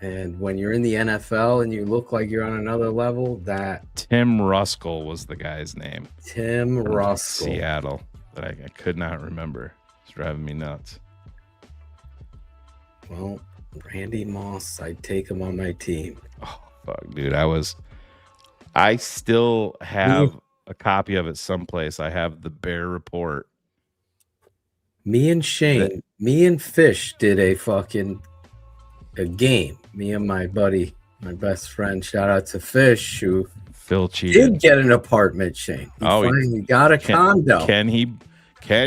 S9: And when you're in the NFL and you look like you're on another level, that
S11: Tim Ruskell was the guy's name.
S9: Tim Ruskell.
S11: Seattle. That I could not remember. It's driving me nuts.
S9: Well, Randy Moss, I'd take him on my team.
S11: Oh, fuck, dude. I was I still have a copy of it someplace. I have the Bear Report.
S9: Me and Shane, me and Fish did a game. Me and my buddy, my best friend. Shout out to Fish, who
S11: Phil cheated.
S9: did get an apartment. Shane, he finally got a condo.
S11: Can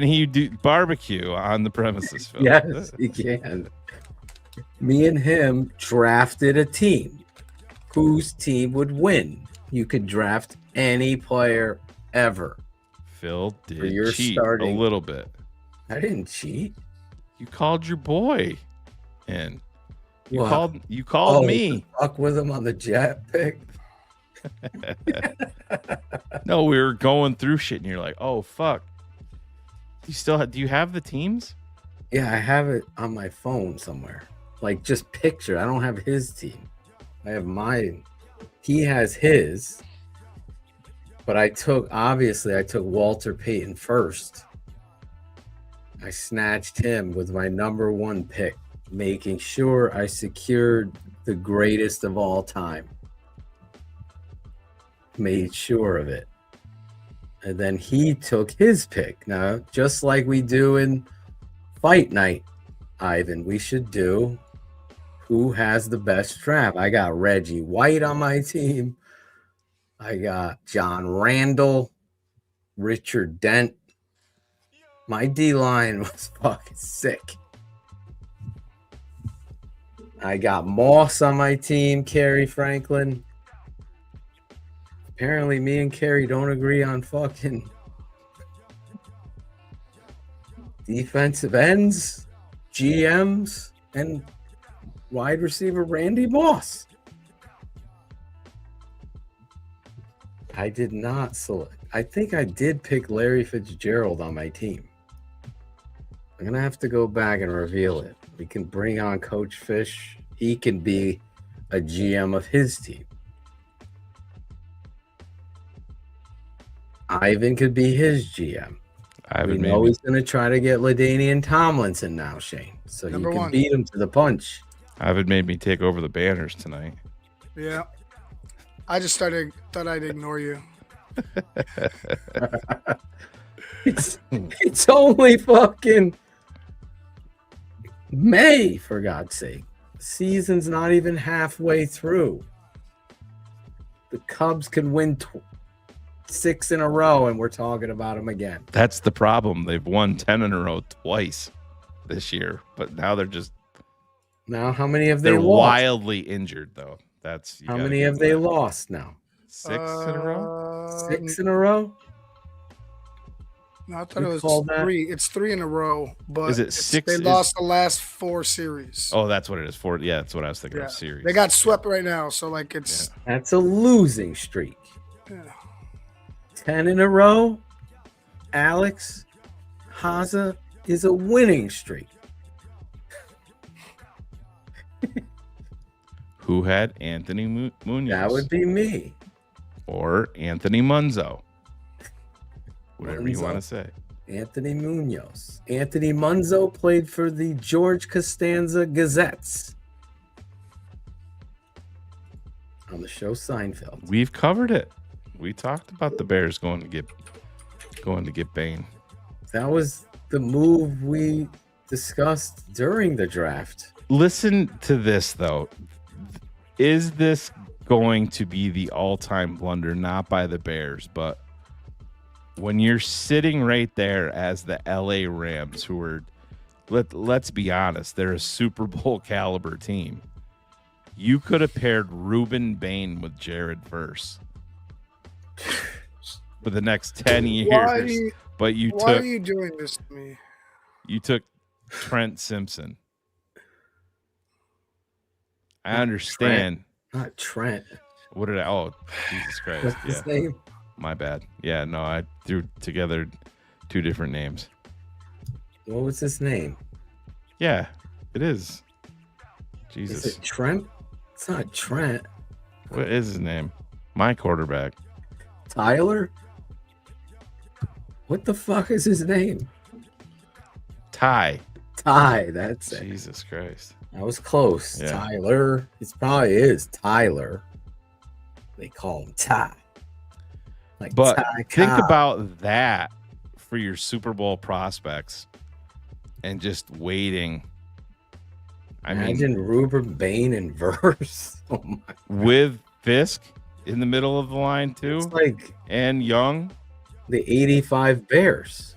S11: he do barbecue on the premises, Phil?
S9: Yes, he can. Me and him drafted a team. Whose team would win? You could draft any player ever.
S11: Phil did
S9: your
S11: cheat
S9: starting.
S11: a little bit.
S9: I didn't cheat.
S11: You called your boy in. You
S9: What?
S11: called me.
S9: Fuck with him on the jet pick.
S11: No, we were going through shit, and you're like, "Oh fuck." Do you have the teams?
S9: Yeah, I have it on my phone somewhere. Like just picture. I don't have his team. I have mine. He has his. But I took Walter Payton first. I snatched him with my number 1 pick, making sure I secured the greatest of all time. Made sure of it. And then he took his pick. Now, just like we do in Fight Night, Ivan, we should do who has the best draft. I got Reggie White on my team. I got John Randall, Richard Dent. My D-line was fucking sick. I got Moss on my team, Kerry Franklin. Apparently, me and Kerry don't agree on fucking defensive ends, GMs, and wide receiver Randy Moss. I did not select. I think I did pick Larry Fitzgerald on my team. I'm going to have to go back and reveal it. We can bring on Coach Fish. He can be a GM of his team. Ivan could be his GM. We know he's going to try to get LaDainian Tomlinson now, Shane. So you can beat him to the punch.
S11: Ivan made me take over the banners tonight.
S13: Yeah. I just thought I'd ignore you.
S9: It's only fucking May, for God's sake. Season's not even halfway through. The Cubs can win 6 in a row, and we're talking about them again.
S11: That's the problem. They've won 10 in a row twice this year, but now they're just.
S9: Now, how many have they
S11: They're
S9: lost?
S11: wildly injured, though.
S9: How many have they lost now?
S11: 6 in a row?
S9: 6 in a row?
S13: No, I thought it was 3. It's 3 in a row, but
S11: is it 6?
S13: They lost the last 4 series.
S11: Oh, that's what it is. 4. Yeah, that's what I was thinking of. Series.
S13: They got swept right now, so like it's.
S9: That's a losing streak.
S13: Yeah.
S9: 10 in a row. Alex Haza is a winning streak.
S11: Who had Anthony Munoz?
S9: That would be me.
S11: Or Anthony Munzo. Whatever you want to say.
S9: Anthony Munoz. Anthony Munzo played for the George Costanza Gazettes on the show Seinfeld.
S11: We've covered it. We talked about the Bears going to get Bane.
S9: That was the move we discussed during the draft.
S11: Listen to this, though. Is this going to be the all-time blunder, not by the Bears, but when you're sitting right there as the LA Rams, who are, let's be honest, they're a Super Bowl caliber team. You could have paired Reuben Bain with Jared Verse for the next 10 years.
S13: Why
S11: are
S13: you doing this to me?
S11: You took Trent Simpson. I understand.
S9: Not Trent.
S11: What did I? Oh, Jesus Christ!
S9: What's his name?
S11: My bad. Yeah, no, I threw together 2 different names.
S9: What was his name?
S11: Yeah, it is. Jesus.
S9: Is it Trent? It's not Trent.
S11: What is his name? My quarterback.
S9: Tyler? What the fuck is his name?
S11: Ty,
S9: that's it.
S11: Jesus Christ.
S9: I was close.
S11: Yeah.
S9: Tyler. It probably is Tyler. They call him Ty. Like
S11: But
S9: Ty
S11: think
S9: Cobb.
S11: about that for your Super Bowl prospects and just waiting.
S9: Imagine Ruben, Bain, and Verse. Oh my God.
S11: With Fisk in the middle of the line too,
S9: It's like
S11: and Young,
S9: the '85 Bears.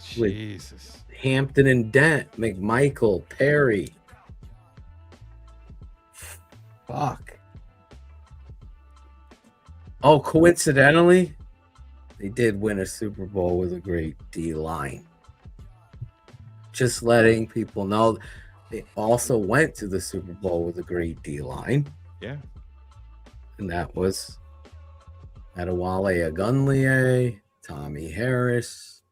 S11: Jesus.
S9: With Hampton and Dent, McMichael, Perry. Fuck. Oh, coincidentally, they did win a Super Bowl with a great D line. Just letting people know. They also went to the Super Bowl with a great D line.
S11: Yeah.
S9: And that was Adewale Agunleye, Tommy Harris.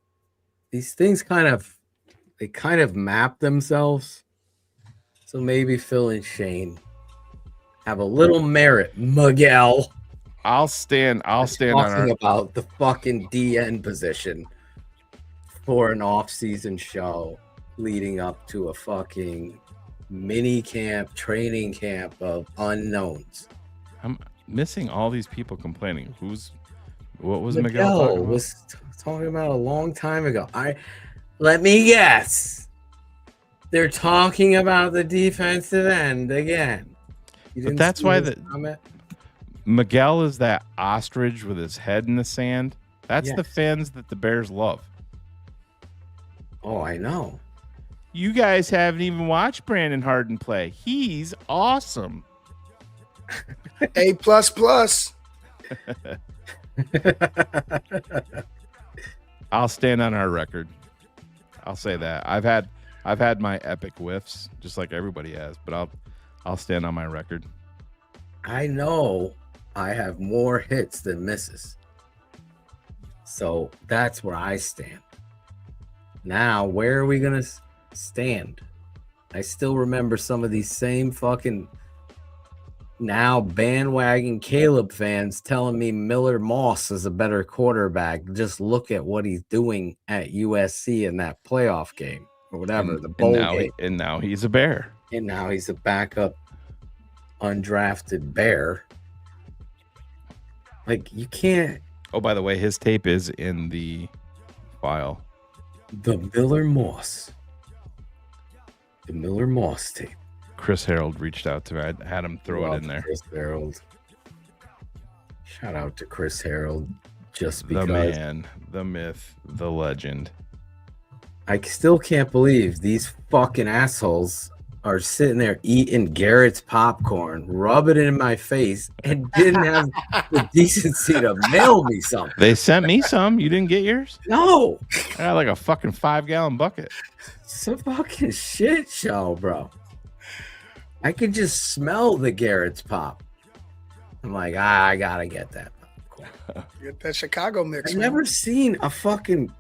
S9: These things kind of map themselves. So maybe Phil and Shane have a little merit. Miguel.
S11: I'll stand on
S9: talking about the fucking DN position for an off-season show leading up to a fucking mini camp, training camp of unknowns.
S11: I'm missing all these people complaining. What was Miguel talking about?
S9: Was talking about a long time ago. Let me guess. They're talking about the defensive end again.
S11: But that's why Miguel is that ostrich with his head in the sand. That's the fans that the Bears love.
S9: Oh, I know.
S11: You guys haven't even watched Brandon Harden play. He's awesome.
S13: A++.
S11: I'll stand on our record. I'll say that. I've had my epic whiffs, just like everybody has, but I'll stand on my record.
S9: I know I have more hits than misses. So that's where I stand. Now, where are we going to stand? I still remember some of these same fucking now bandwagon Caleb fans telling me Miller Moss is a better quarterback. Just look at what he's doing at USC in that playoff game or whatever, the bowl game.
S11: And now he's a Bear.
S9: And now he's a backup undrafted Bear. Like, you can't.
S11: Oh, by the way, his tape is in the file.
S9: The Miller Moss tape.
S11: Chris Harold reached out to me. I had him throw it in there.
S9: Chris Harold. Shout out to Chris Harold. Just because.
S11: The man, the myth, the legend.
S9: I still can't believe these fucking assholes are sitting there eating Garrett's popcorn, rubbing it in my face, and didn't have the decency to mail me something.
S11: They sent me some. You didn't get yours?
S9: No.
S11: I got like a fucking 5-gallon bucket.
S9: It's a fucking shit show, bro. I could just smell the Garrett's pop. I'm like, I gotta get that popcorn.
S13: Get that Chicago mix.
S9: I've never seen a fucking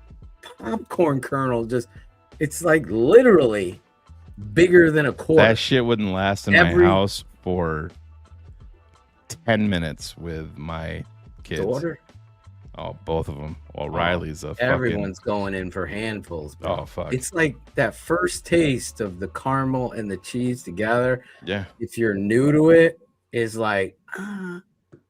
S9: popcorn kernel it's like literally bigger than a quarter.
S11: That shit wouldn't last in my house for 10 minutes with my kids.
S9: Daughter?
S11: Oh, both of them. Well, Riley's a
S9: everyone's going in for handfuls, bro.
S11: Oh, fuck.
S9: It's like that first taste of the caramel and the cheese together.
S11: Yeah.
S9: If you're new to it, is like,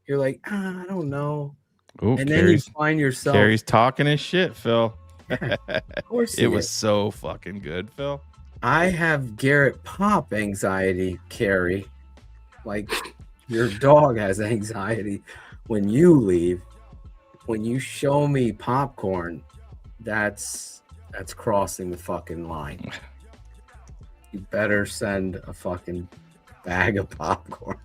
S9: you're like, I don't know.
S11: Ooh,
S9: and then you find yourself.
S11: Carrie's talking his shit, Phil.
S9: Yeah, of course
S11: it was so fucking good, Phil.
S9: I have Garrett Pop anxiety, Carrie. Like your dog has anxiety when you leave. When you show me popcorn, that's crossing the fucking line. You better send a fucking bag of popcorn.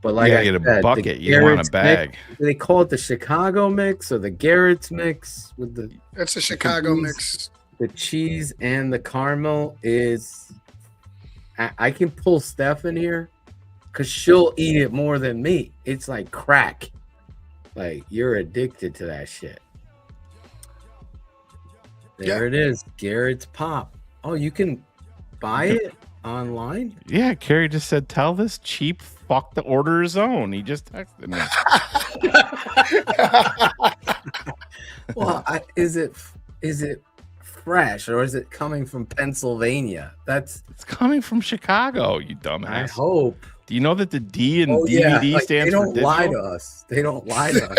S9: But like I
S11: get
S9: said,
S11: a bucket. You want a bag.
S9: Mix, do they call it the Chicago mix or the Garrett's mix with the?
S13: That's a Chicago mix.
S9: The cheese and the caramel is. I can pull Steph in here, cause she'll eat it more than me. It's like crack. Like you're addicted to that shit. There it is, Garrett's Pop. Oh, you can buy it online?
S11: Yeah, Carrie just said, "Tell this cheap fuck to order his own." He just texted me.
S9: Well, is it fresh or is it coming from Pennsylvania?
S11: It's coming from Chicago, you dumbass.
S9: I hope.
S11: Do you know that the D in
S9: Oh, yeah.
S11: DVD
S9: Like,
S11: stands
S9: they
S11: for
S9: don't
S11: digital?
S9: lie to us. They don't lie to us.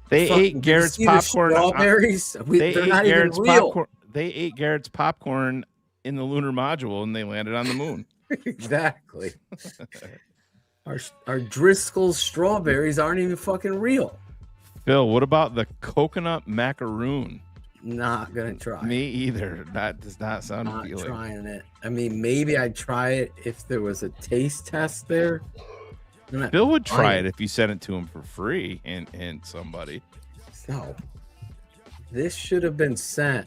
S11: They
S9: Fucking-
S11: ate Garrett's
S9: you see the
S11: popcorn.
S9: strawberries? They're not even real.
S11: Popcorn. They ate Garrett's popcorn in the lunar module, and they landed on the moon.
S9: Exactly. Our Driscoll's strawberries aren't even fucking real.
S11: Phil, what about the coconut macaroon?
S9: Not gonna try.
S11: Me either. That does not sound
S9: Not
S11: appealing.
S9: trying it. I mean, maybe I'd try it if there was a taste test there.
S11: Bill would try it if you sent it to him for free and somebody.
S9: No. This should have been sent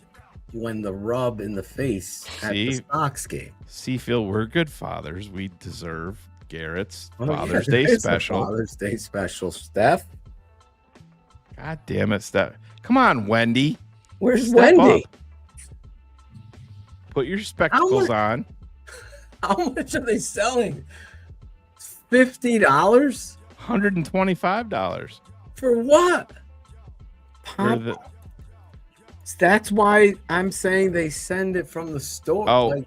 S9: when the rub in the face at the Sox game.
S11: See, Phil, we're good fathers. We deserve Garrett's
S9: Oh,
S11: Father's
S9: yeah,
S11: Day
S9: there is a
S11: special.
S9: Father's Day special, Steph.
S11: God damn it, Steph. Come on, Wendy.
S9: Where's
S11: Step
S9: Wendy?
S11: up. Put your spectacles on.
S9: How much are they selling? $50?
S11: $125.
S9: For what?
S11: For the,
S9: That's why I'm saying they send it from the store.
S11: Oh,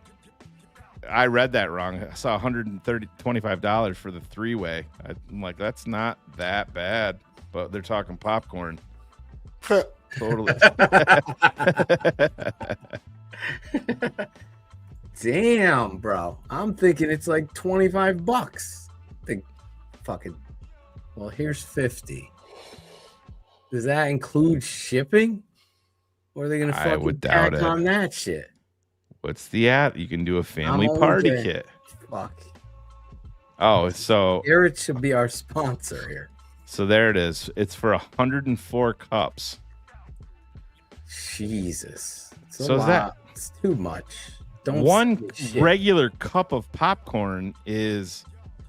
S11: I read that wrong. I saw $125 for the three-way. I'm like, that's not that bad. But they're talking popcorn. Totally.
S9: Damn, bro. I'm thinking it's like $25. Think fucking. Well, here's 50. Does that include shipping? Or are they gonna
S11: I
S9: fucking
S11: would doubt
S9: tack
S11: it.
S9: on that shit?
S11: What's the app? You can do a family
S9: only
S11: party
S9: paying-
S11: kit.
S9: Fuck.
S11: Oh, so
S9: Garrett should be our sponsor here.
S11: So there it is. It's for 104 cups.
S9: Jesus. It's a
S11: So is
S9: lot.
S11: that
S9: It's too much. Don't
S11: one
S9: say shit.
S11: regular cup of popcorn is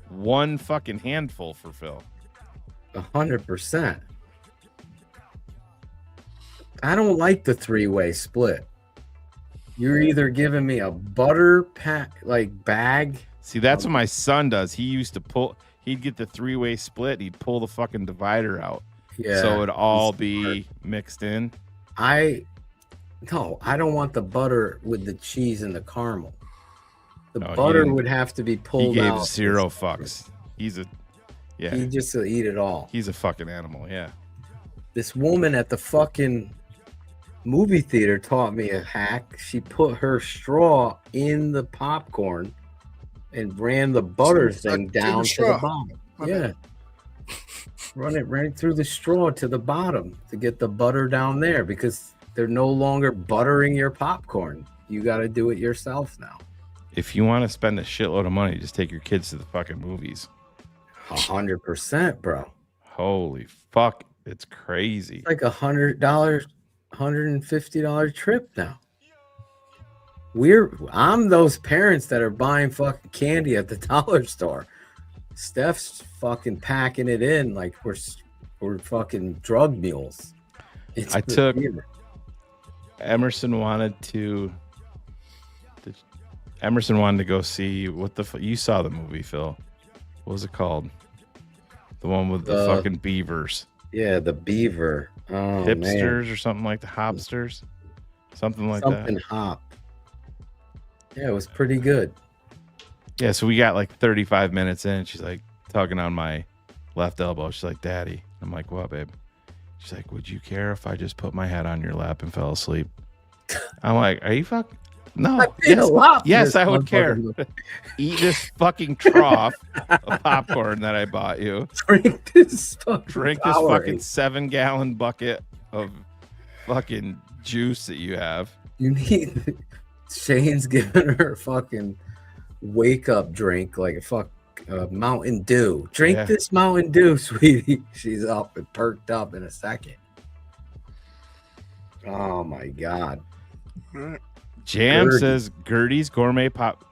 S11: one fucking handful for Phil.
S9: 100%. I don't like the three-way split. You're either giving me a butter pack like bag.
S11: See, that's what my son does. He used to pull. He'd get the three-way split. He'd pull the fucking divider out.
S9: Yeah,
S11: So it'd all be mixed in.
S9: I don't want the butter with the cheese and the caramel. The
S11: No, he
S9: butter
S11: didn't-
S9: would have to be pulled
S11: He gave
S9: out.
S11: zero fucks. He's a
S9: He just will eat it all.
S11: He's a fucking animal. Yeah.
S9: This woman at the fucking movie theater taught me a hack. She put her straw in the popcorn and ran the butter thing down to the bottom. Yeah. Run it right through the straw to the bottom to get the butter down there because they're no longer buttering your popcorn. You got to do it yourself now.
S11: If you want to spend a shitload of money, just take your kids to the fucking movies.
S9: 100%, bro.
S11: Holy fuck. It's crazy.
S9: It's like $100, $150 trip now. I'm those parents that are buying fucking candy at the dollar store. Steph's fucking packing it in like we're fucking drug mules.
S11: Emerson wanted to go see you saw the movie, Phil. What was it called? The one with the fucking beavers.
S9: Yeah, the beaver. Oh,
S11: Hipsters
S9: man.
S11: or something like the Hopsters. Something like
S9: Something
S11: that.
S9: hop. Yeah, it was pretty good.
S11: Yeah, so we got like 35 minutes in. She's like tugging on my left elbow. She's like, Daddy. I'm like, what, babe? She's like, would you care if I just put my head on your lap and fell asleep? I'm like, are you fucking... No. Yes, I would care. Eat this fucking trough of popcorn that I bought you.
S9: Drink this
S11: fucking 7-gallon bucket of fucking juice that you have.
S9: You need... Shane's giving her a fucking wake-up drink, like a Mountain Dew. Drink this Mountain Dew, sweetie. She's up and perked up in a second. Oh, my God.
S11: Jam
S9: Gertie.
S11: says Gertie's Gourmet Pop.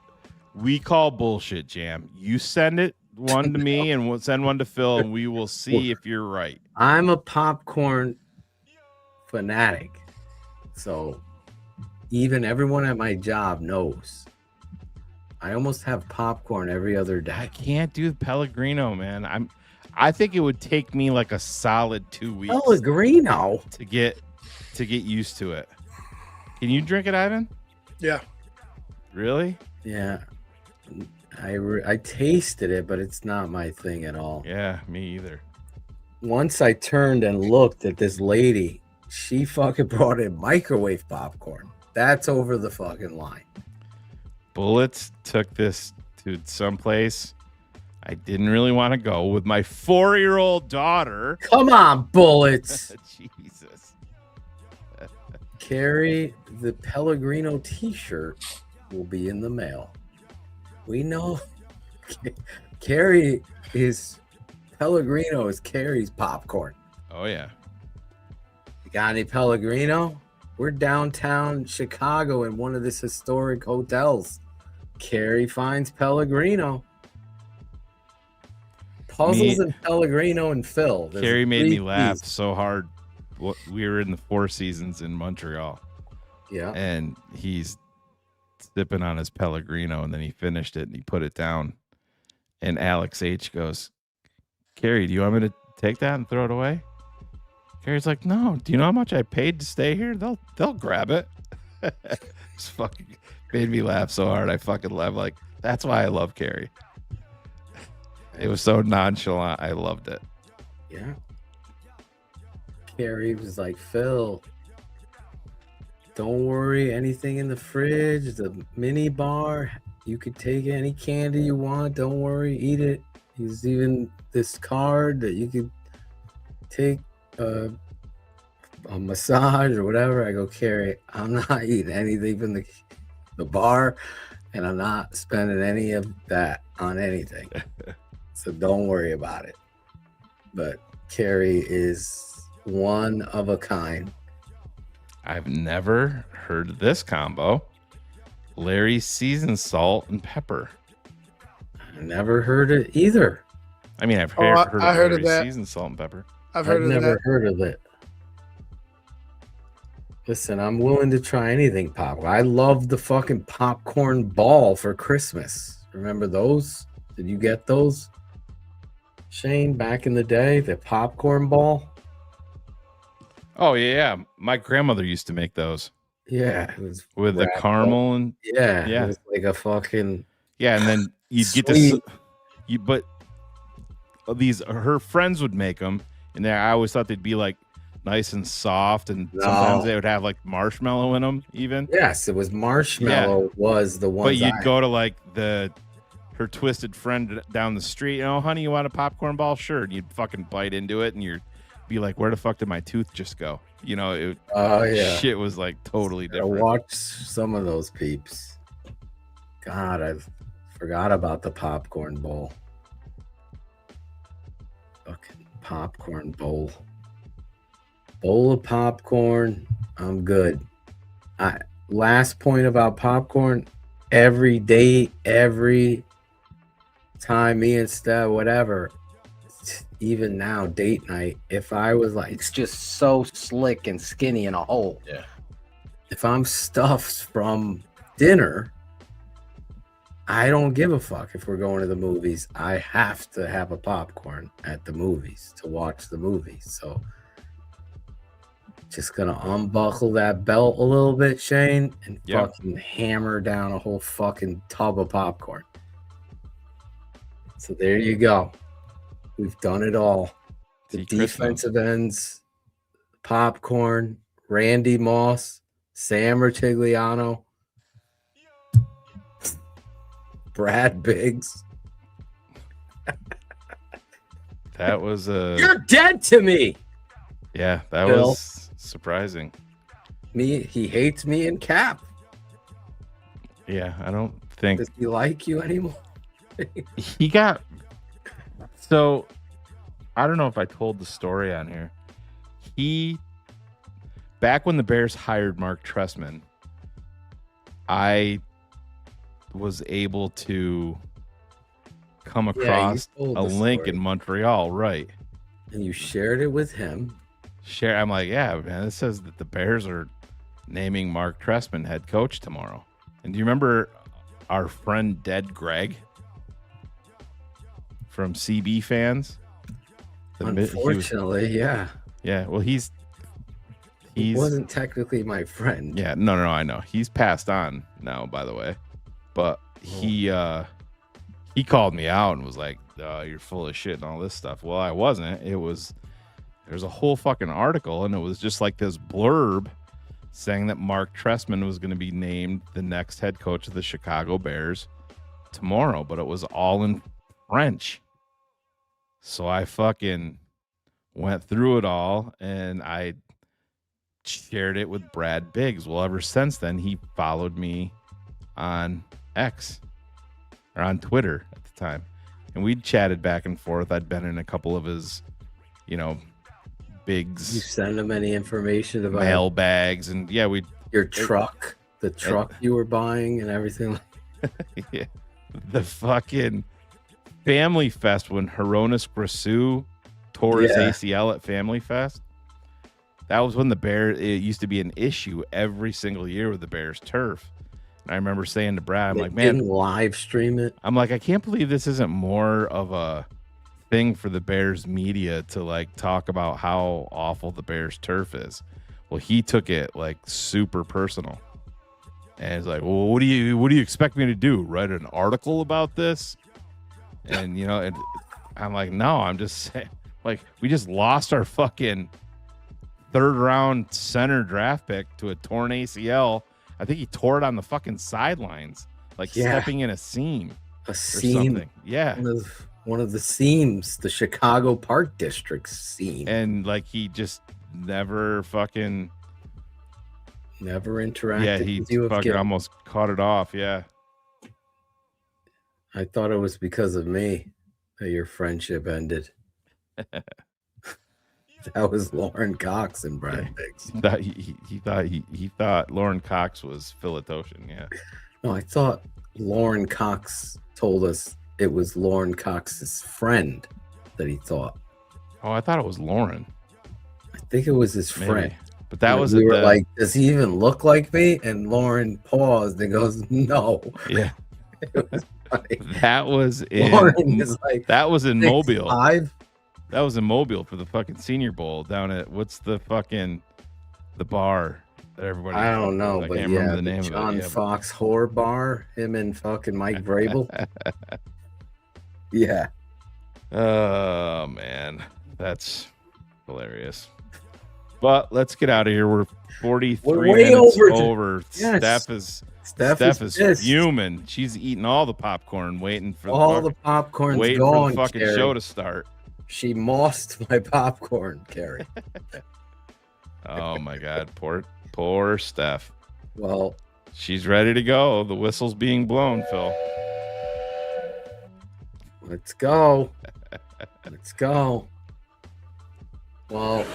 S11: We call bullshit, Jam. You send one to me and we'll send one to Phil, and we will see if you're right.
S9: I'm a popcorn fanatic. So even everyone at my job knows. I almost have popcorn every other day.
S11: I can't do Pellegrino, man. I think it would take me like a solid 2 weeks.
S9: Pellegrino
S11: to get used to it. Can you drink it, Ivan?
S13: Yeah.
S11: Really?
S9: Yeah. I tasted it, but it's not my thing at all.
S11: Yeah, me either.
S9: Once I turned and looked at this lady, she fucking brought in microwave popcorn. That's over the fucking line.
S11: Bullets took this to someplace I didn't really want to go with my 4-year-old daughter.
S9: Come on, Bullets.
S11: Jesus.
S9: Carrie, the Pellegrino t-shirt will be in the mail. We know Carrie is Pellegrino is Carrie's popcorn.
S11: Oh, yeah.
S9: You got any Pellegrino? We're downtown Chicago in one of these historic hotels. Carrie finds Pellegrino. Puzzles and Pellegrino and Phil. There's
S11: Carrie made me
S9: 3
S11: laugh
S9: Ps.
S11: so hard. We were in the Four Seasons in Montreal.
S9: Yeah.
S11: And he's sipping on his Pellegrino, and then he finished it and he put it down. And Alex H goes, Carrie, do you want me to take that and throw it away? Carrie's like, no. Do you know how much I paid to stay here? They'll grab it. It's fucking made me laugh so hard. I fucking laughed. Like, that's why I love Carrie. It was so nonchalant. I loved it.
S9: Yeah. Carrie was like, Phil, don't worry, anything in the fridge, the mini bar, you could take any candy you want. Don't worry, eat it. There's even this card that you could take a massage or whatever. I go, Carrie, I'm not eating anything from the bar, and I'm not spending any of that on anything. So don't worry about it. But Carrie is one of a kind.
S11: I've never heard of this combo. Larry's seasoned salt and pepper.
S9: I never heard it either.
S11: I mean, I've heard of Larry's
S13: that.
S11: seasoned salt and pepper.
S13: I've never
S9: heard of it. Listen, I'm willing to try anything popcorn. I love the fucking popcorn ball for Christmas. Remember those? Did you get those, Shane, back in the day? The popcorn ball?
S11: Oh, yeah. My grandmother used to make those.
S9: Yeah. It was
S11: with the caramel and
S9: yeah. It was like a fucking
S11: and then you'd get this. But her friends would make them, and I always thought they'd be like nice and soft, and sometimes they would have like marshmallow in them. Even
S9: yes, it was marshmallow was the one.
S11: But you'd go to like her twisted friend down the street. Oh, honey, you want a popcorn ball? Sure. And you'd fucking bite into it, and you'd be like, where the fuck did my tooth just go? You know, shit was like totally different.
S9: I watched some of those peeps. God, I've forgot about the popcorn bowl. Fucking popcorn bowl. Bowl of popcorn. I'm good. Last point about popcorn. Every day, every time me and Steph, whatever, even now, date night, if I was like, it's just so slick and skinny in a hole.
S11: Yeah.
S9: If I'm stuffed from dinner, I don't give a fuck if we're going to the movies. I have to have a popcorn at the movies to watch the movies. So just gonna unbuckle that belt a little bit, Shane, and fucking hammer down a whole fucking tub of popcorn. So there you go. We've done it all. The defensive ends, popcorn, Randy Moss, Sam Rutigliano, Brad Biggs.
S11: That was
S9: You're dead to me.
S11: Yeah, that
S9: Bill.
S11: was surprising.
S9: He hates me and Cap.
S11: Yeah, I don't think.
S9: Does he like you anymore?
S11: He got. So, I don't know if I told the story on here. Back when the Bears hired Mark Trestman, I was able to come across a link in Montreal, right?
S9: And you shared it with him.
S11: I'm like, yeah, man, it says that the Bears are naming Mark Trestman head coach tomorrow. And do you remember our friend Dead Greg from CB Fans?
S9: Unfortunately, yeah.
S11: Yeah, well, he
S9: wasn't technically my friend.
S11: Yeah, no, I know. He's passed on now, by the way. But he he called me out and was like, you're full of shit and all this stuff. Well, I wasn't. There's a whole fucking article, and it was just like this blurb saying that Mark Trestman was going to be named the next head coach of the Chicago Bears tomorrow, but it was all in French. So I fucking went through it all, and I shared it with Brad Biggs. Well, ever since then, he followed me on X, or on Twitter at the time, and we'd chatted back and forth. I'd been in a couple of his, Biggs.
S9: You send him any information about
S11: mail bags, and
S9: your truck, the truck you were buying, and everything.
S11: Yeah, the fucking Family Fest when Hronis Grasu tore his ACL at Family Fest. That was when the Bears. It used to be an issue every single year with the Bears turf. And I remember saying to Brad, "I'm like, man,
S9: live stream it."
S11: I'm like, I can't believe this isn't more of a thing for the Bears media to like talk about how awful the Bears turf is." Well, he took it like super personal, and he's like, "Well, what do you expect me to do? Write an article about this?" And and I'm like, "No, I'm just saying, like, we just lost our fucking third round center draft pick to a torn ACL. I think he tore it on the fucking sidelines, like stepping in a seam, or something. Yeah,
S9: one of the seams, the Chicago Park District seam,
S11: and like he just never interacted. Yeah, he fucking almost caught it off. Yeah,
S9: I thought it was because of me that your friendship ended. That was Lauren Cox and Brad Biggs.
S11: He thought Lauren Cox was Philatosian. Yeah.
S9: No, I thought Lauren Cox told us it was Lauren Cox's friend that he thought.
S11: Oh, I thought it was Lauren.
S9: I think it was his friend.
S11: But that was
S9: we were like, does he even look like me? And Lauren paused and goes, no.
S11: Yeah.
S9: It was funny.
S11: That was in Mobile.
S9: 6'5".
S11: That was in Mobile for the fucking Senior Bowl down at the bar that everybody.
S9: I don't know,
S11: I
S9: but
S11: can't remember the name of it.
S9: John Fox Whore Bar. Him and fucking Mike Vrabel. Yeah.
S11: Oh man, that's hilarious. But let's get out of here. We're 43 minutes over.
S9: Yes.
S11: Steph is fuming. She's eating all the popcorn, waiting for
S9: the popcorn's
S11: waiting
S9: gone,
S11: for the fucking
S9: Carrie.
S11: show to start.
S9: She mossed my popcorn, Carrie.
S11: Oh my God, poor Steph.
S9: Well,
S11: she's ready to go. The whistle's being blown, Phil.
S9: Let's go. Let's go. Well,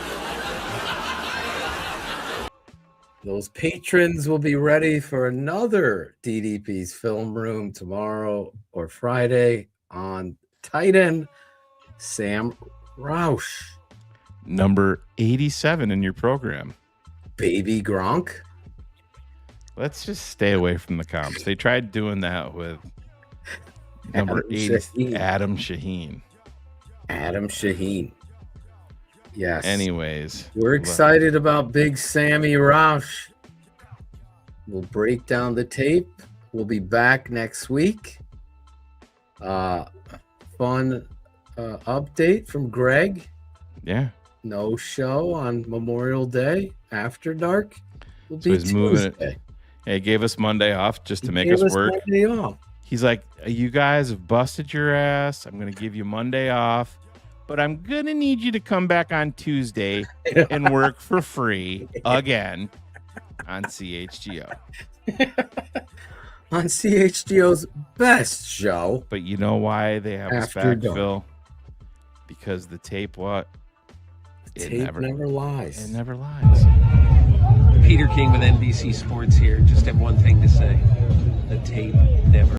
S9: those patrons will be ready for another DDP's Film Room tomorrow or Friday on tight end Sam Roush.
S11: Number 87 in your program.
S9: Baby Gronk.
S11: Let's just stay away from the comps. They tried doing that with number 80, Adam Shaheen.
S9: Adam Shaheen. Yes.
S11: Anyways,
S9: we're excited about Big Sammy Roush. We'll break down the tape. We'll be back next week. Fun update from Greg.
S11: Yeah.
S9: No show on Memorial Day after dark. Will be
S11: he's moving it. Yeah, he gave us Monday off just to make us work.
S9: Monday off.
S11: He's like, you guys have busted your ass. I'm going to give you Monday off, but I'm going to need you to come back on Tuesday and work for free again on CHGO.
S9: On CHGO's best show.
S11: But you know why they have us back, Phil? Because the tape,
S9: It never lies.
S11: It never lies.
S15: Peter King with NBC Sports here. Just have one thing to say. The tape never